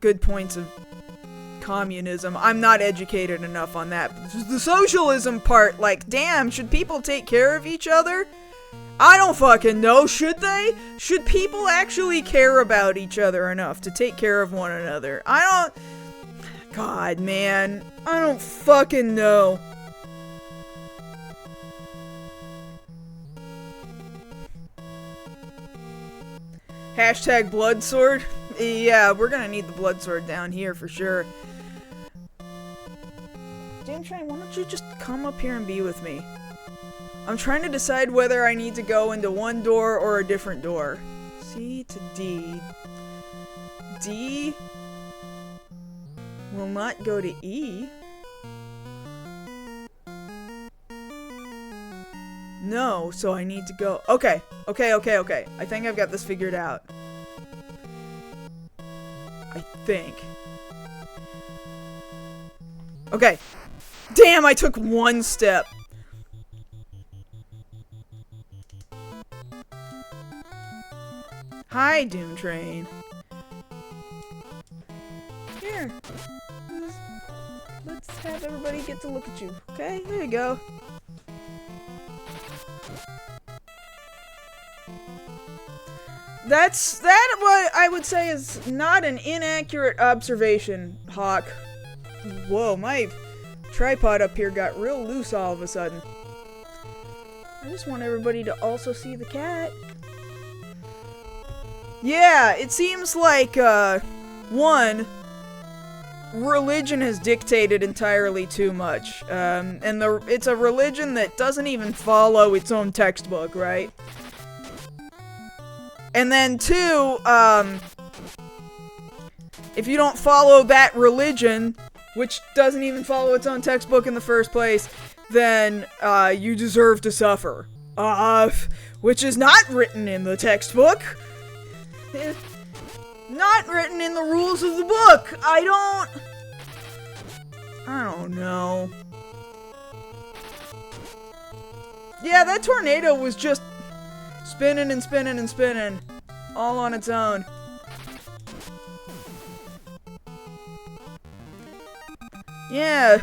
good points of communism. I'm not educated enough on that. But the socialism part, like, damn, should people take care of each other? I don't fucking know. Should they? Should people actually care about each other enough to take care of one another? God, man. I don't fucking know. Hashtag blood sword? Yeah, we're gonna need the blood sword down here for sure. Damn Train, why don't you just come up here and be with me? I'm trying to decide whether I need to go into one door or a different door. C to D. D will not go to E. No, so I need to go... Okay. I think I've got this figured out. I think. Okay. Damn, I took one step. Hi, Doom Train. Here. Let's have everybody get to look at you. Okay, there you go. That what I would say is not an inaccurate observation, Hawk. Whoa, my tripod up here got real loose all of a sudden. I just want everybody to also see the cat. Yeah, it seems like, one, religion has dictated entirely too much. And it's a religion that doesn't even follow its own textbook, right? And then two, if you don't follow that religion, which doesn't even follow its own textbook in the first place, then, you deserve to suffer. Which is not written in the textbook. Not written in the rules of the book. I don't know. Yeah, that tornado was just spinning and spinning and spinning, all on its own. Yeah,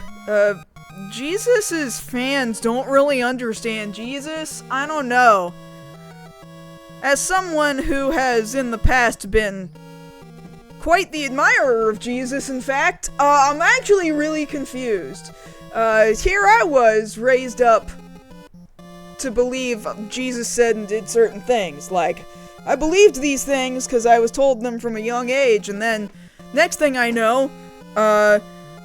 Jesus's fans don't really understand Jesus. I don't know. As someone who has in the past been quite the admirer of Jesus, in fact, I'm actually really confused. Here I was raised up to believe Jesus said and did certain things. Like, I believed these things because I was told them from a young age, and then next thing I know, the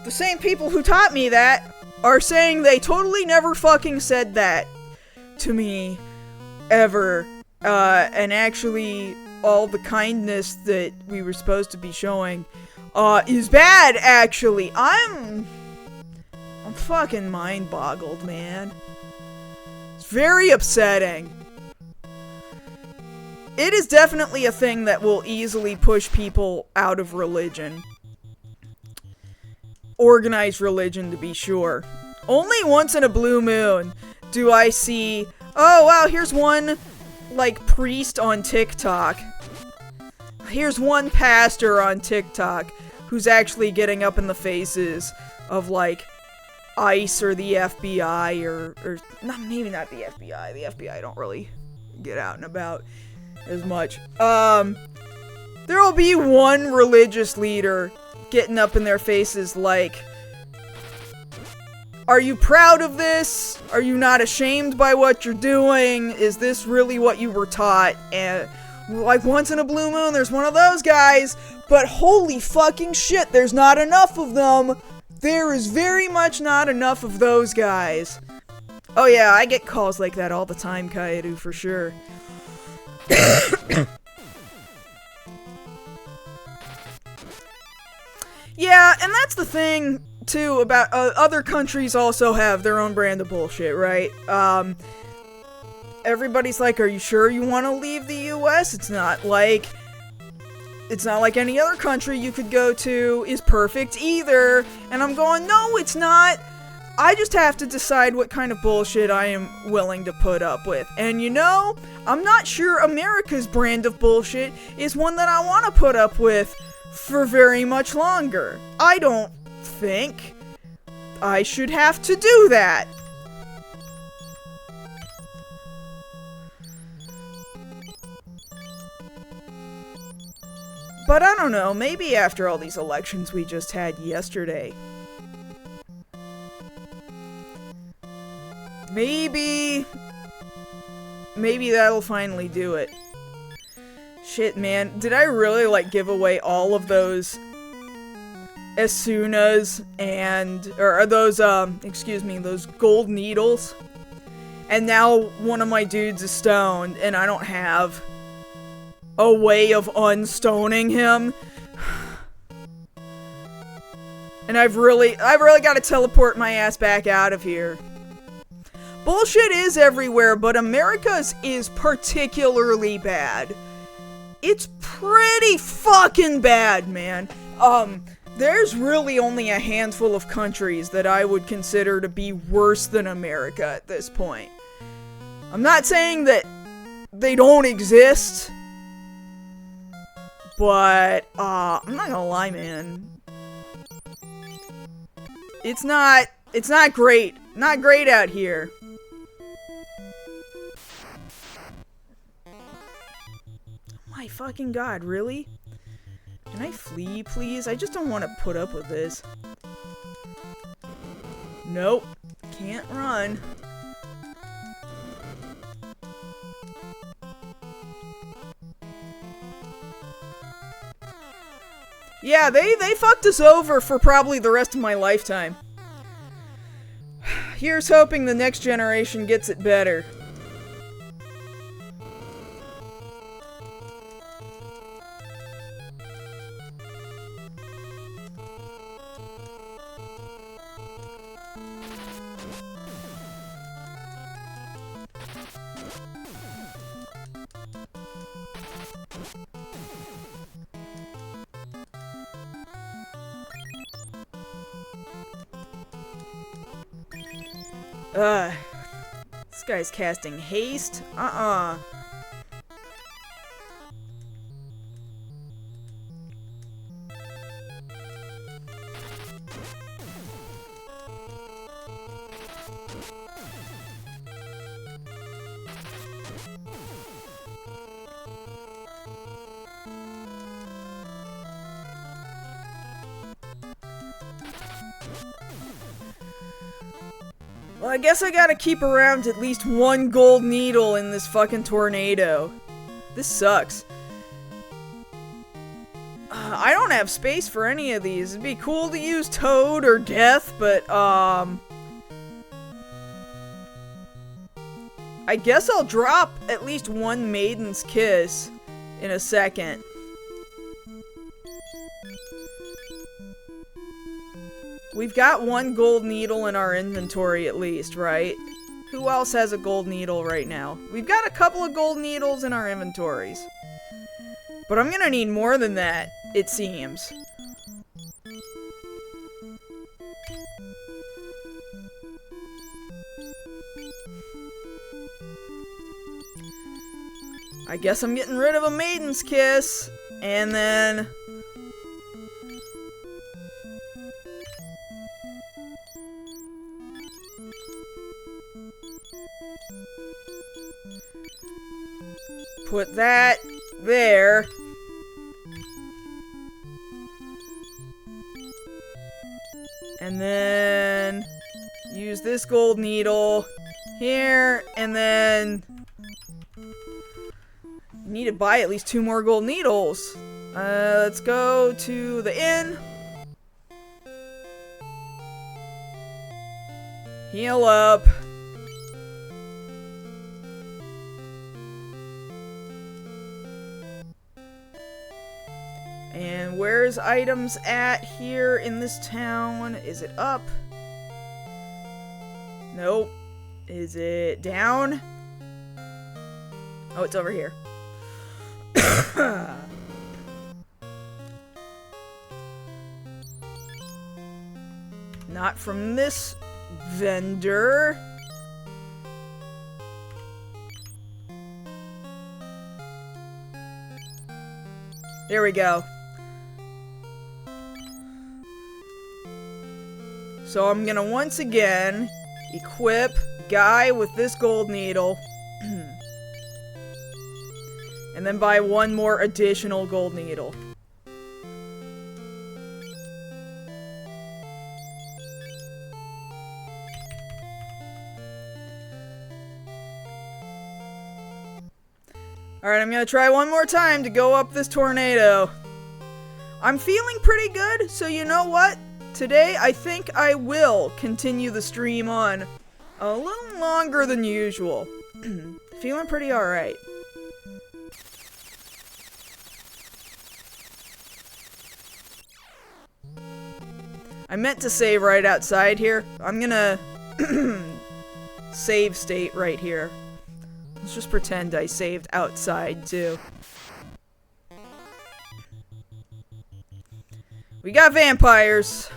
same people who taught me that are saying they totally never fucking said that to me ever. And actually, all the kindness that we were supposed to be showing, is bad, actually. I'm fucking mind-boggled, man. It's very upsetting. It is definitely a thing that will easily push people out of religion. Organized religion, to be sure. Only once in a blue moon do I see, oh wow, here's one, like, priest on TikTok. Here's one pastor on TikTok who's actually getting up in the faces of, like, ICE or the FBI or no, maybe not the FBI. The FBI don't really get out and about as much. There'll be one religious leader getting up in their faces like, are you proud of this? Are you not ashamed by what you're doing? Is this really what you were taught? And, like, once in a blue moon, there's one of those guys, but holy fucking shit, there's not enough of them. There is very much not enough of those guys. Oh yeah, I get calls like that all the time, Kaedu, for sure. Yeah, and that's the thing, too, about other countries also have their own brand of bullshit, right? Everybody's like, are you sure you want to leave the US? It's not like any other country you could go to is perfect either. And I'm going, no, it's not. I just have to decide what kind of bullshit I am willing to put up with. And you know, I'm not sure America's brand of bullshit is one that I want to put up with for very much longer. I don't think I should have to do that. But I don't know, maybe after all these elections we just had yesterday, maybe that'll finally do it. Shit, man, did I really, like, give away all of those Asunas or those, those gold needles? And now one of my dudes is stoned, and I don't have a way of unstoning him. And I've really got to teleport my ass back out of here. Bullshit is everywhere, but America's is particularly bad. It's pretty fucking bad, man. There's really only a handful of countries that I would consider to be worse than America at this point. I'm not saying that they don't exist. But, I'm not gonna lie, man. It's not great. Not great out here. My fucking god, really? Can I flee, please? I just don't want to put up with this. Nope. Can't run. Yeah, they fucked us over for probably the rest of my lifetime. Here's hoping the next generation gets it better. This guy's casting haste? Well, I guess I gotta keep around at least one gold needle in this fucking tornado. This sucks. I don't have space for any of these. It'd be cool to use Toad or Death, but, I guess I'll drop at least one Maiden's Kiss in a second. We've got one gold needle in our inventory at least, right? Who else has a gold needle right now? We've got a couple of gold needles in our inventories. But I'm gonna need more than that, it seems. I guess I'm getting rid of a Maiden's Kiss, and then... put that there. And then use this gold needle here, and then you need to buy at least 2 more gold needles. Let's go to the inn. Heal up. And where's items at here in this town? Is it up? Nope. Is it down? Oh, it's over here. Not from this vendor. There we go. So I'm gonna once again equip Guy with this gold needle. And then buy one more additional gold needle. Alright, I'm gonna try one more time to go up this tornado. I'm feeling pretty good, so you know what? Today, I think I will continue the stream on a little longer than usual. Feeling pretty alright. I meant to save right outside here. I'm gonna save state right here. Let's just pretend I saved outside too. We got vampires.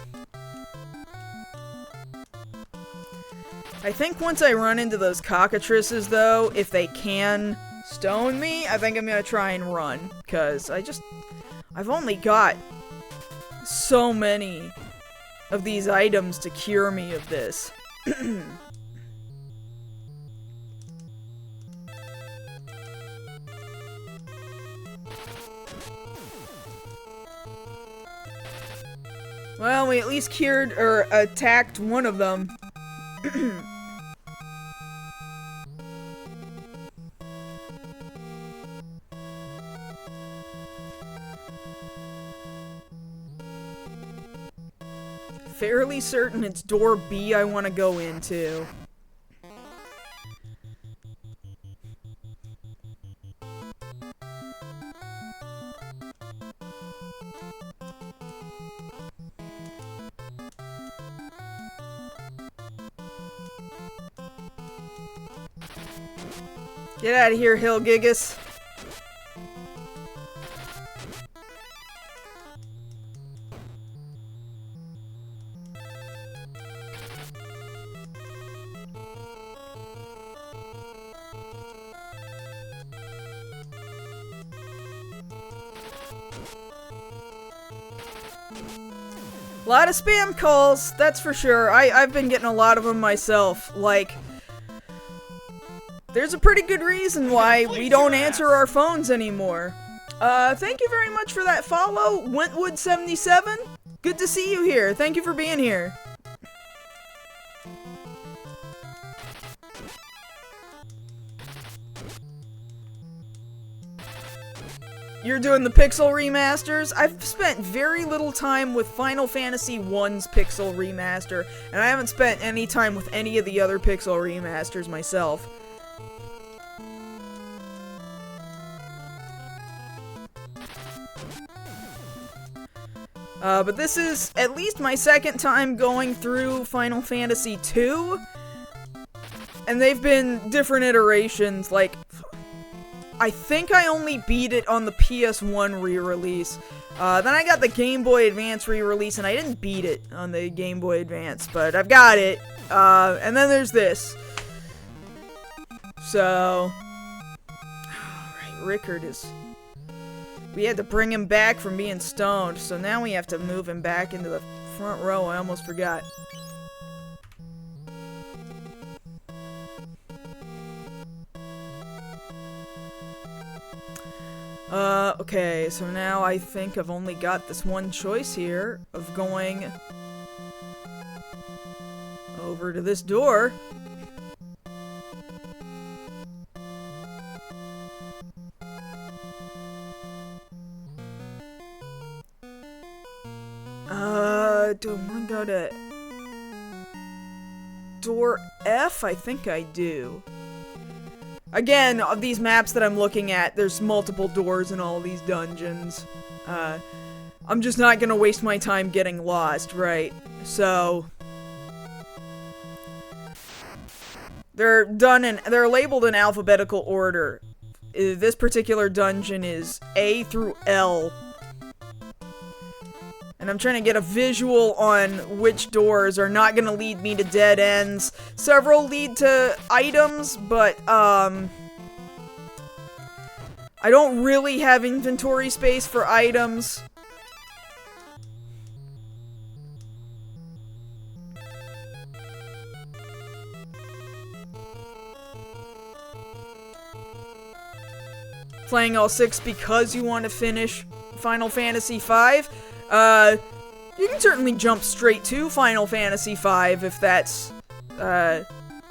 I think once I run into those cockatrices though, if they can stone me, I think I'm gonna try and run. Because I've only got so many of these items to cure me of this. Well, we at least cured or attacked one of them. Fairly certain it's door B I want to go into. Get out of here, Hill Gigas. A lot of spam calls, that's for sure. I've been getting a lot of them myself. Like, there's a pretty good reason why we don't answer our phones anymore. Thank you very much for that follow, Wentwood77. Good to see you here. Thank you for being here. You're doing the Pixel remasters? I've spent very little time with Final Fantasy I's Pixel remaster, and I haven't spent any time with any of the other Pixel remasters myself. But this is at least my second time going through Final Fantasy II, and they've been different iterations. Like, I think I only beat it on the PS1 re-release. Then I got the Game Boy Advance re-release, and I didn't beat it on the Game Boy Advance, but I've got it. And then there's this. So, alright, Rickard is... We had to bring him back from being stoned, so now we have to move him back into the front row. I almost forgot. Okay, so now I think I've only got this one choice here of going over to this door. Do I want to go to door F? I think I do. Again, of these maps that I'm looking at, there's multiple doors in all these dungeons. I'm just not gonna waste my time getting lost, right? So... They're labeled in alphabetical order. This particular dungeon is A through L. And I'm trying to get a visual on which doors are not gonna lead me to dead ends. Several lead to items, but, I don't really have inventory space for items. Playing all 6 because you want to finish Final Fantasy V? You can certainly jump straight to Final Fantasy V if that's,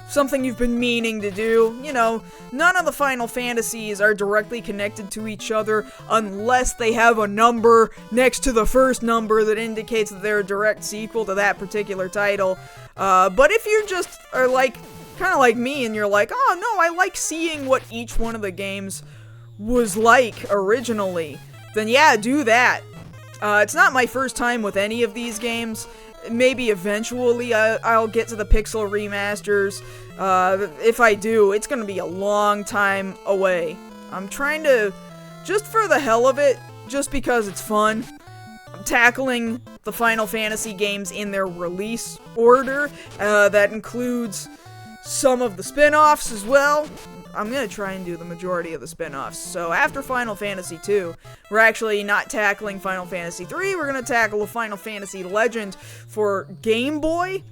something you've been meaning to do. You know, none of the Final Fantasies are directly connected to each other unless they have a number next to the first number that indicates that they're a direct sequel to that particular title. But if you just are like, kind of like me, and you're like, oh no, I like seeing what each one of the games was like originally, then yeah, do that. It's not my first time with any of these games. Maybe eventually I'll get to the Pixel remasters. If I do, it's gonna be a long time away. I'm trying to, just for the hell of it, just because it's fun, I'm tackling the Final Fantasy games in their release order. That includes some of the spin-offs as well. I'm gonna try and do the majority of the spin-offs. So after Final Fantasy 2, we're actually not tackling Final Fantasy 3, we're gonna tackle a Final Fantasy Legend for Game Boy,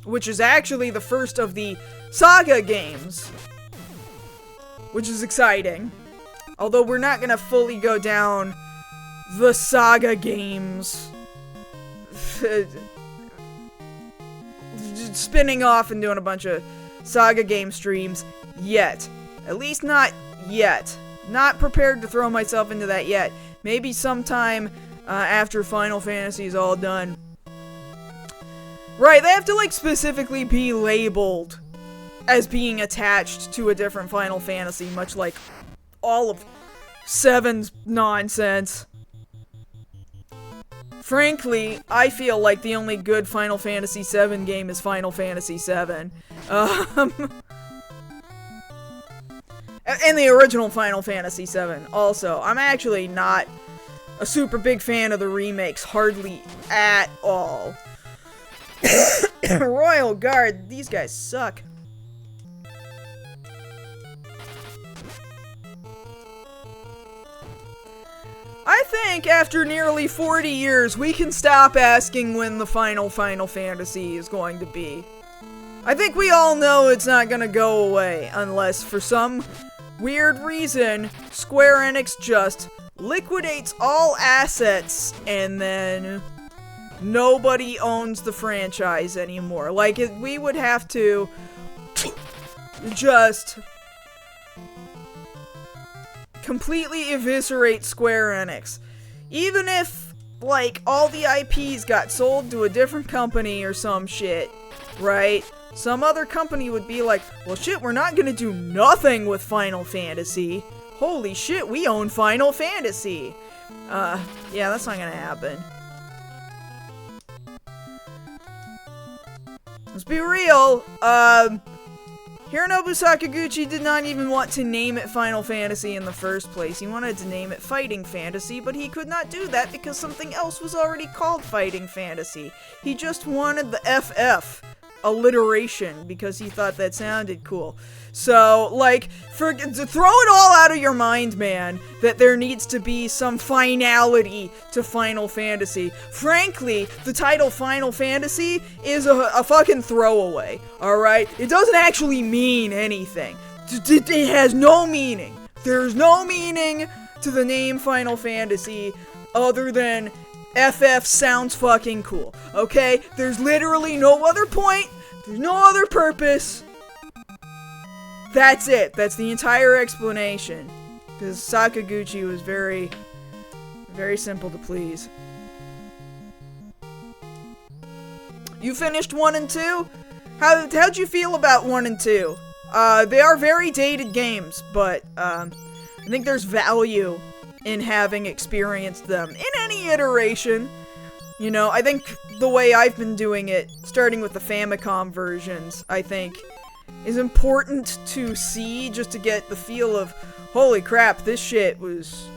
which is actually the first of the Saga games, which is exciting. Although we're not gonna fully go down the Saga games, spinning off and doing a bunch of Saga game streams yet. At least not yet. Not prepared to throw myself into that yet. Maybe sometime after Final Fantasy is all done. Right, they have to like specifically be labeled as being attached to a different Final Fantasy, much like all of 7's nonsense. Frankly, I feel like the only good Final Fantasy VII game is Final Fantasy VII. And the original Final Fantasy VII, also. I'm actually not a super big fan of the remakes, hardly at all. Royal Guard, these guys suck. I think after nearly 40 years, we can stop asking when the final Final Fantasy is going to be. I think we all know it's not gonna go away, unless for some weird reason, Square Enix just liquidates all assets and then nobody owns the franchise anymore. Like, we would have to just completely eviscerate Square Enix. Even if, like, all the IPs got sold to a different company or some shit, right? Some other company would be like, well shit, we're not gonna do nothing with Final Fantasy. Holy shit, we own Final Fantasy. Yeah, that's not gonna happen. Let's be real, Hironobu Sakaguchi did not even want to name it Final Fantasy in the first place. He wanted to name it Fighting Fantasy, but he could not do that because something else was already called Fighting Fantasy. He just wanted the FF alliteration because he thought that sounded cool. So, like, throw it all out of your mind, man, that there needs to be some finality to Final Fantasy. Frankly, the title Final Fantasy is a fucking throwaway, alright? It doesn't actually mean anything. It has no meaning. There's no meaning to the name Final Fantasy other than FF sounds fucking cool, okay? There's literally no other point, there's no other purpose. That's it. That's the entire explanation. Because Sakaguchi was very, very simple to please. You finished 1 and 2? How'd you feel about 1 and 2? They are very dated games, but, I think there's value in having experienced them in any iteration. You know, I think the way I've been doing it, starting with the Famicom versions, I think, is important to see just to get the feel of, holy crap, this shit was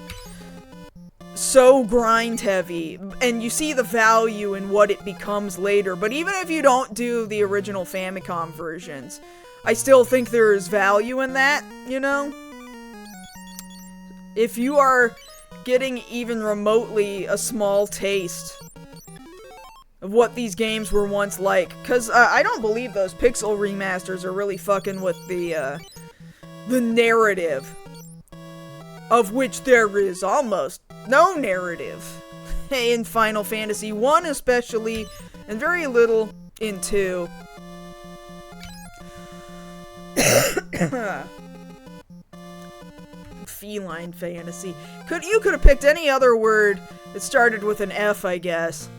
so grind heavy, and you see the value in what it becomes later. But even if you don't do the original Famicom versions, I still think there is value in that, you know? If you are getting even remotely a small taste of what these games were once like, because I don't believe those pixel remasters are really fucking with the narrative, of which there is almost no narrative in Final Fantasy 1 especially, and very little in 2. Feline fantasy. You could have picked any other word that started with an F, I guess.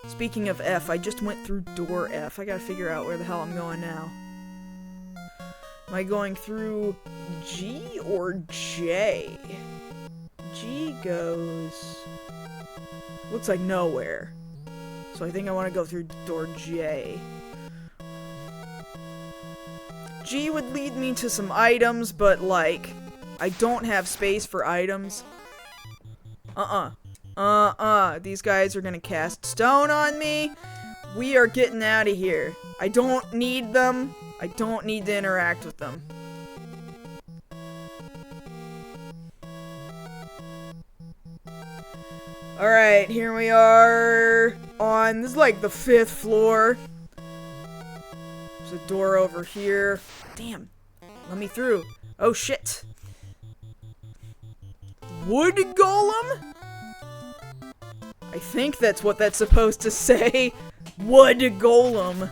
Speaking of F, I just went through door F. I gotta figure out where the hell I'm going now. Am I going through G or J? G goes... looks like nowhere. So I think I want to go through door J. G would lead me to some items, but like, I don't have space for items. These guys are gonna cast stone on me. We are getting out of here. I don't need them. I don't need to interact with them. Alright, here we are on, this is like the 5th floor. There's a door over here. Damn, let me through. Oh shit. Wood golem? I think that's what that's supposed to say. Wood golem.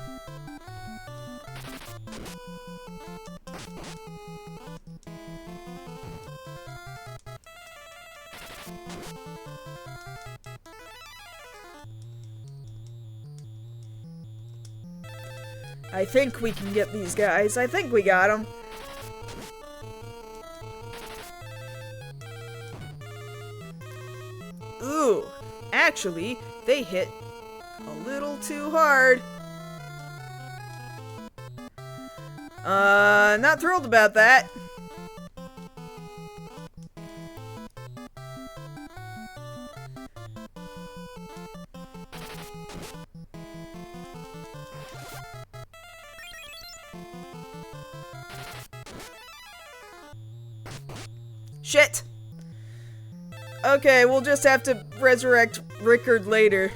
I think we can get these guys. I think we got them. Ooh, actually, they hit a little too hard. Not thrilled about that. Shit! Okay, we'll just have to resurrect Rickard later.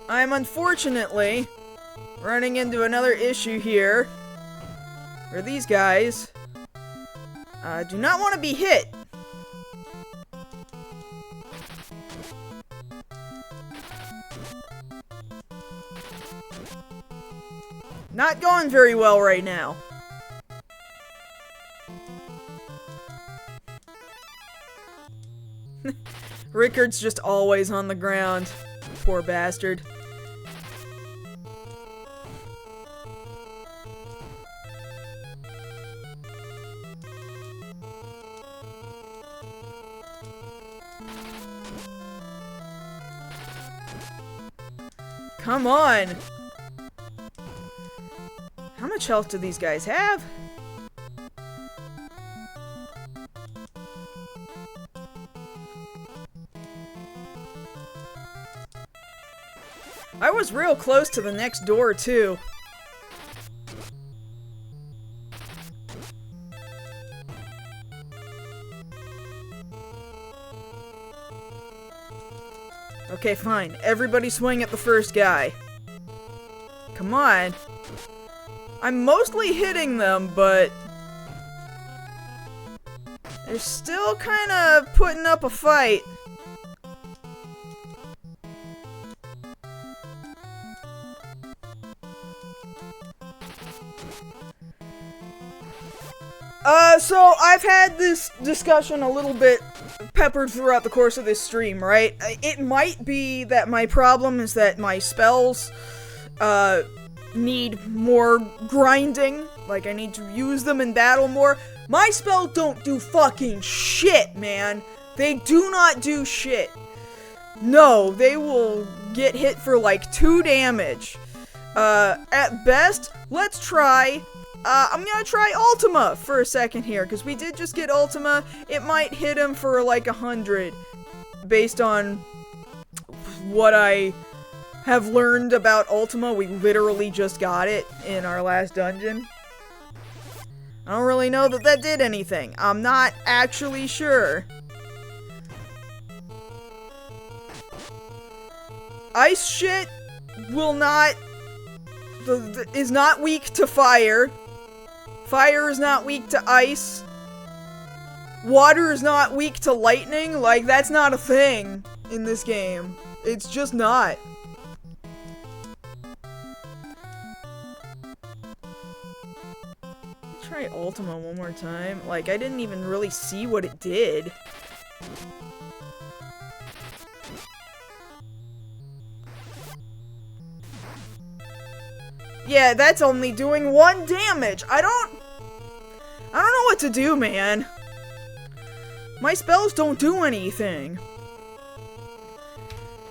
I'm unfortunately running into another issue here, where these guys do not want to be hit. Not going very well right now. Rickard's just always on the ground. Poor bastard. Come on! How much health do these guys have? I was real close to the next door, too. Okay, fine. Everybody swing at the first guy. Come on. I'm mostly hitting them, but they're still kind of putting up a fight. So I've had this discussion a little bit peppered throughout the course of this stream, right? It might be that my problem is that my spells, need more grinding. Like, I need to use them in battle more. My spells don't do fucking shit, man. They do not do shit. No, they will get hit for like 2 damage. At best, let's try... I'm gonna try Ultima for a second here, because we did just get Ultima. It might hit him for like 100, based on what I have learned about Ultima. We literally just got it in our last dungeon. I don't really know that that did anything. I'm not actually sure. Ice shit will not... is not weak to fire. Fire is not weak to ice. Water is not weak to lightning. Like, that's not a thing in this game. It's just not. Try Ultima one more time. Like, I didn't even really see what it did. Yeah, that's only doing 1 damage. I don't know what to do, man. My spells don't do anything.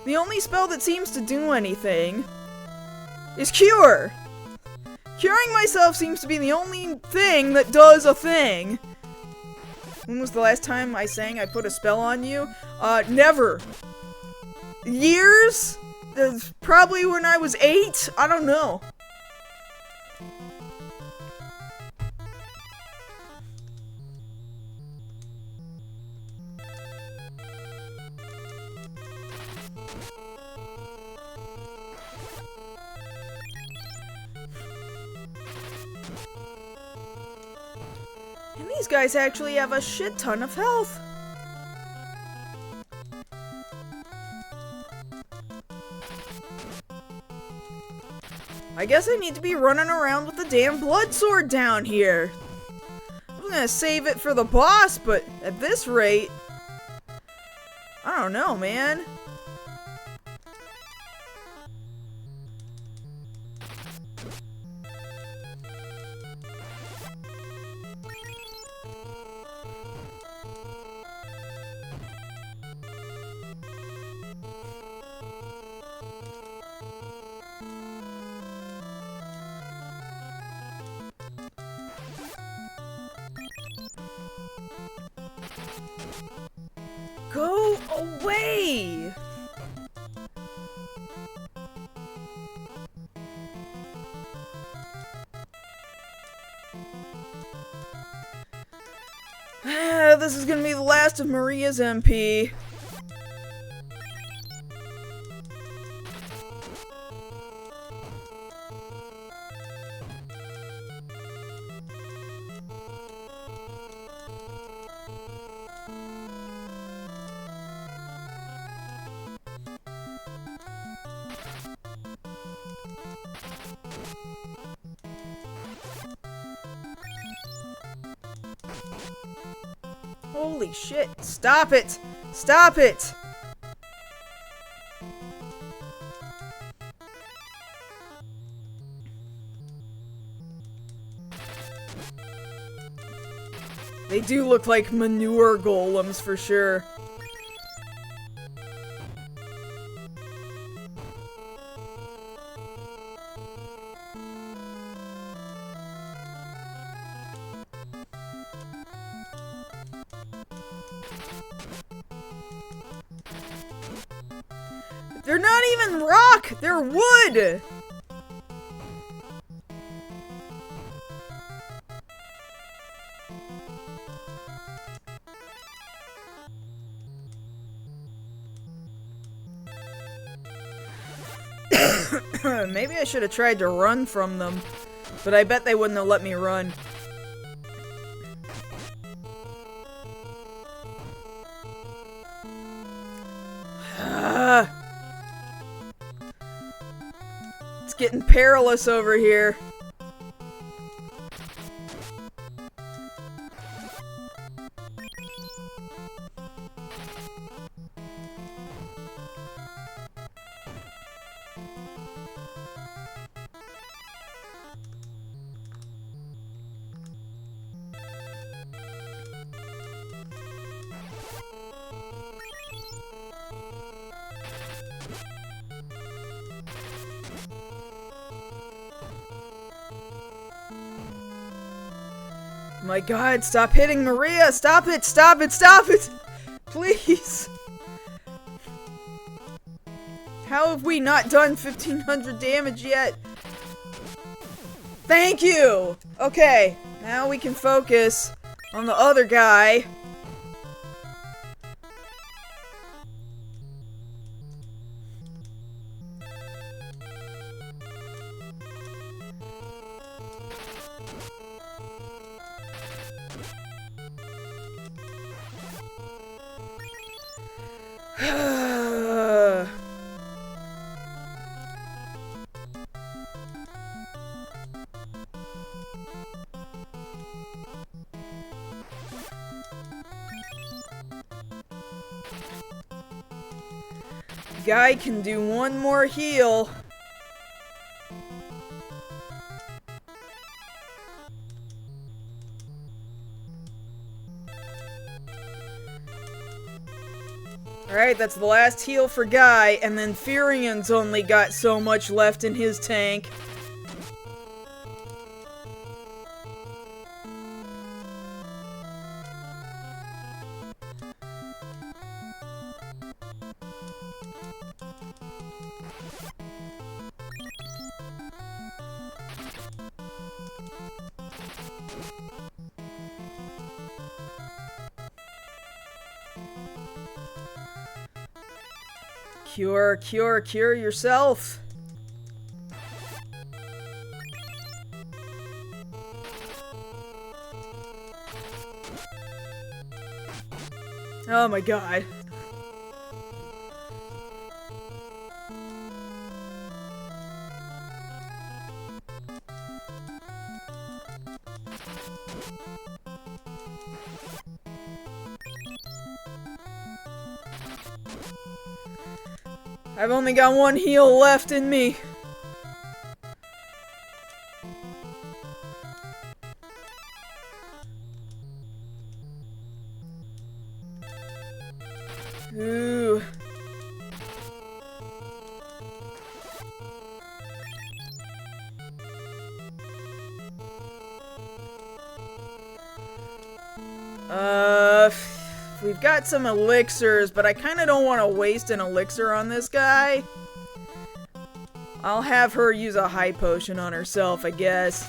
The only spell that seems to do anything is Cure. Curing myself seems to be the only thing that does a thing. When was the last time I sang I put a spell on you? Never. years? Probably when I was 8? I don't know. And these guys actually have a shit ton of health. I guess I need to be running around with the damn blood sword down here. I'm gonna save it for the boss, but at this rate, I don't know, man. Go away! This is gonna be the last of Maria's MP. Holy shit. Stop it! Stop it! They do look like manure golems for sure. They're not even rock! They're wood! Maybe I should have tried to run from them, but I bet they wouldn't have let me run. It's getting perilous over here. My god, stop hitting Maria! Stop it! Stop it! Stop it! Please! How have we not done 1500 damage yet? Thank you! Okay, now we can focus on the other guy. Guy can do one more heal. Alright, that's the last heal for Guy, and then Furion's only got so much left in his tank. Cure, cure, cure yourself. Oh my god. I've only got one heal left in me. Ooh. We've got some elixirs, but I kind of don't want to waste an elixir on this guy. I'll have her use a high potion on herself, I guess.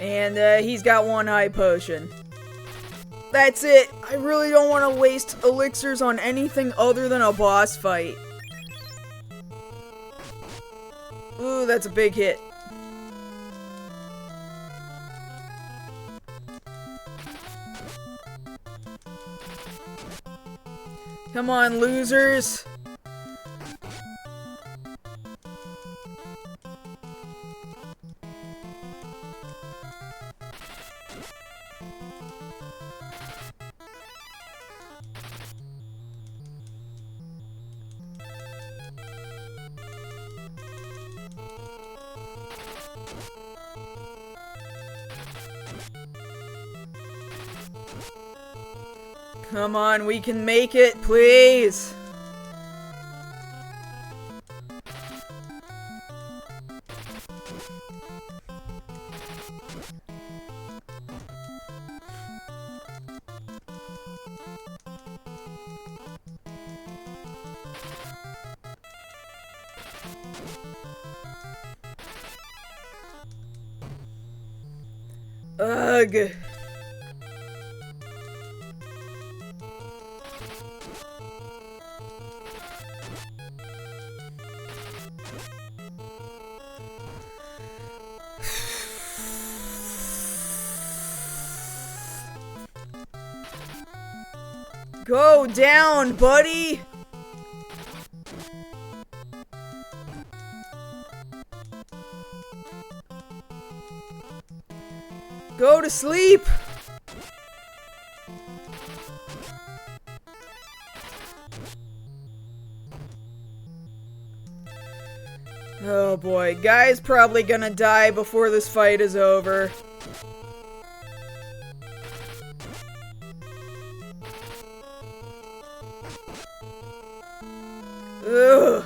And he's got one high potion. That's it. I really don't want to waste elixirs on anything other than a boss fight. Ooh, that's a big hit. Come on, losers. Come on, we can make it, please! Ugh. Go down, buddy! Go to sleep! Oh boy, guy's probably gonna die before this fight is over. Ugh.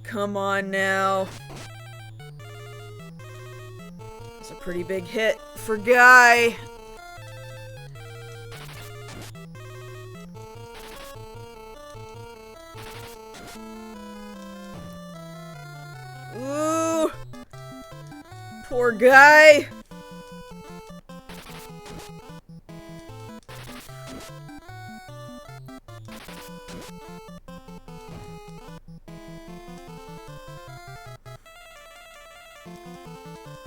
Come on now. It's a pretty big hit for Guy. Ooh. Poor Guy.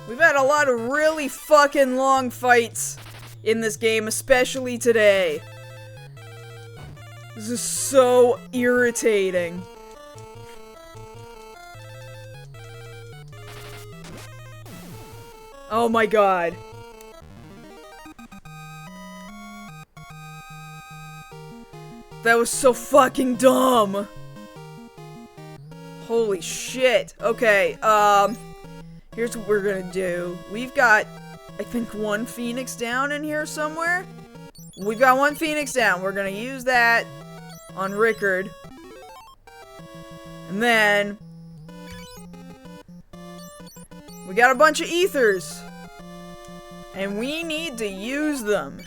We've had a lot of really fucking long fights in this game, especially today. This is so irritating. Oh my god. That was so fucking dumb. Holy shit. Okay, here's what we're gonna do. We've got, I think, one Phoenix down in here somewhere. we've got one Phoenix down. We're gonna use that on Rickard. And then we got a bunch of ethers. And we need to use them.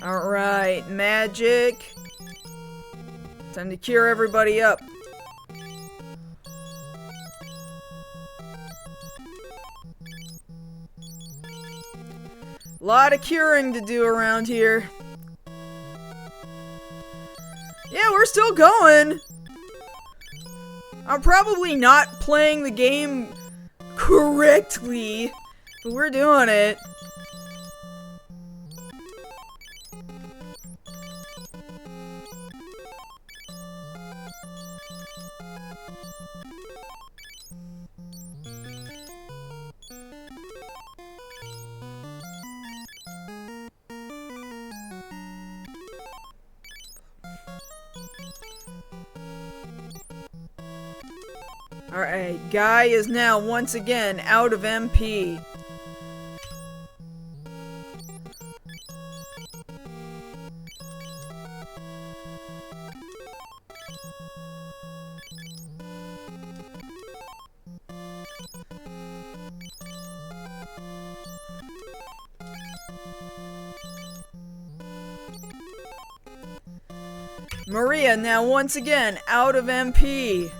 Alright, magic. Time to cure everybody up. Lot of curing to do around here. Yeah, we're still going. I'm probably not playing the game correctly, but we're doing it. Alright, Guy is now once again out of MP. Maria now once again out of MP.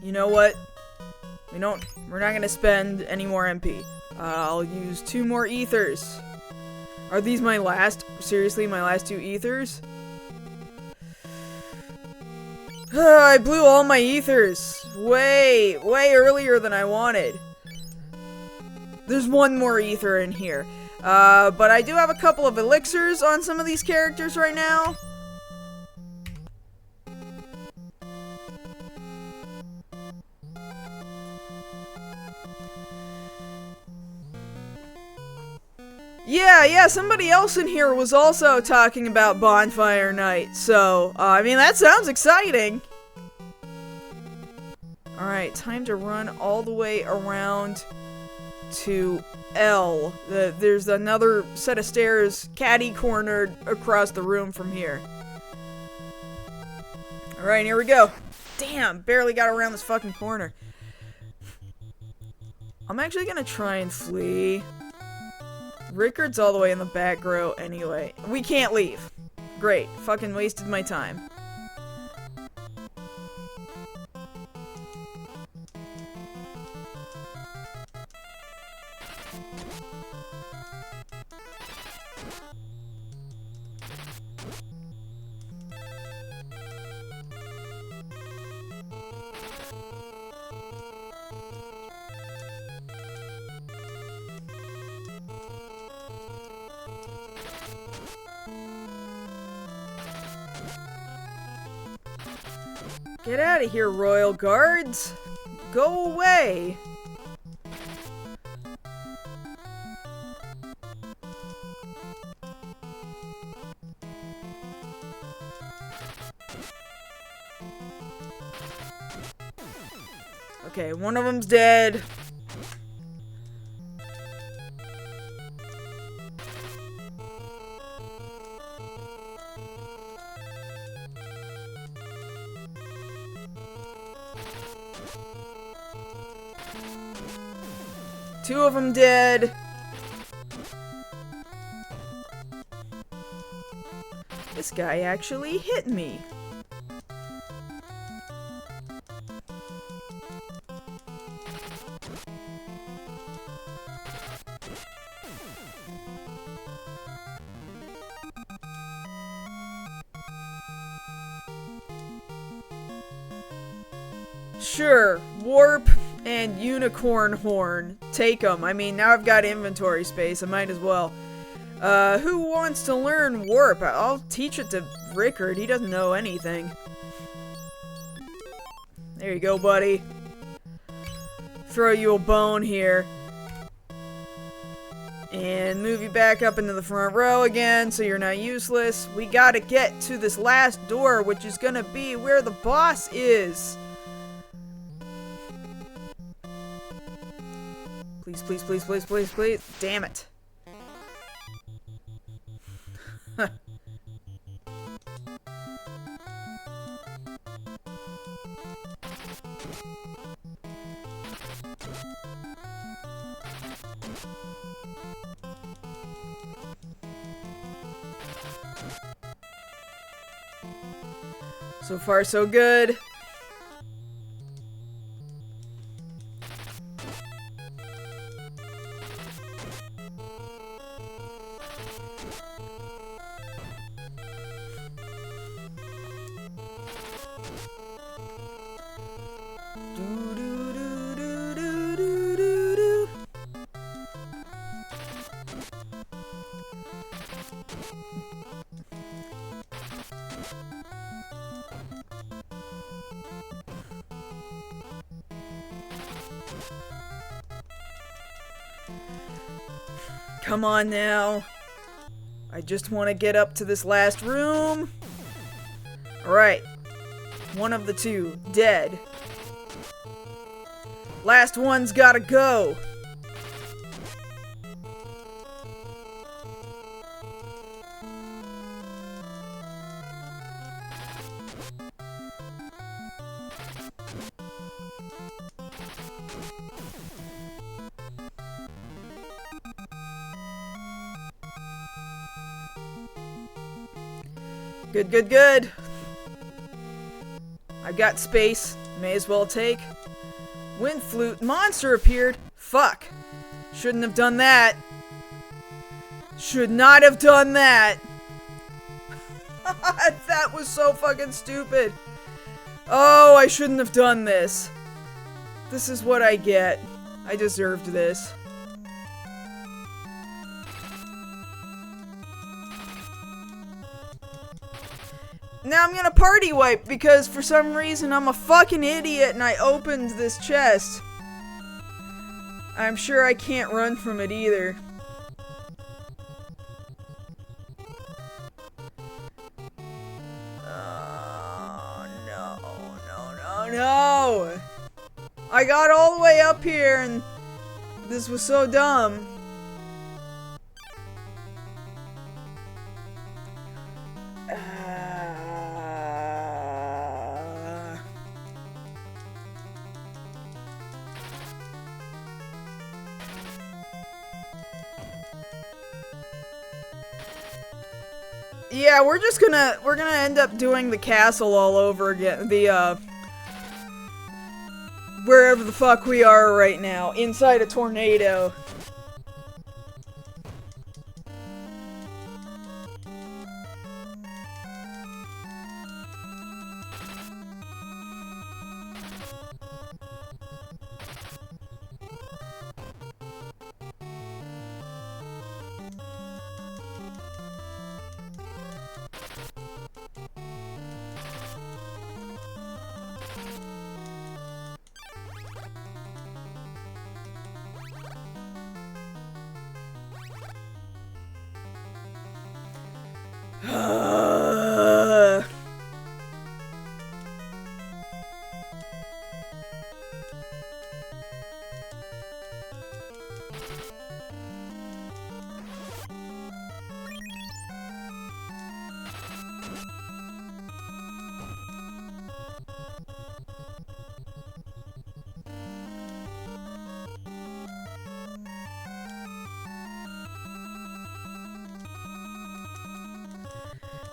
You know what? We're not gonna spend any more MP. I'll use 2 more ethers. Are these my last? Seriously, my last 2 ethers? I blew all my ethers. Way earlier than I wanted. There's 1 more ether in here. But I do have a couple of elixirs on some of these characters right now. Yeah, somebody else in here was also talking about Bonfire Night, so, I mean, that sounds exciting! Alright, time to run all the way around to L. There's another set of stairs catty-cornered across the room from here. Alright, here we go. Damn, barely got around this fucking corner. I'm actually gonna try and flee. Rickard's all the way in the back row anyway. We can't leave. Great. Fucking wasted my time. Get out of here, Royal Guards! Go away! Okay, one of them's dead. Two of them dead. This guy actually hit me. Sure, warp and unicorn horn. Take them. I mean, now I've got inventory space. I might as well. Who wants to learn warp? I'll teach it to Rickard. He doesn't know anything. There you go, buddy. Throw you a bone here. And move you back up into the front row again so you're not useless. We gotta get to this last door, which is gonna be where the boss is. Please, please, please, please, please, please. Damn it. So far, so good. Come on now. I just want to get up to this last room. Alright. One of the two. Dead. Last one's gotta go. Good, good, good. I've got space. May as well take. Wind flute. Monster appeared. Fuck. Shouldn't have done that. Should not have done that. That was so fucking stupid. Oh, I shouldn't have done this. This is what I get. I deserved this. Now I'm gonna party wipe because for some reason I'm a fucking idiot and I opened this chest. I'm sure I can't run from it either. Oh, no. I got all the way up here and this was so dumb. Yeah, we're gonna end up doing the castle all over again. The, wherever the fuck we are right now. Inside a tornado.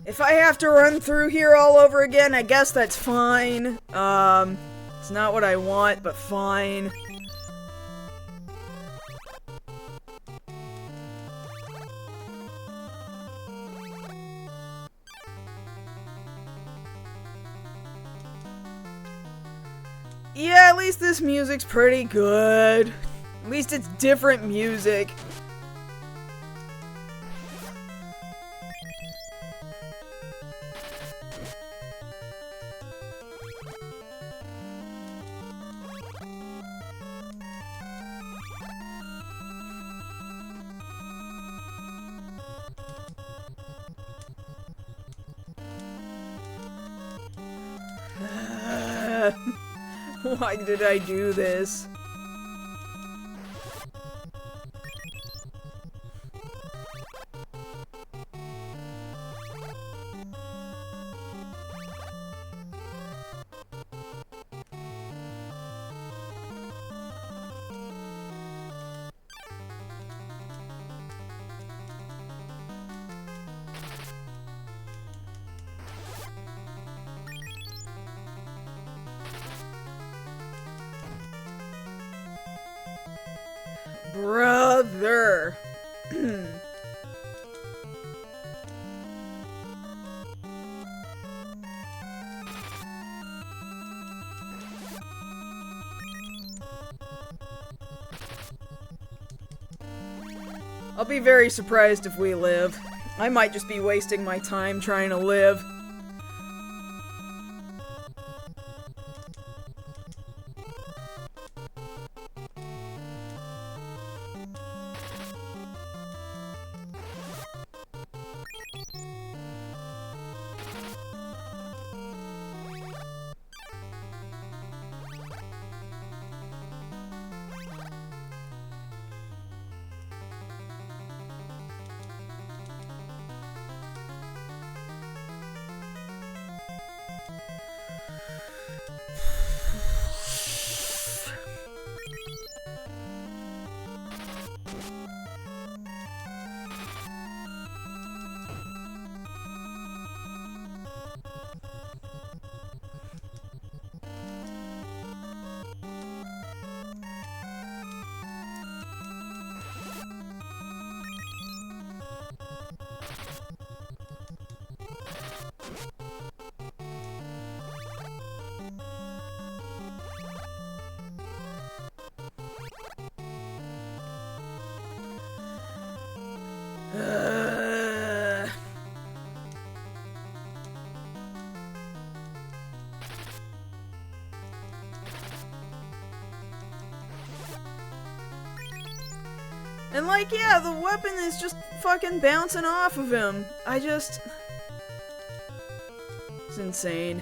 If I have to run through here all over again, I guess that's fine. It's not what I want, but fine. Yeah, at least this music's pretty good. At least it's different music. Why did I do this? Brother. I'll be very surprised if we live. I might just be wasting my time trying to live. And like, yeah, the weapon is just fucking bouncing off of him. It's insane.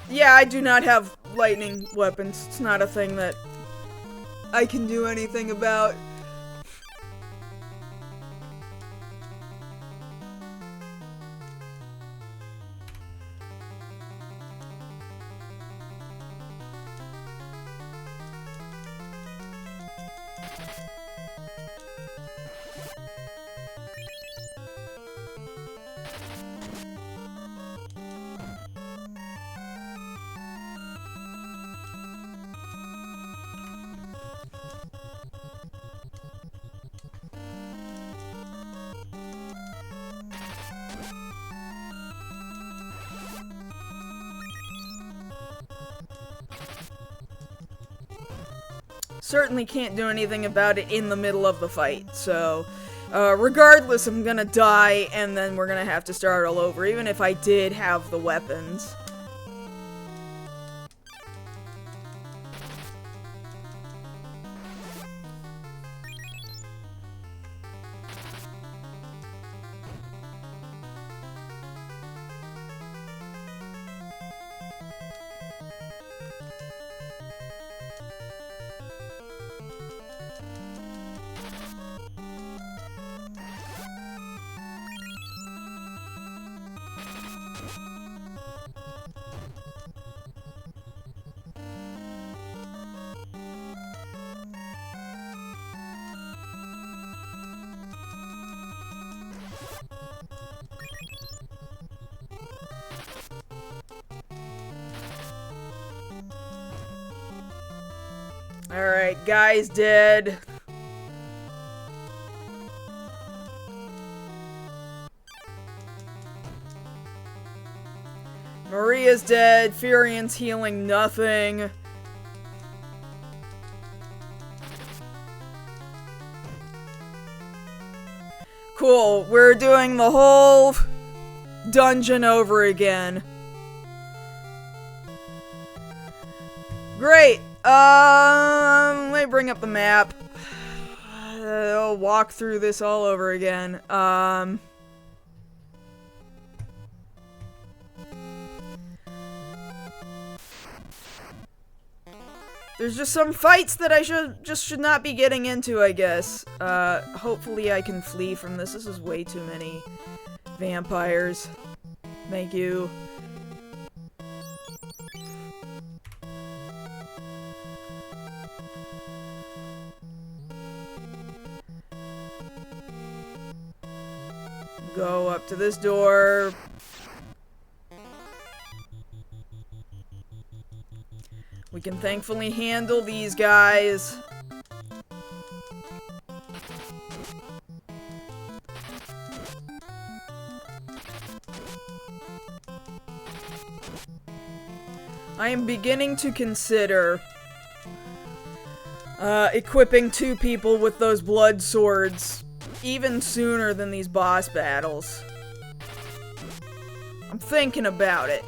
Yeah, I do not have lightning weapons. It's not a thing that I can do anything about. Certainly can't do anything about it in the middle of the fight, so regardless, I'm gonna die, and then we're gonna have to start all over, even if I did have the weapons. Alright, guy's dead. Maria's dead. Furion's healing nothing. Cool, we're doing the whole dungeon over again. Great. Let me bring up the map. I'll walk through this all over again. There's just some fights that I should not be getting into, I guess. Hopefully I can flee from this. This is way too many vampires. Thank you. Go up to this door. We can thankfully handle these guys. I am beginning to consider equipping 2 people with those blood swords even sooner than these boss battles. I'm thinking about it.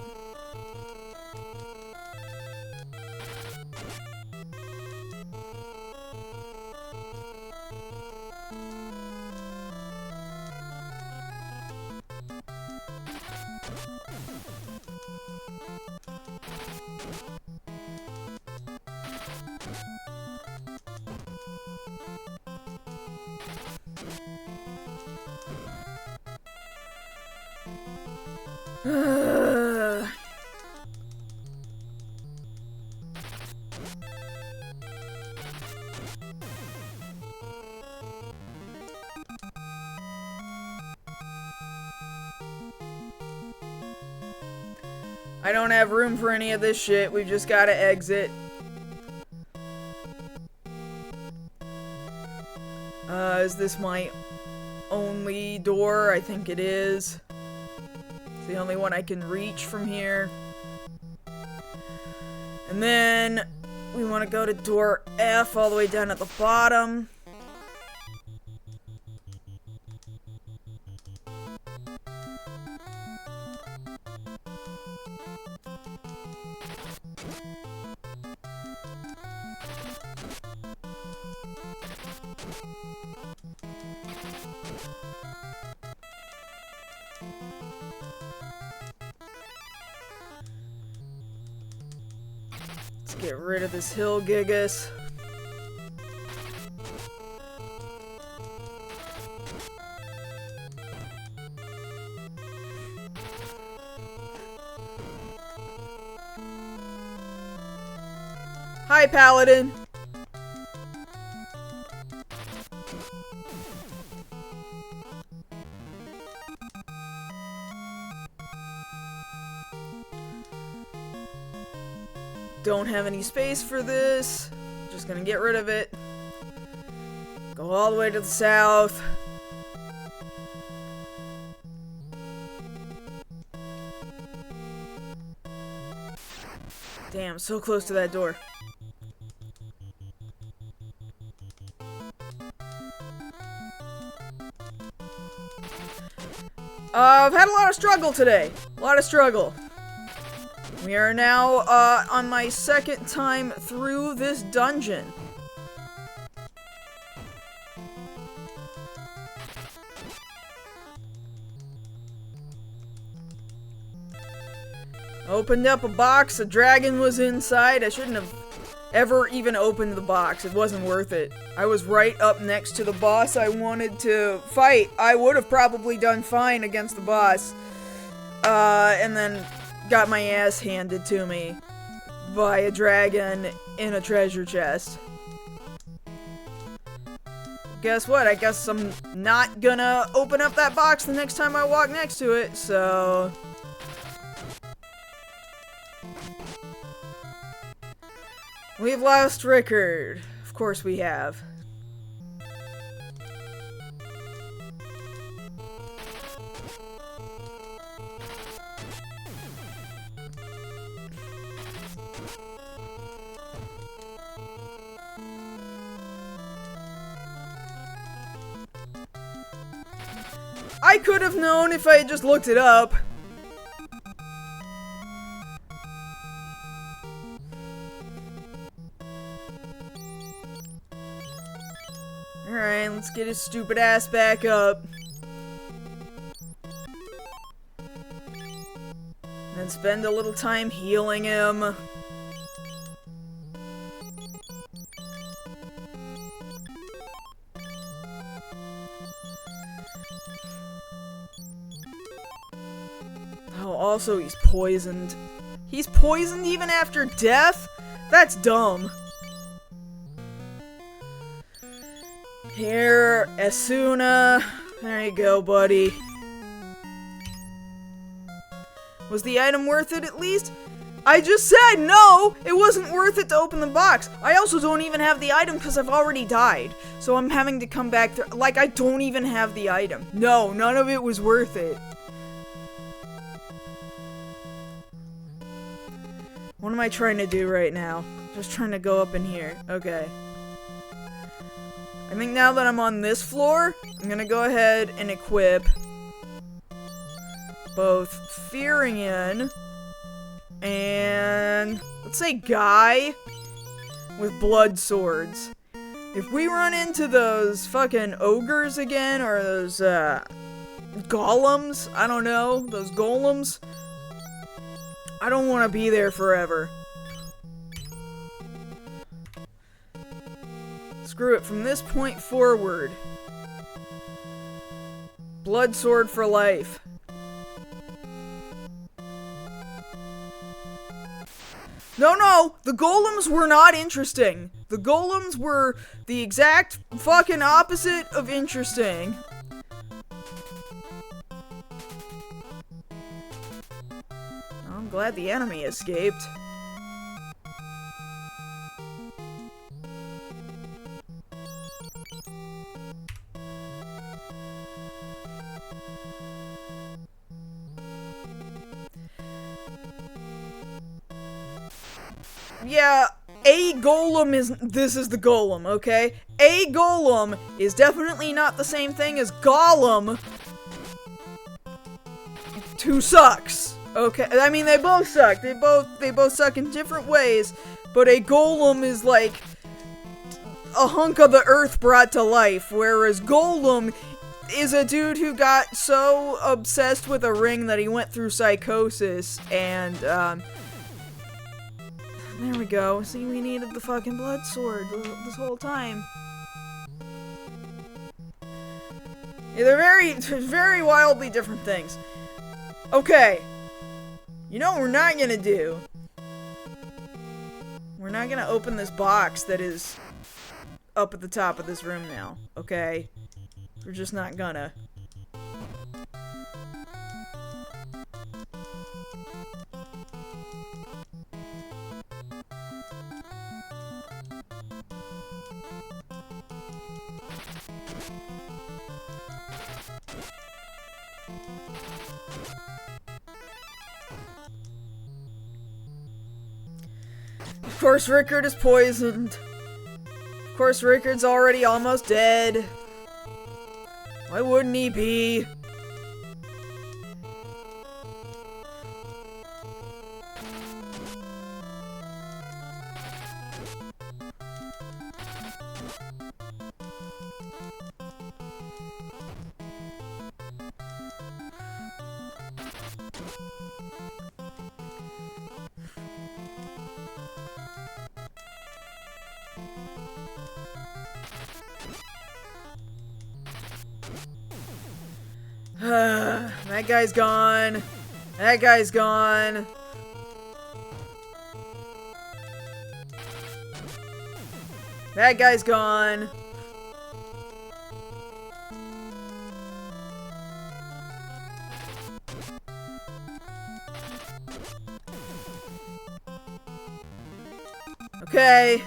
I don't have room for any of this shit. We've just gotta exit. Is this my only door? I think it is. It's the only one I can reach from here. And then we want to go to door F all the way down at the bottom. Let's get rid of this hill gigas. Hi, Paladin. Don't have any space for this. Just gonna get rid of it. Go all the way to the south. Damn, so close to that door. I've had a lot of struggle today. A lot of struggle. We are now, on my second time through this dungeon. Opened up a box, a dragon was inside. I shouldn't have ever even opened the box. It wasn't worth it. I was right up next to the boss I wanted to fight. I would have probably done fine against the boss. And then got my ass handed to me by a dragon in a treasure chest. Guess what? I guess I'm not gonna open up that box the next time I walk next to it, so... We've lost Rickard. Of course we have. I could have known if I had just looked it up. Alright, let's get his stupid ass back up. And spend a little time healing him. Oh, also he's poisoned. He's poisoned even after death? That's dumb. Here, Asuna. There you go, buddy. Was the item worth it at least? I just said no! It wasn't worth it to open the box. I also don't even have the item because I've already died. So I'm having to come back through. Like, I don't even have the item. No, none of it was worth it. What am I trying to do right now? Just trying to go up in here. Okay. I think now that I'm on this floor, I'm gonna go ahead and equip both Furion and, let's say, Guy with blood swords. If we run into those fucking ogres again, or those, golems, I don't know, those golems, I don't want to be there forever. Screw it, from this point forward. Blood sword for life. No, the golems were not interesting. The golems were the exact fucking opposite of interesting. I'm glad the enemy escaped. Yeah, a golem is- this is the golem, okay? A golem is definitely not the same thing as Gollum, who sucks, okay? I mean, they both suck. They both suck in different ways, but a golem is like a hunk of the earth brought to life, whereas Golem is a dude who got so obsessed with a ring that he went through psychosis, and, there we go. See, we needed the fucking blood sword this whole time. Yeah, they're very wildly different things. Okay. You know what we're not gonna do? We're not gonna open this box that is up at the top of this room now, okay? We're just not gonna. Of course Rickard is poisoned. Of course Rickard's already almost dead. Why wouldn't he be? That guy's gone. That guy's gone. That guy's gone. Okay.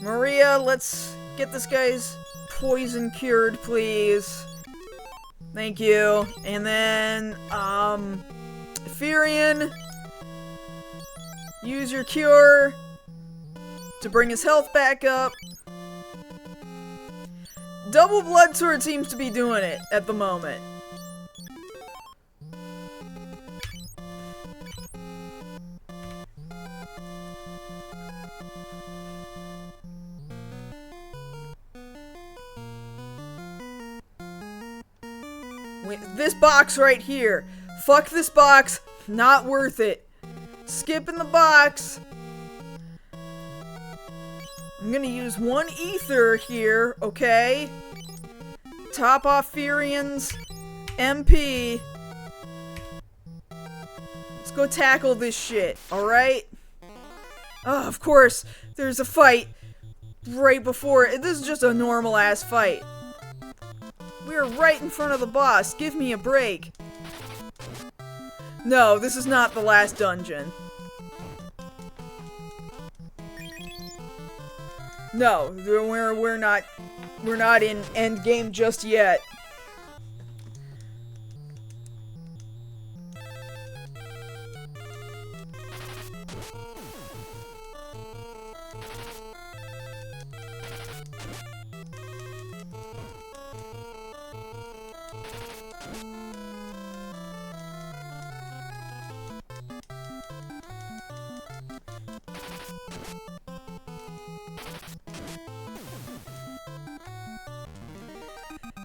Maria, let's get this guy's poison cured, please. Thank you. And then, Furion, use your cure to bring his health back up. double blood sword seems to be doing it at the moment. This box right here. Fuck this box. Not worth it. Skipping the box. I'm gonna use one ether here, okay? Top off Furian's MP. Let's go tackle this shit, alright? Oh, of course, there's a fight right before it. This is just a normal ass fight. We're right in front of the boss. Give me a break. No, this is not the last dungeon. No, we're not in endgame just yet.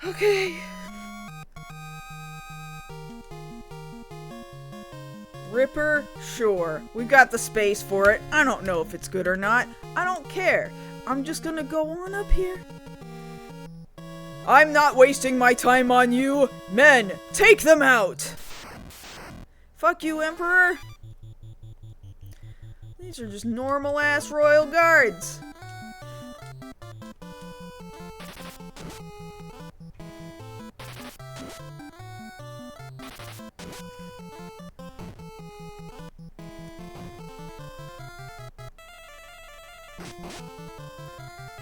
Okay. Ripper? Sure. We've got the space for it. I don't know if it's good or not. I don't care. I'm just gonna go on up here. I'm not wasting my time on you. Men, take them out! Fuck you, Emperor. These are just normal-ass royal guards.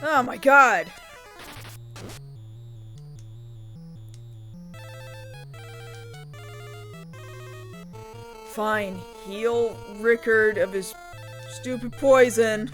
Oh my god. Fine, heal Rickard of his stupid poison.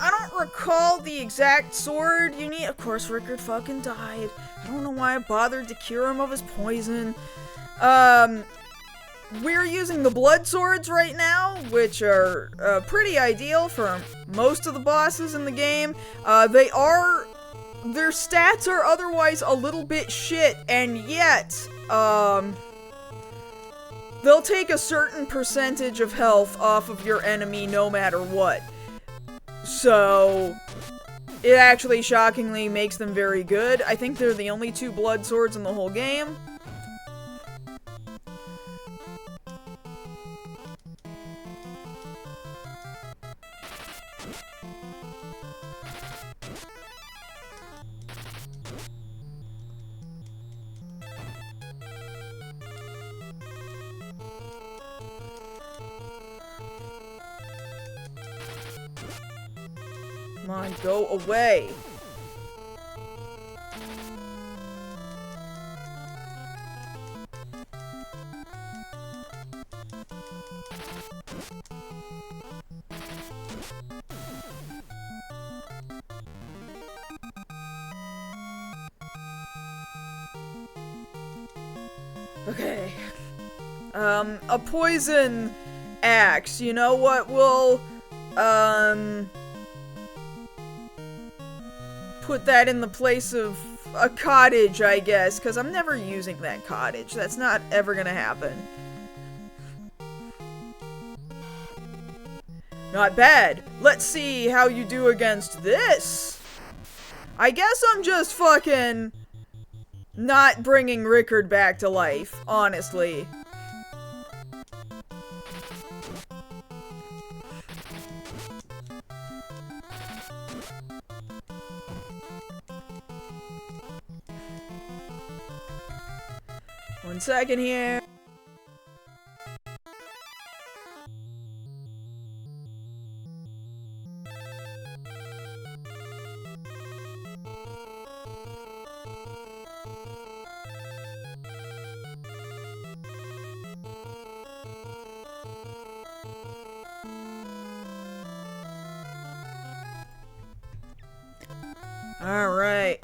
I don't recall the exact sword you need. Of course, Rickard fucking died. I don't know why I bothered to cure him of his poison. We're using the blood swords right now, which are pretty ideal for most of the bosses in the game. Their stats are otherwise a little bit shit, and yet, they'll take a certain percentage of health off of your enemy no matter what. So, it actually shockingly makes them very good. I think they're the only two blood swords in the whole game. Come on, go away. Okay. A poison axe. You know what? We'll, put that in the place of a cottage, I guess, because I'm never using that cottage. That's not ever gonna happen. Not bad. Let's see how you do against this. I guess I'm just fucking not bringing Rickard back to life, honestly. One second here. Alright.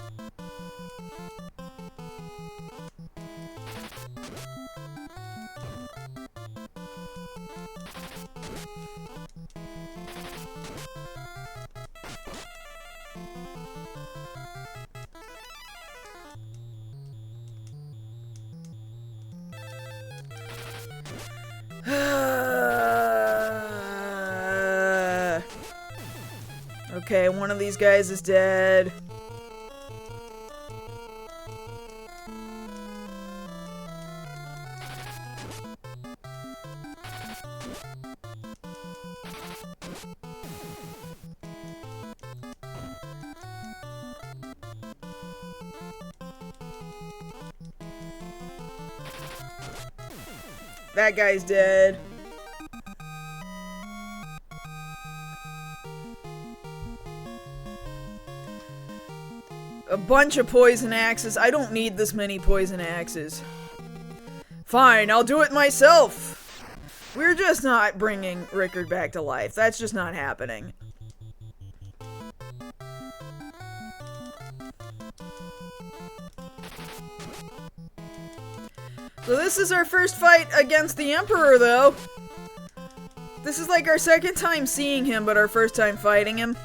Okay, one of these guys is dead. That guy's dead. A bunch of poison axes. I don't need this many poison axes. Fine, I'll do it myself. We're just not bringing Rickard back to life. That's just not happening. So this is our first fight against the Emperor, though. This is like our second time seeing him, but our first time fighting him.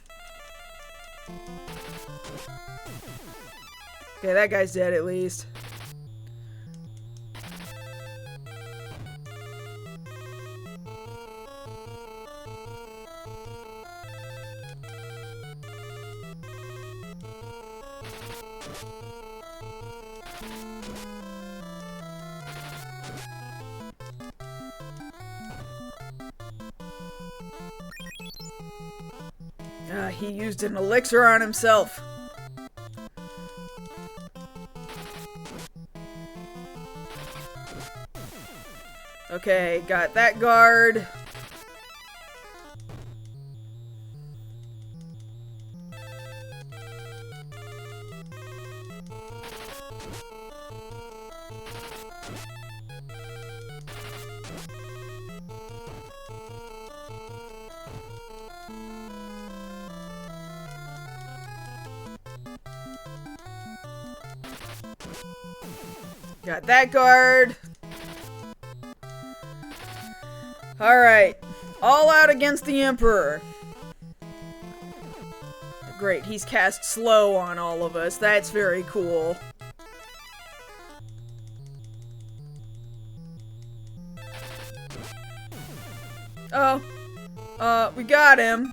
Okay, that guy's dead at least. He used an elixir on himself. Okay, got that guard. Got that guard. Alright. All out against the Emperor. Great, he's cast slow on all of us. That's very cool. Oh. We got him.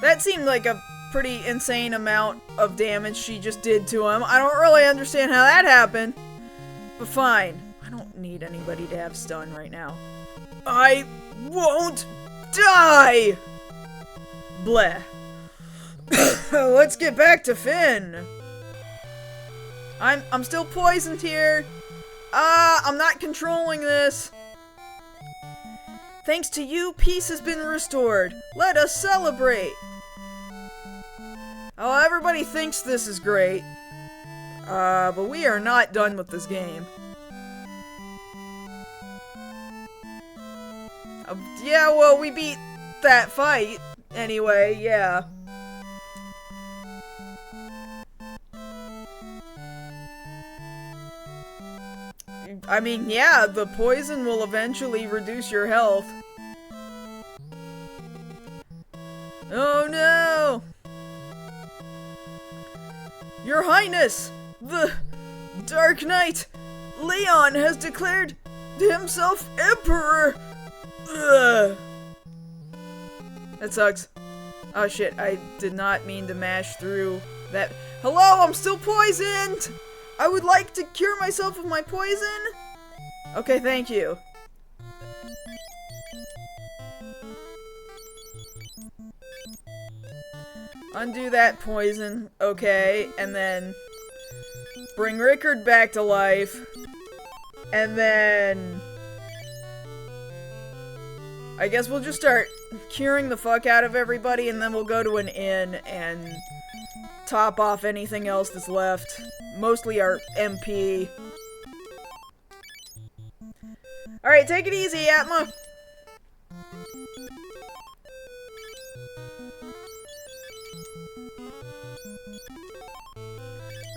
That seemed like a pretty insane amount of damage she just did to him. I don't really understand how that happened. But fine. I don't need anybody to have stun right now. I won't die! Bleh. Let's get back to Finn. I'm still poisoned here. I'm not controlling this. Thanks to you, peace has been restored. Let us celebrate. Oh, everybody thinks this is great. But we are not done with this game. Yeah, well, we beat that fight. Anyway, yeah. I mean, yeah, the poison will eventually reduce your health. Oh no! Your Highness! The Dark Knight, Leon, has declared himself Emperor! Ugh. That sucks. Oh shit, I did not mean to mash through that. Hello, I'm still poisoned! I would like to cure myself of my poison. Okay, thank you. Undo that poison. Okay, and then bring Rickard back to life. And then I guess we'll just start curing the fuck out of everybody, and then we'll go to an inn and top off anything else that's left. Mostly our MP. Alright, take it easy, Atma.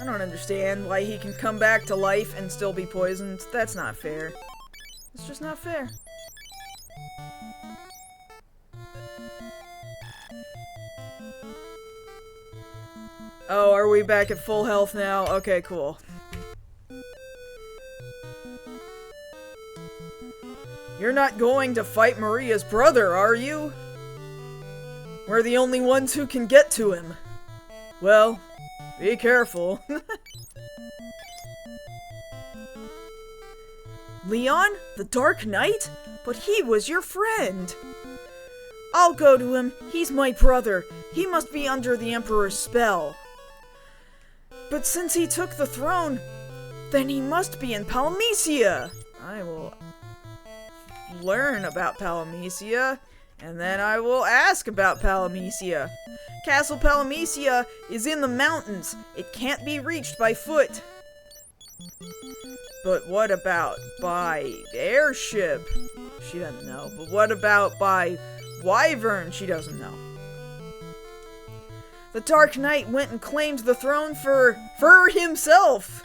I don't understand why he can come back to life and still be poisoned. That's not fair. It's just not fair. Oh, are we back at full health now? Okay, cool. You're not going to fight Maria's brother, are you? We're the only ones who can get to him. Well, be careful. Leon? The Dark Knight? But he was your friend. I'll go to him. He's my brother. He must be under the Emperor's spell. But since he took the throne, then he must be in Palamecia. I will learn about Palamecia, and then I will ask about Palamecia. Castle Palamecia is in the mountains. It can't be reached by foot. But what about by airship? She doesn't know. But what about by wyvern? She doesn't know. The Dark Knight went and claimed the throne for himself.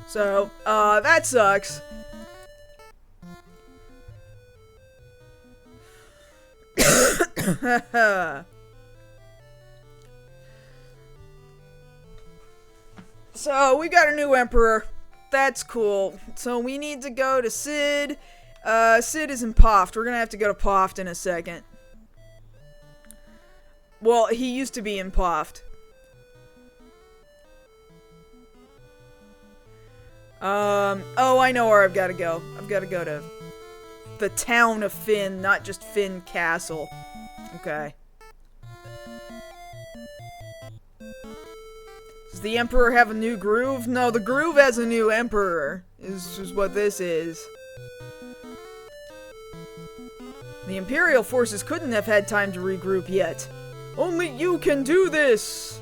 So, that sucks. So, we got a new emperor. That's cool. So, we need to go to Sid. Sid is in Poft. We're gonna have to go to Poft in a second. Well, he used to be in Poft. Oh, I know where I've got to go. I've got to go to the town of Finn, not just Finn Castle. Okay. Does the Emperor have a new groove? No, the groove has a new Emperor, is what this is. The Imperial forces couldn't have had time to regroup yet. Only you can do this!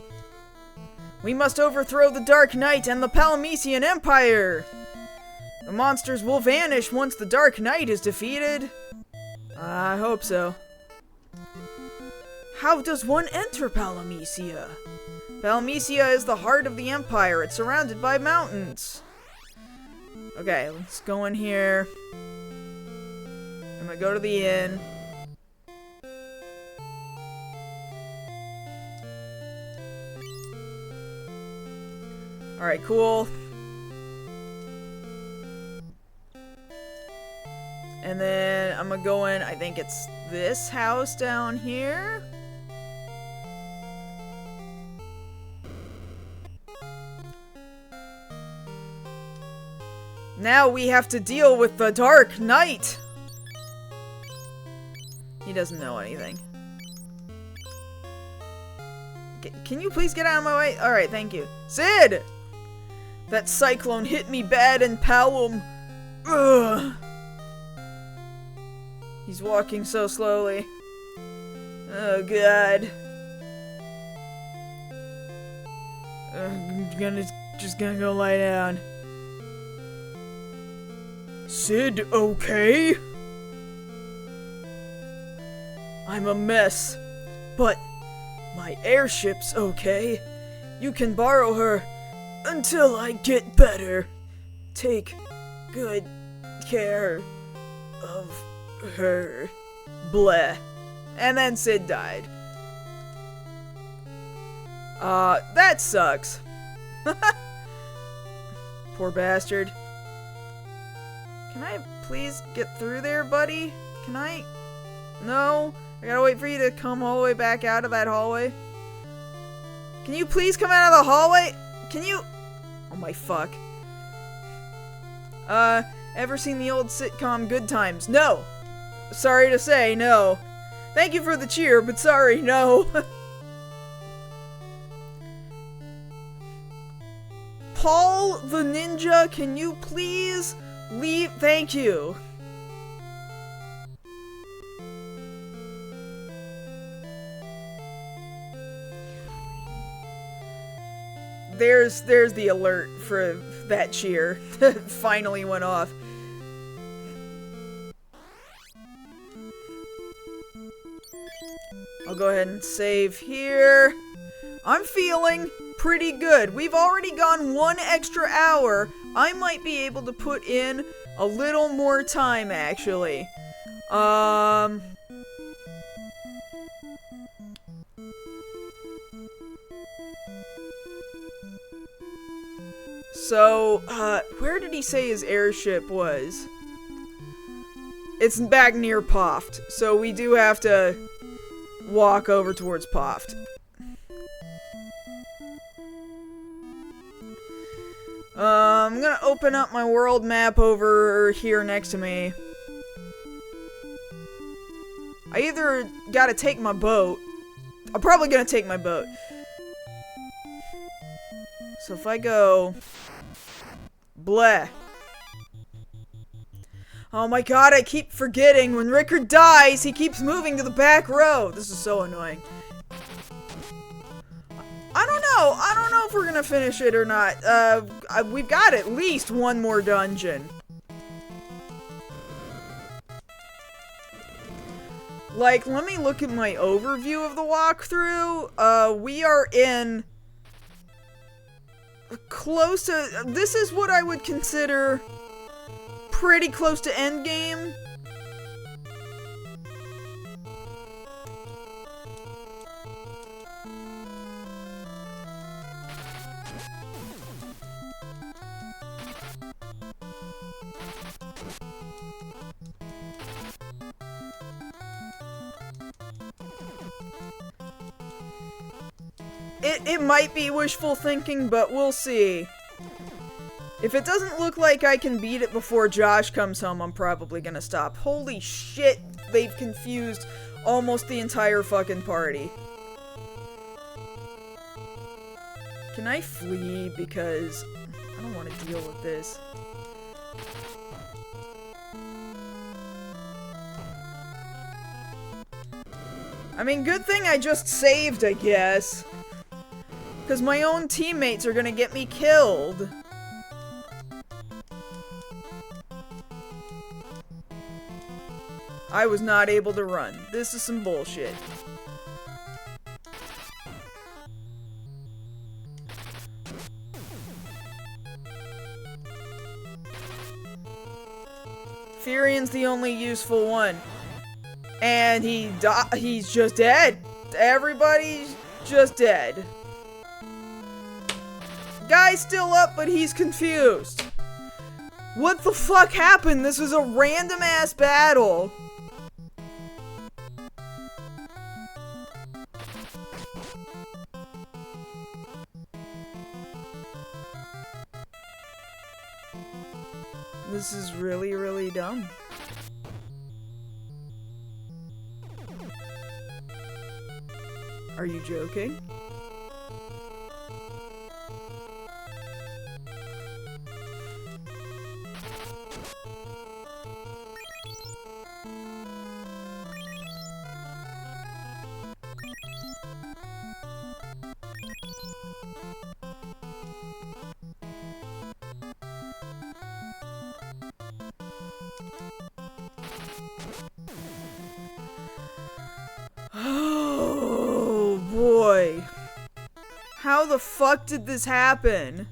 We must overthrow the Dark Knight and the Palamecian Empire! The monsters will vanish once the Dark Knight is defeated. I hope so. How does one enter Palamecia? Palamecia is the heart of the Empire. It's surrounded by mountains. Okay, let's go in here. I'm gonna go to the inn. Alright, cool. And then I'm gonna go in, I think it's this house down here. Now we have to deal with the Dark Knight! He doesn't know anything. Can you please get out of my way? Alright, thank you. Sid! That cyclone hit me bad in Palom. Ugh. He's walking so slowly. Oh, God. I'm just gonna go lie down. Sid, okay? I'm a mess, but my airship's okay. You can borrow her until I get better. Take good care of her. Bleh. And then Sid died. That sucks. Poor bastard. Can I please get through there, buddy? Can I? No? I gotta wait for you to come all the way back out of that hallway. Can you please come out of the hallway? Can you? Oh my fuck. Ever seen the old sitcom Good Times? No! Sorry to say, no. Thank you for the cheer, but sorry, no. Paul the Ninja, can you please leave? Thank you. There's the alert for that cheer. Finally went off. I'll go ahead and save here. I'm feeling pretty good. We've already gone 1 extra hour. I might be able to put in a little more time, actually. So, where did he say his airship was? It's back near Poft, so we do have to walk over towards Poft. I'm gonna open up my world map over here next to me. I either gotta take my boat. I'm probably gonna take my boat. So if I go... Bleh. Oh my god, I keep forgetting. When Rickard dies, he keeps moving to the back row. This is so annoying. I don't know if we're gonna finish it or not. We've got at least one more dungeon. Like, let me look at my overview of the walkthrough. We are in... close to... This is what I would consider... pretty close to endgame. It might be wishful thinking, but we'll see. If it doesn't look like I can beat it before Josh comes home, I'm probably gonna stop. Holy shit, they've confused almost the entire fucking party. Can I flee? Because I don't want to deal with this. I mean, good thing I just saved, I guess. Because my own teammates are gonna get me killed. I was not able to run. This is some bullshit. Furion's the only useful one. And he's just dead. Everybody's just dead. Guy's still up, but he's confused. What the fuck happened? This was a random ass battle. This is really, really dumb. Are you joking? Oh boy. How the fuck did this happen?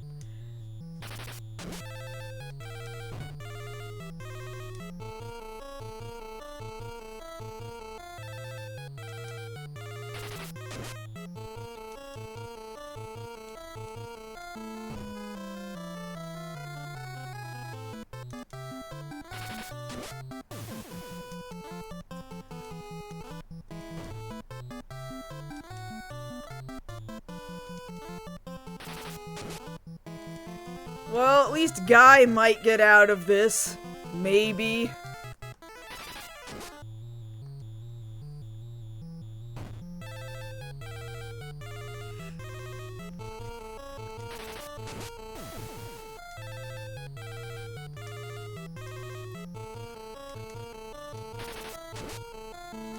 Well, at least Guy might get out of this. Maybe.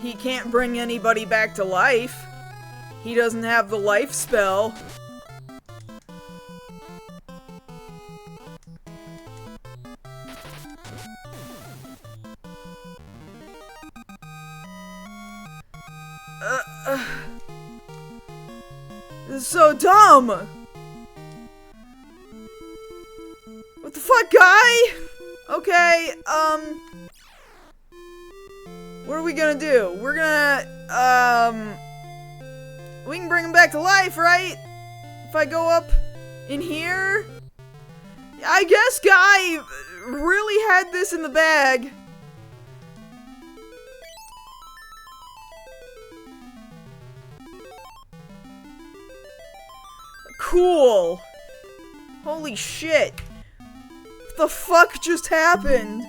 He can't bring anybody back to life. He doesn't have the life spell. This is so dumb! What the fuck, guy? Okay, what are we gonna do? We're gonna, we can bring him back to life, right? If I go up in here? I guess Guy really had this in the bag. Cool. Holy shit. What the fuck just happened?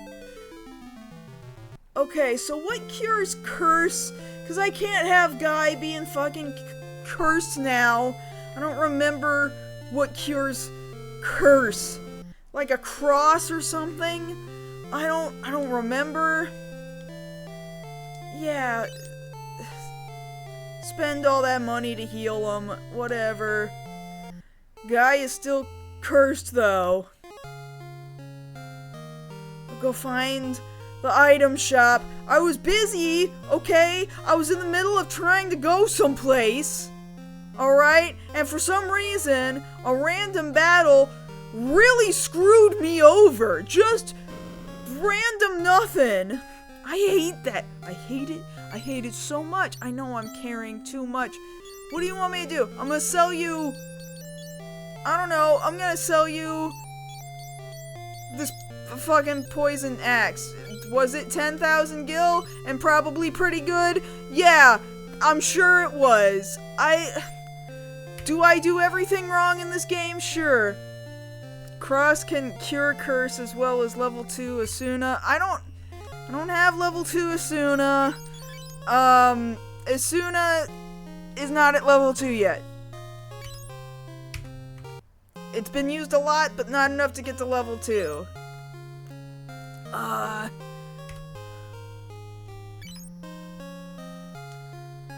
Okay, so what cures curse? Because I can't have Guy being fucking cursed now. I don't remember what cures curse. Like a cross or something? I don't remember. Yeah. Spend all that money to heal him. Whatever. Guy is still cursed though. I'll go find the item shop. I was busy, okay? I was in the middle of trying to go someplace. Alright? And for some reason, a random battle really screwed me over. Just random nothing. I hate that. I hate it. I hate it so much. I know I'm carrying too much. What do you want me to do? I'm gonna sell you... I don't know. I'm gonna sell you... this fucking poison axe. Was it 10,000 gil? And probably pretty good? Yeah, I'm sure it was. Do I do everything wrong in this game? Sure. Cross can cure curse as well as level 2 Asuna. I don't have level 2 Asuna. Asuna is not at level 2 yet. It's been used a lot, but not enough to get to level 2.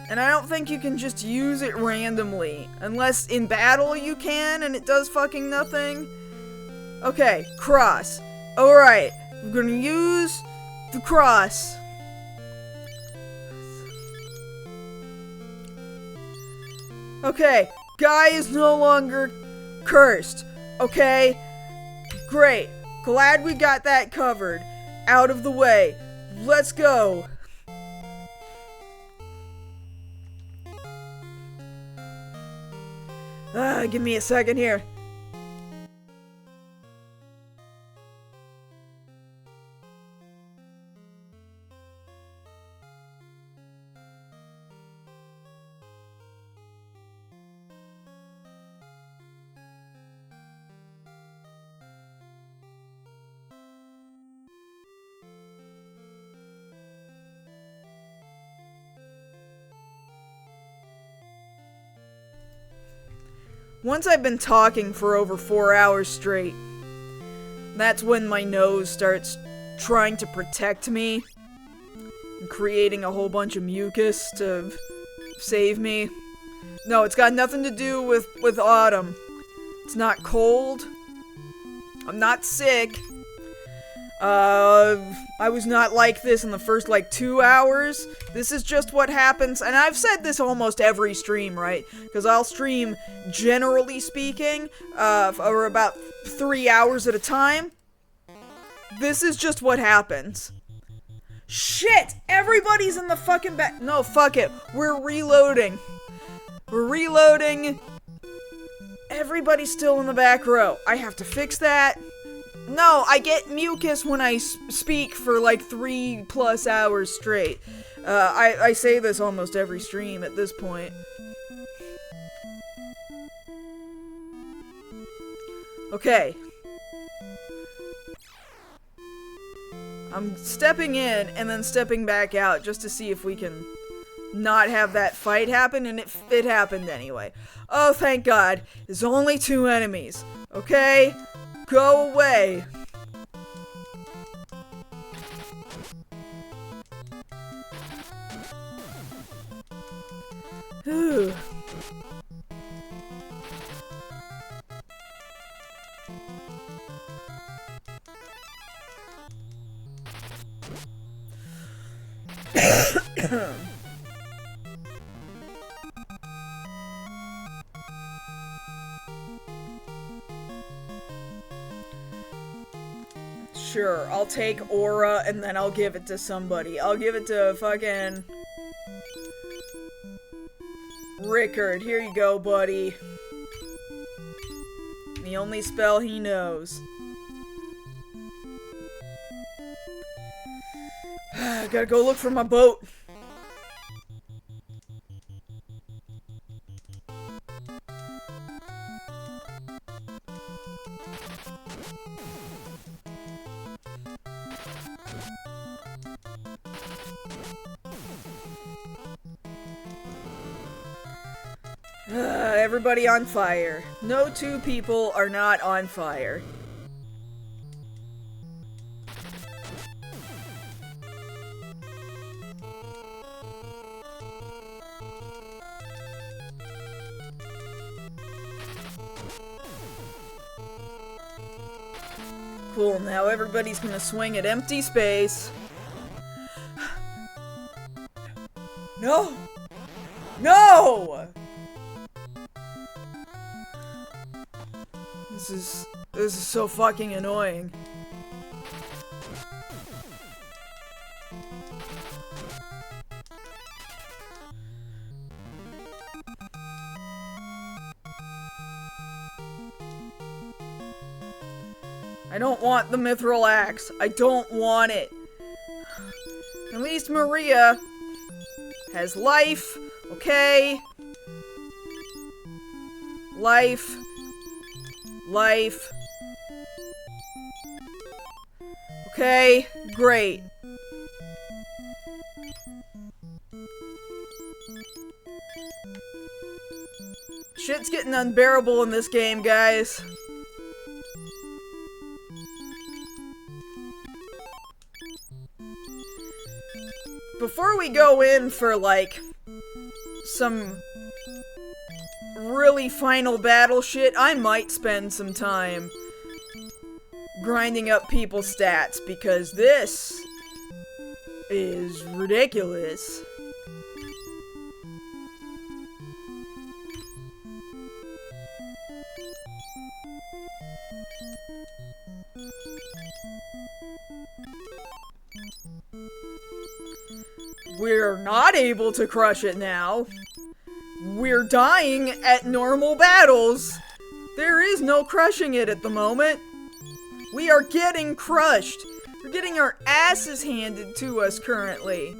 And I don't think you can just use it randomly. Unless in battle you can, and it does fucking nothing. Okay, cross. Alright, we're gonna use the cross. Okay, Guy is no longer cursed. Okay? Great. Glad we got that covered. Out of the way. Let's go. Give me a second here. Once I've been talking for over 4 hours straight, that's when my nose starts trying to protect me and creating a whole bunch of mucus to save me. No, it's got nothing to do with autumn. It's not cold. I'm not sick. I was not like this in the first, 2 hours. This is just what happens, and I've said this almost every stream, right? Because I'll stream, generally speaking, for about 3 hours at a time. This is just what happens. Shit! Everybody's in the fucking back- No, fuck it. We're reloading. We're reloading. Everybody's still in the back row. I have to fix that. No, I get mucus when I speak for 3+ hours straight. I say this almost every stream at this point. Okay. I'm stepping in and then stepping back out just to see if we can not have that fight happen, and it happened anyway. Oh, thank God. There's only 2 enemies. Okay? Go away. Ooh. Sure, I'll take Aura and then I'll give it to somebody. I'll give it to fucking Rickard. Here you go, buddy. The only spell he knows. Gotta go look for my boat. Everybody on fire. No two people are not on fire. Cool, now everybody's gonna swing at empty space. No! No! This is so fucking annoying. I don't want the mithril axe. I don't want it. At least Maria has life, okay? Life. Life. Okay, great. Shit's getting unbearable in this game, guys. Before we go in for, like, some really final battle shit, I might spend some time grinding up people's stats, because this is ridiculous. We're not able to crush it now. We're dying at normal battles. There is no crushing it at the moment. We are getting crushed. We're getting our asses handed to us currently.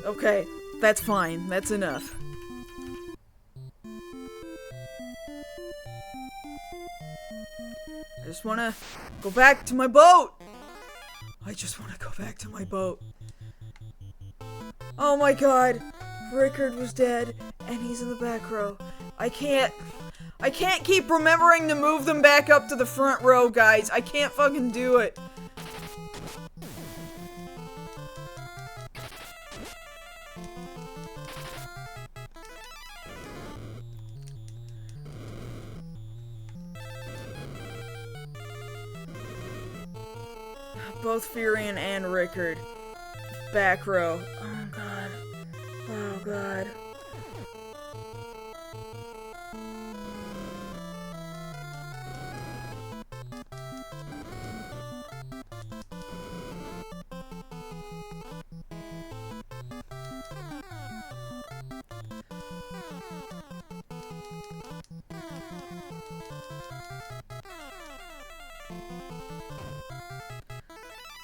Okay, that's fine. That's enough. I just wanna go back to my boat! I just wanna go back to my boat. Oh my god! Rickard was dead, and he's in the back row. I can't keep remembering to move them back up to the front row, guys. I can't fucking do it. Both Furion and Rickard. Back row. Oh god. Oh god.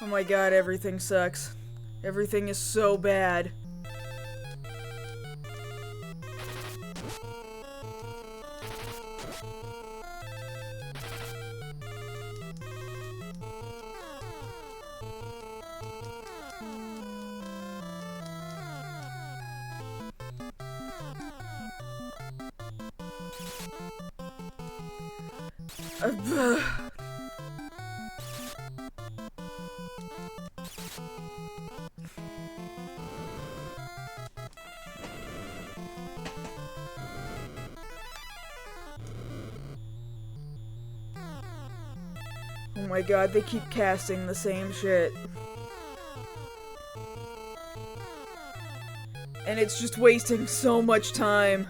Oh my god, everything sucks. Everything is so bad. Oh my god, they keep casting the same shit. and it's just wasting so much time.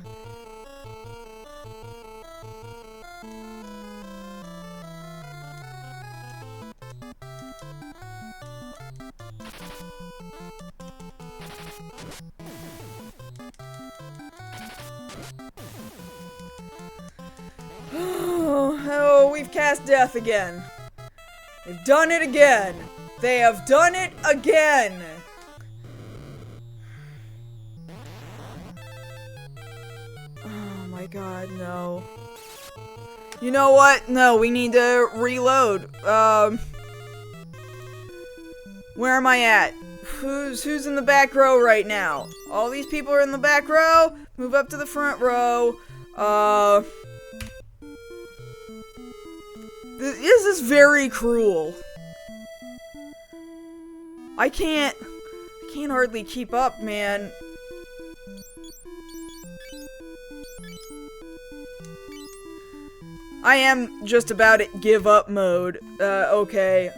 Oh, we've cast death again. They've done it again. They have done it again. Oh my god, no. You know what? No, we need to reload. Where am I at? Who's in the back row right now? All these people are in the back row. Move up to the front row. This is very cruel. I can't hardly keep up, man. I am just about at give up mode. Okay.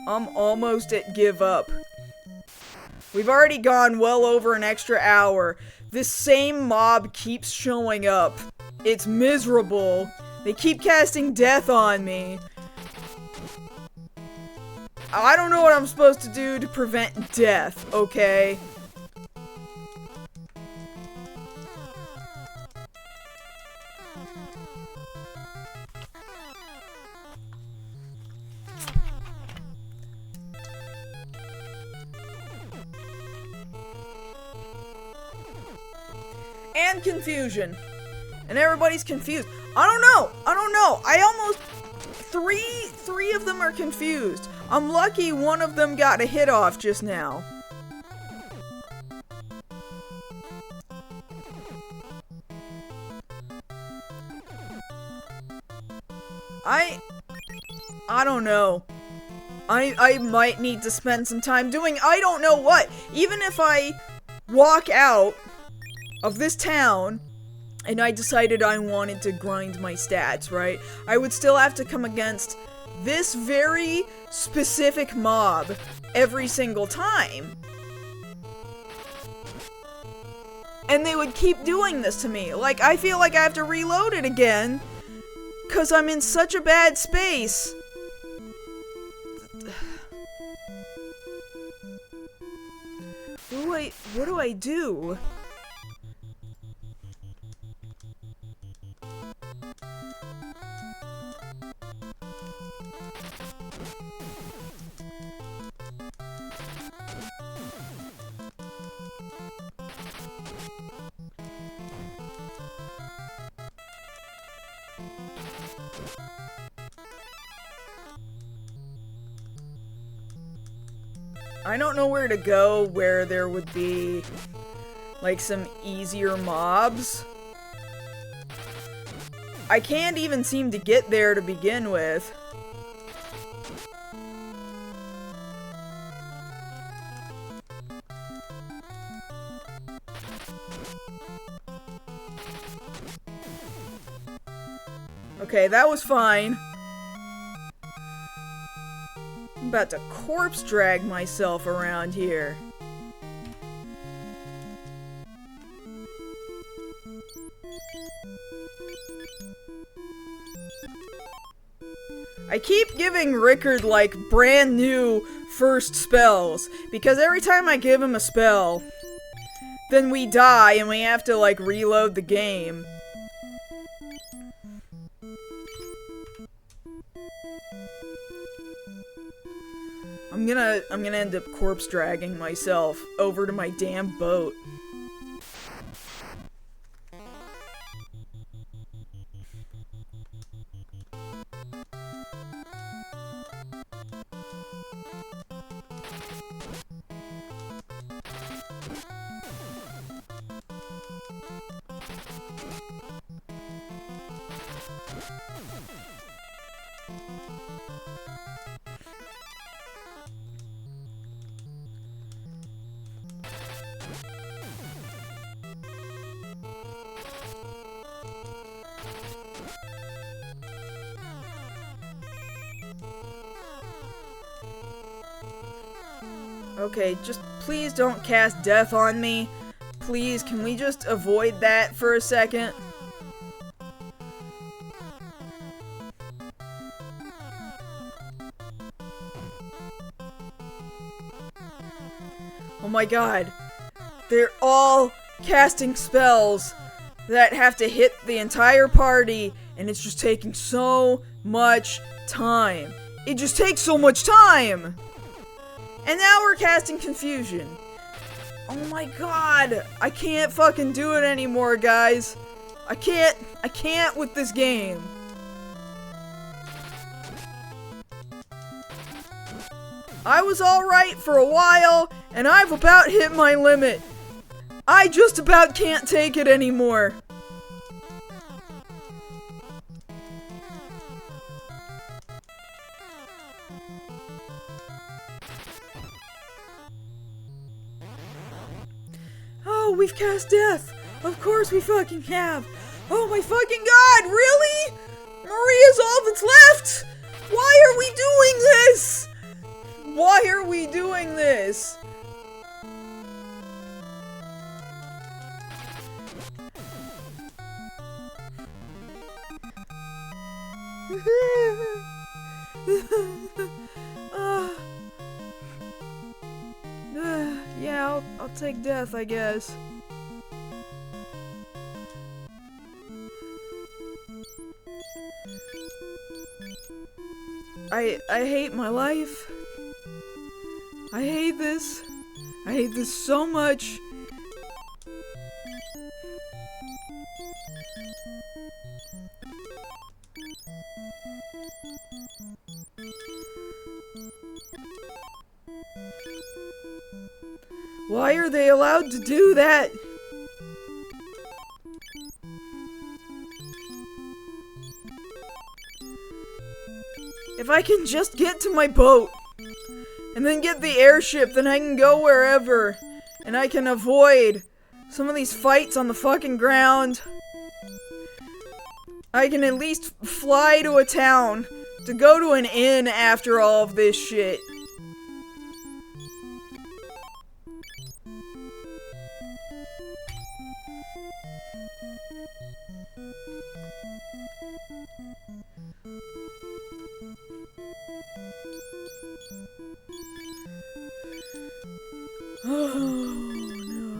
I'm almost at give up. We've already gone well over an extra hour. This same mob keeps showing up. It's miserable. They keep casting death on me. I don't know what I'm supposed to do to prevent death, okay? And confusion. And everybody's confused. I don't know. I almost... Three of them are confused. I'm lucky one of them got a hit off just now. I don't know. I might need to spend some time doing I don't know what. Even if I walk out of this town and I decided I wanted to grind my stats, right? I would still have to come against this very specific mob every single time. And they would keep doing this to me. Like, I feel like I have to reload it again, 'cause I'm in such a bad space. What do I do? I don't know where to go where there would be, like, some easier mobs. I can't even seem to get there to begin with. Okay, that was fine. I'm about to corpse drag myself around here. I keep giving Rickard, like, brand new first spells, because every time I give him a spell, then we die and we have to, like, reload the game. I'm gonna end up corpse dragging myself over to my damn boat. Okay, just please don't cast death on me. Please, can we just avoid that for a second? Oh my god. They're all casting spells that have to hit the entire party, and it's just taking so much time. It just takes so much time! And now we're casting confusion. Oh my god. I can't fucking do it anymore, guys. I can't with this game. I was alright for a while, and I've about hit my limit. I just about can't take it anymore. Oh, we've cast death. Of course we fucking have. Oh my fucking god, really? Maria's all that's left? Why are we doing this? Why are we doing this? Yeah, I'll take death, I guess. I hate my life. I hate this. I hate this so much. Why are they allowed to do that? If I can just get to my boat, and then get the airship, then I can go wherever, and I can avoid some of these fights on the fucking ground. I can at least fly to a town, to go to an inn after all of this shit. Oh no.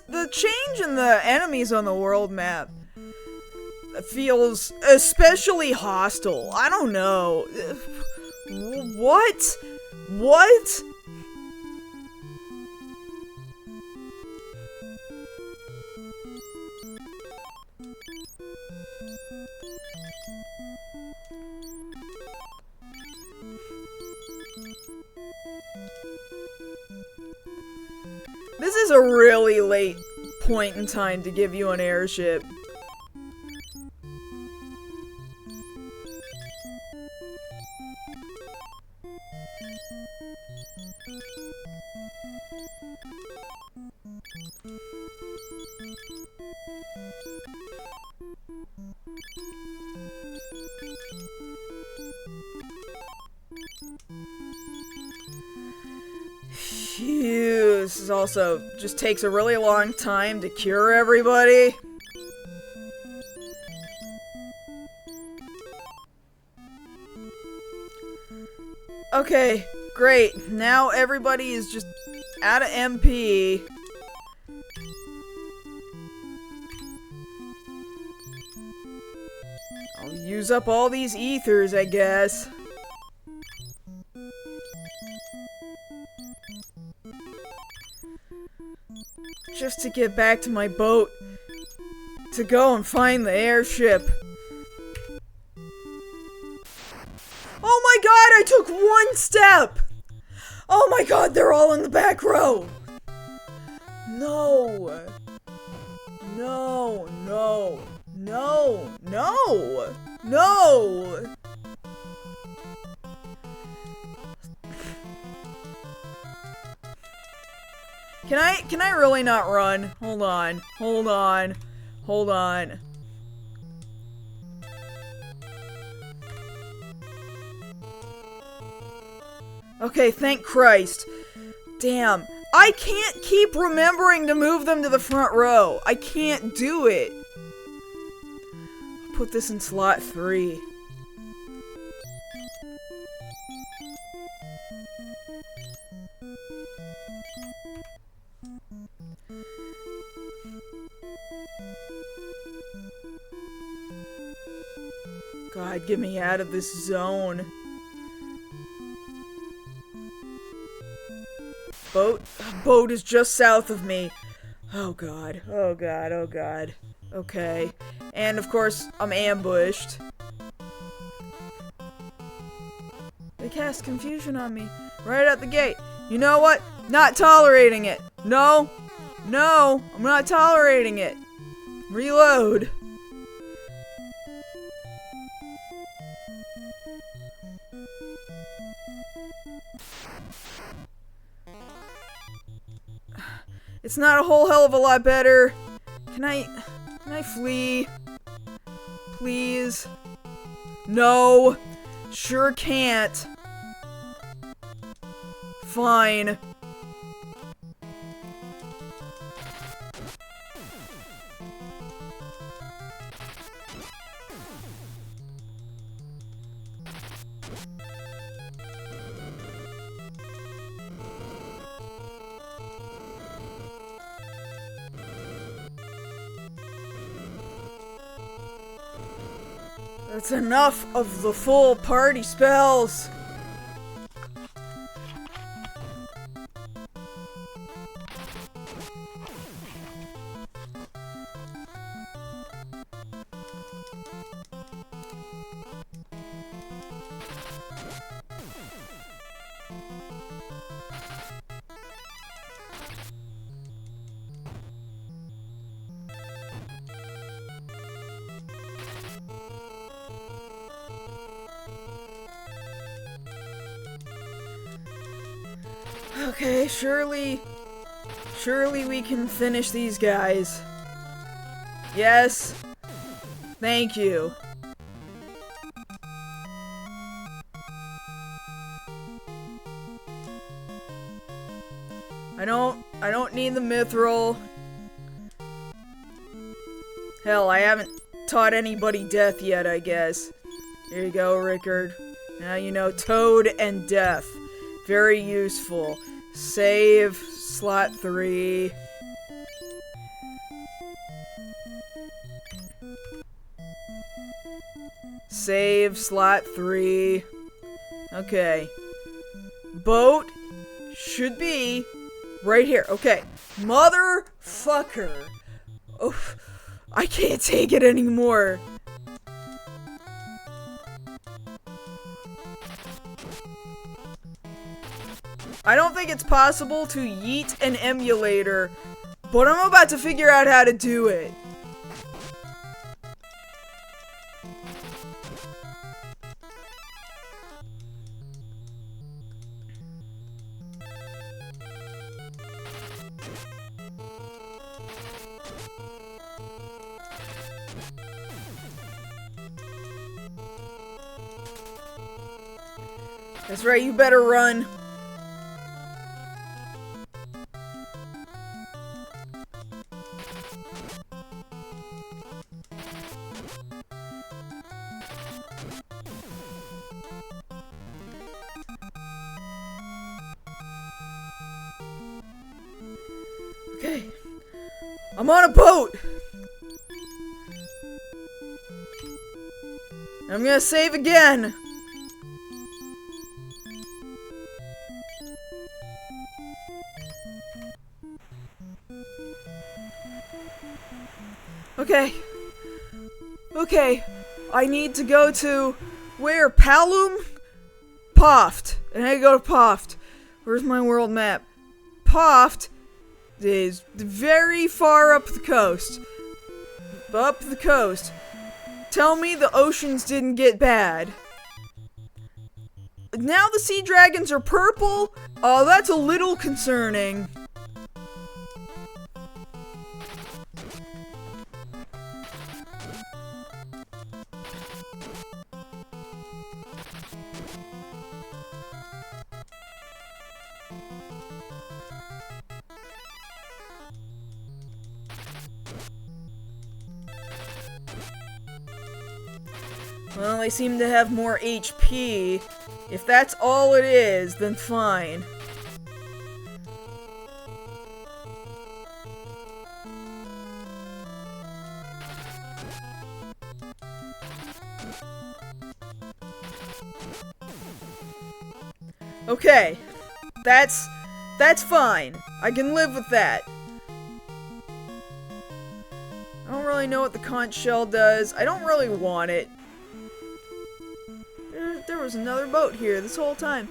The change in the enemies on the world map feels especially hostile. I don't know. What? What? This is a really late point in time to give you an airship. Phew, this is also just takes a really long time to cure everybody. Okay, great. Now everybody is just out of MP. I'll use up all these ethers, I guess. Just to get back to my boat. To go and find the airship. Oh my god, I took one step! Oh my god, they're all in the back row! No! No, no, no, no, no! Can I really not run? Hold on, hold on, hold on. Okay, thank Christ. Damn. I can't keep remembering to move them to the front row. I can't do it. Put this in slot 3. God, get me out of this zone. Boat is just south of me. Oh god, oh god, oh god. Okay. And of course, I'm ambushed. They cast confusion on me right out the gate. You know what? Not tolerating it. No. No, I'm not tolerating it. Reload. It's not a whole hell of a lot better. Can I flee? Please? No. Sure can't. Fine. That's enough of the full party spells. Okay, surely we can finish these guys. Yes. Thank you. I don't need the mithril. Hell, I haven't taught anybody death yet, I guess. Here you go, Rickard. Now you know Toad and Death. Very useful. Save slot 3. Save slot 3. Okay. Boat should be right here. Okay. Motherfucker. Oh, I can't take it anymore. I don't think it's possible to yeet an emulator, but I'm about to figure out how to do it. That's right, you better run. Okay. I'm on a boat! I'm gonna save again! Okay. Okay. I need to go to... where? Palum? Poft. And I go to Poft. Where's my world map? Poft is very far up the coast. Up the coast. Tell me the oceans didn't get bad. Now the sea dragons are purple? Oh, that's a little concerning. Well, they seem to have more HP. If that's all it is, then fine. Okay. That's fine. I can live with that. I don't really know what the conch shell does. I don't really want it. There was another boat here this whole time.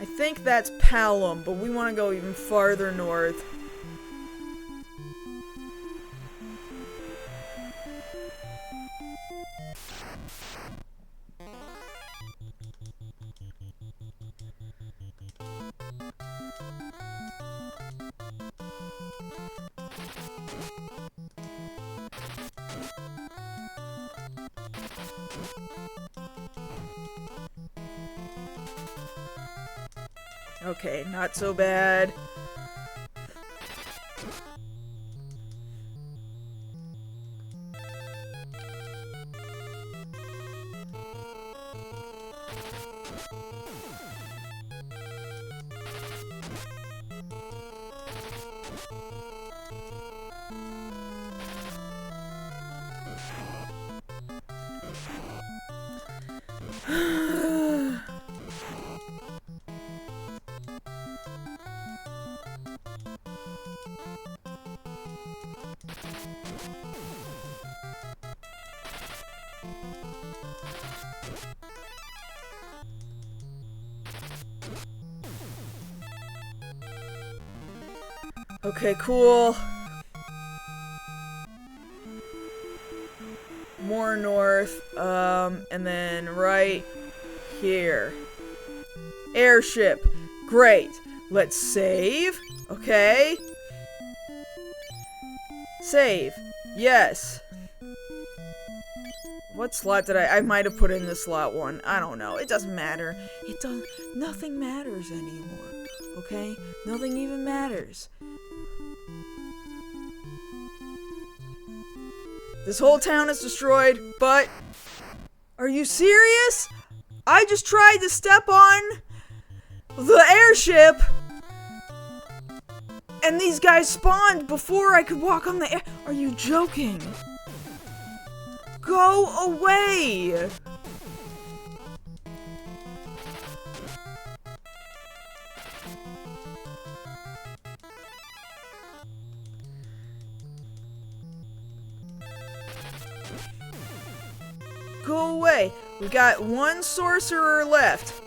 I think that's Palom, but we want to go even farther north. Okay, not so bad. Okay, cool. More north, and then right here. Airship. Great. Let's save. Okay. Save. Yes. What slot did I might have put in the slot one. I don't know. It doesn't matter. Nothing matters anymore. Okay? Nothing even matters. This whole town is destroyed, but... Are you serious? I just tried to step on the airship, and these guys spawned before I could walk on the air. Are you joking? Go away! Go away. We got one sorcerer left.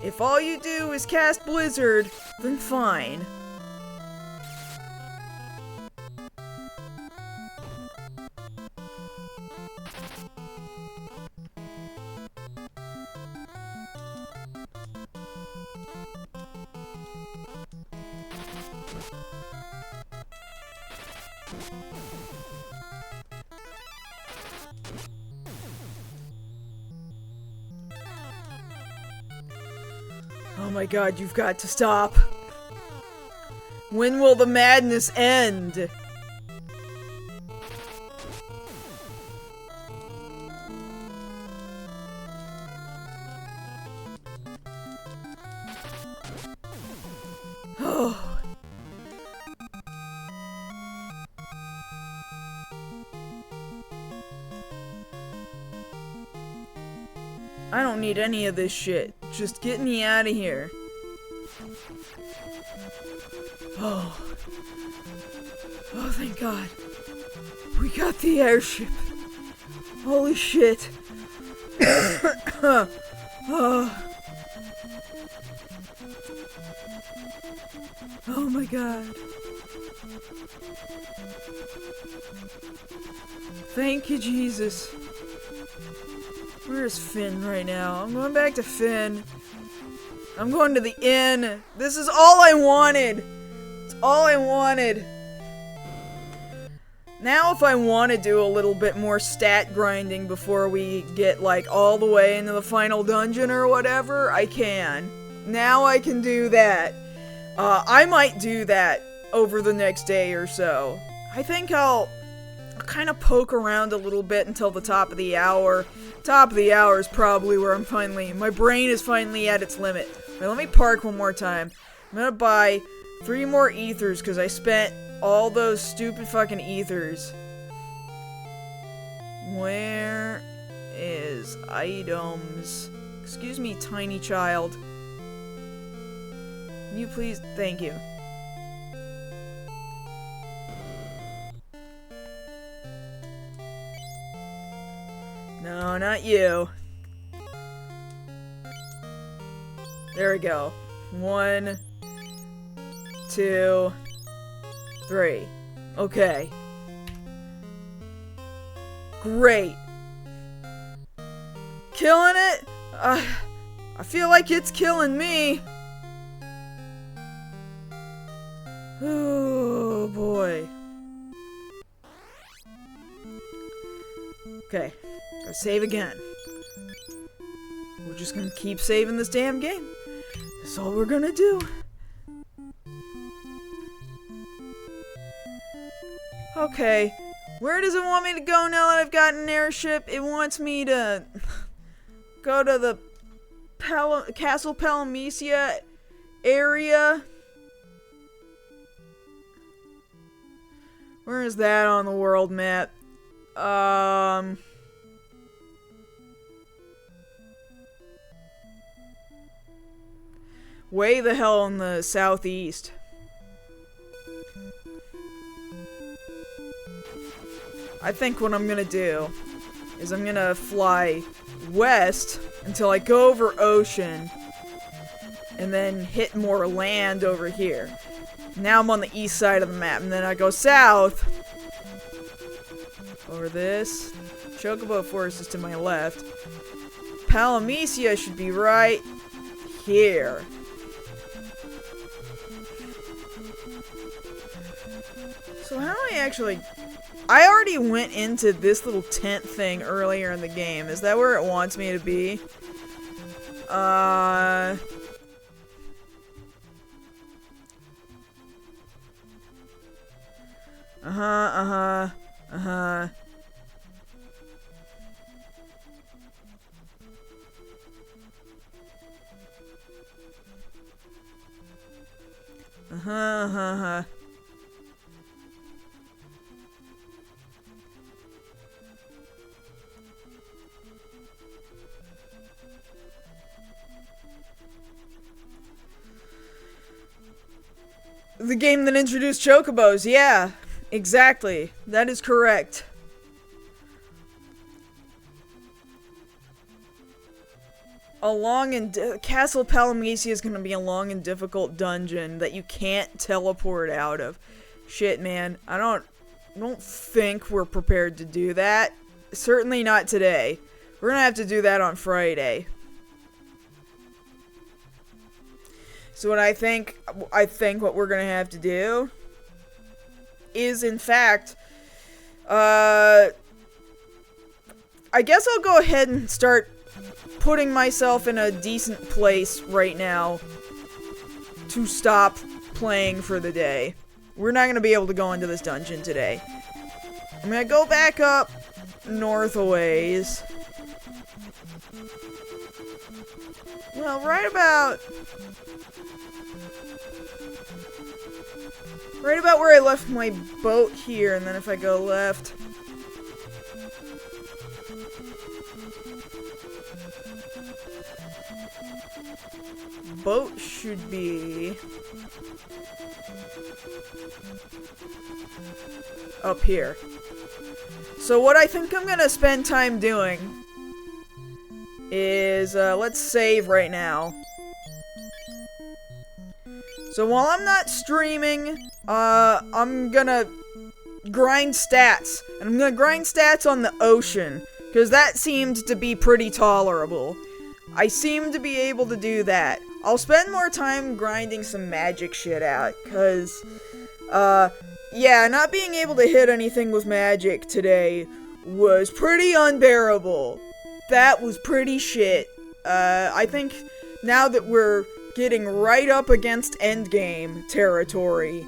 If all you do is cast Blizzard, then fine. Oh my god, you've got to stop. When will the madness end? Oh. I don't need any of this shit. Just get me out of here. Oh. Oh, thank God. We got the airship. Holy shit. Oh. Oh my god. Thank you, Jesus. Where's Finn right now? I'm going back to Finn. I'm going to the inn. This is all I wanted. It's all I wanted. Now if I want to do a little bit more stat grinding before we get like all the way into the final dungeon or whatever, I can. Now I can do that. I might do that over the next day or so. I think I'll kind of poke around a little bit until the top of the hour. Top of the hour is probably where my brain is finally at its limit. Wait, let me park one more time. I'm gonna buy 3 more ethers because I spent all those stupid fucking ethers. Where is items? Excuse me, tiny child. Can you please? Thank you. No, not you. There we go. 1, 2, 3. Okay. Great. Killing it? I feel like it's killing me. Oh boy. Okay. Gotta save again. We're just gonna keep saving this damn game. That's all we're gonna do. Okay. Where does it want me to go now that I've got an airship? It wants me to go to the Castle Palamecia area. Where is that on the world map? Way the hell in the southeast. I think what I'm gonna do is I'm gonna fly west until I go over ocean and then hit more land over here. Now I'm on the east side of the map, and then I go south over this. Chocobo Forest is to my left. Palamecia should be right here. So how do I actually... I already went into this little tent thing earlier in the game. Is that where it wants me to be? Uh-huh. The game that introduced chocobos, yeah, exactly. That is correct. Castle Palamecia is gonna be a long and difficult dungeon that you can't teleport out of. Shit, man, I don't think we're prepared to do that. Certainly not today. We're gonna have to do that on Friday. So what I think what we're gonna have to do is, in fact, I guess I'll go ahead and start putting myself in a decent place right now to stop playing for the day. We're not gonna be able to go into this dungeon today. I'm gonna go back up north a ways. Well, right about where I left my boat here, and then if I go left... boat should be... up here. So what I think I'm gonna spend time doing is, let's save right now. So while I'm not streaming, I'm gonna grind stats. And I'm gonna grind stats on the ocean, because that seemed to be pretty tolerable. I seem to be able to do that. I'll spend more time grinding some magic shit out, because, yeah, not being able to hit anything with magic today was pretty unbearable. That was pretty shit. I think now that we're getting right up against endgame territory,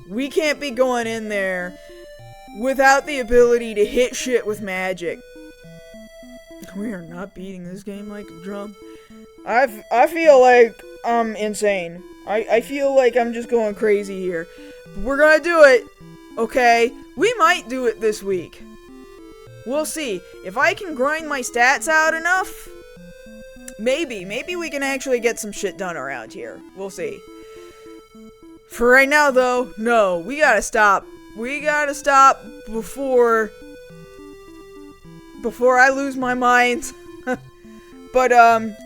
we can't be going in there without the ability to hit shit with magic. We are not beating this game like a drum. I feel like I'm insane. I feel like I'm just going crazy here. But we're gonna do it, okay? We might do it this week. We'll see. If I can grind my stats out enough, maybe we can actually get some shit done around here. We'll see. For right now, though, no, we gotta stop. We gotta stop before I lose my mind. But,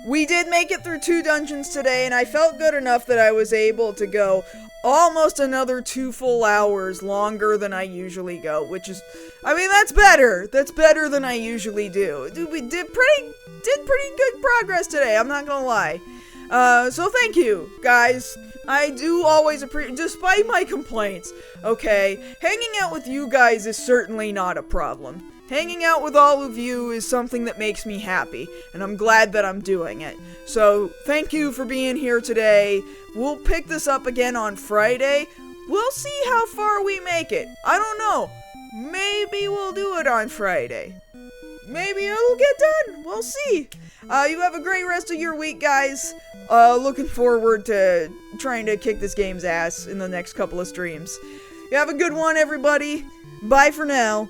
we did make it through 2 dungeons today, and I felt good enough that I was able to go almost another 2 full hours longer than I usually go, which is, I mean, that's better. That's better than I usually do. Dude, we did pretty good progress today, I'm not gonna lie. So thank you, guys. I do always appreciate, despite my complaints, okay, hanging out with you guys is certainly not a problem. Hanging out with all of you is something that makes me happy, and I'm glad that I'm doing it. So, thank you for being here today. We'll pick this up again on Friday. We'll see how far we make it. I don't know. Maybe we'll do it on Friday. Maybe it'll get done. We'll see. You have a great rest of your week, guys. Looking forward to trying to kick this game's ass in the next couple of streams. You have a good one, everybody. Bye for now.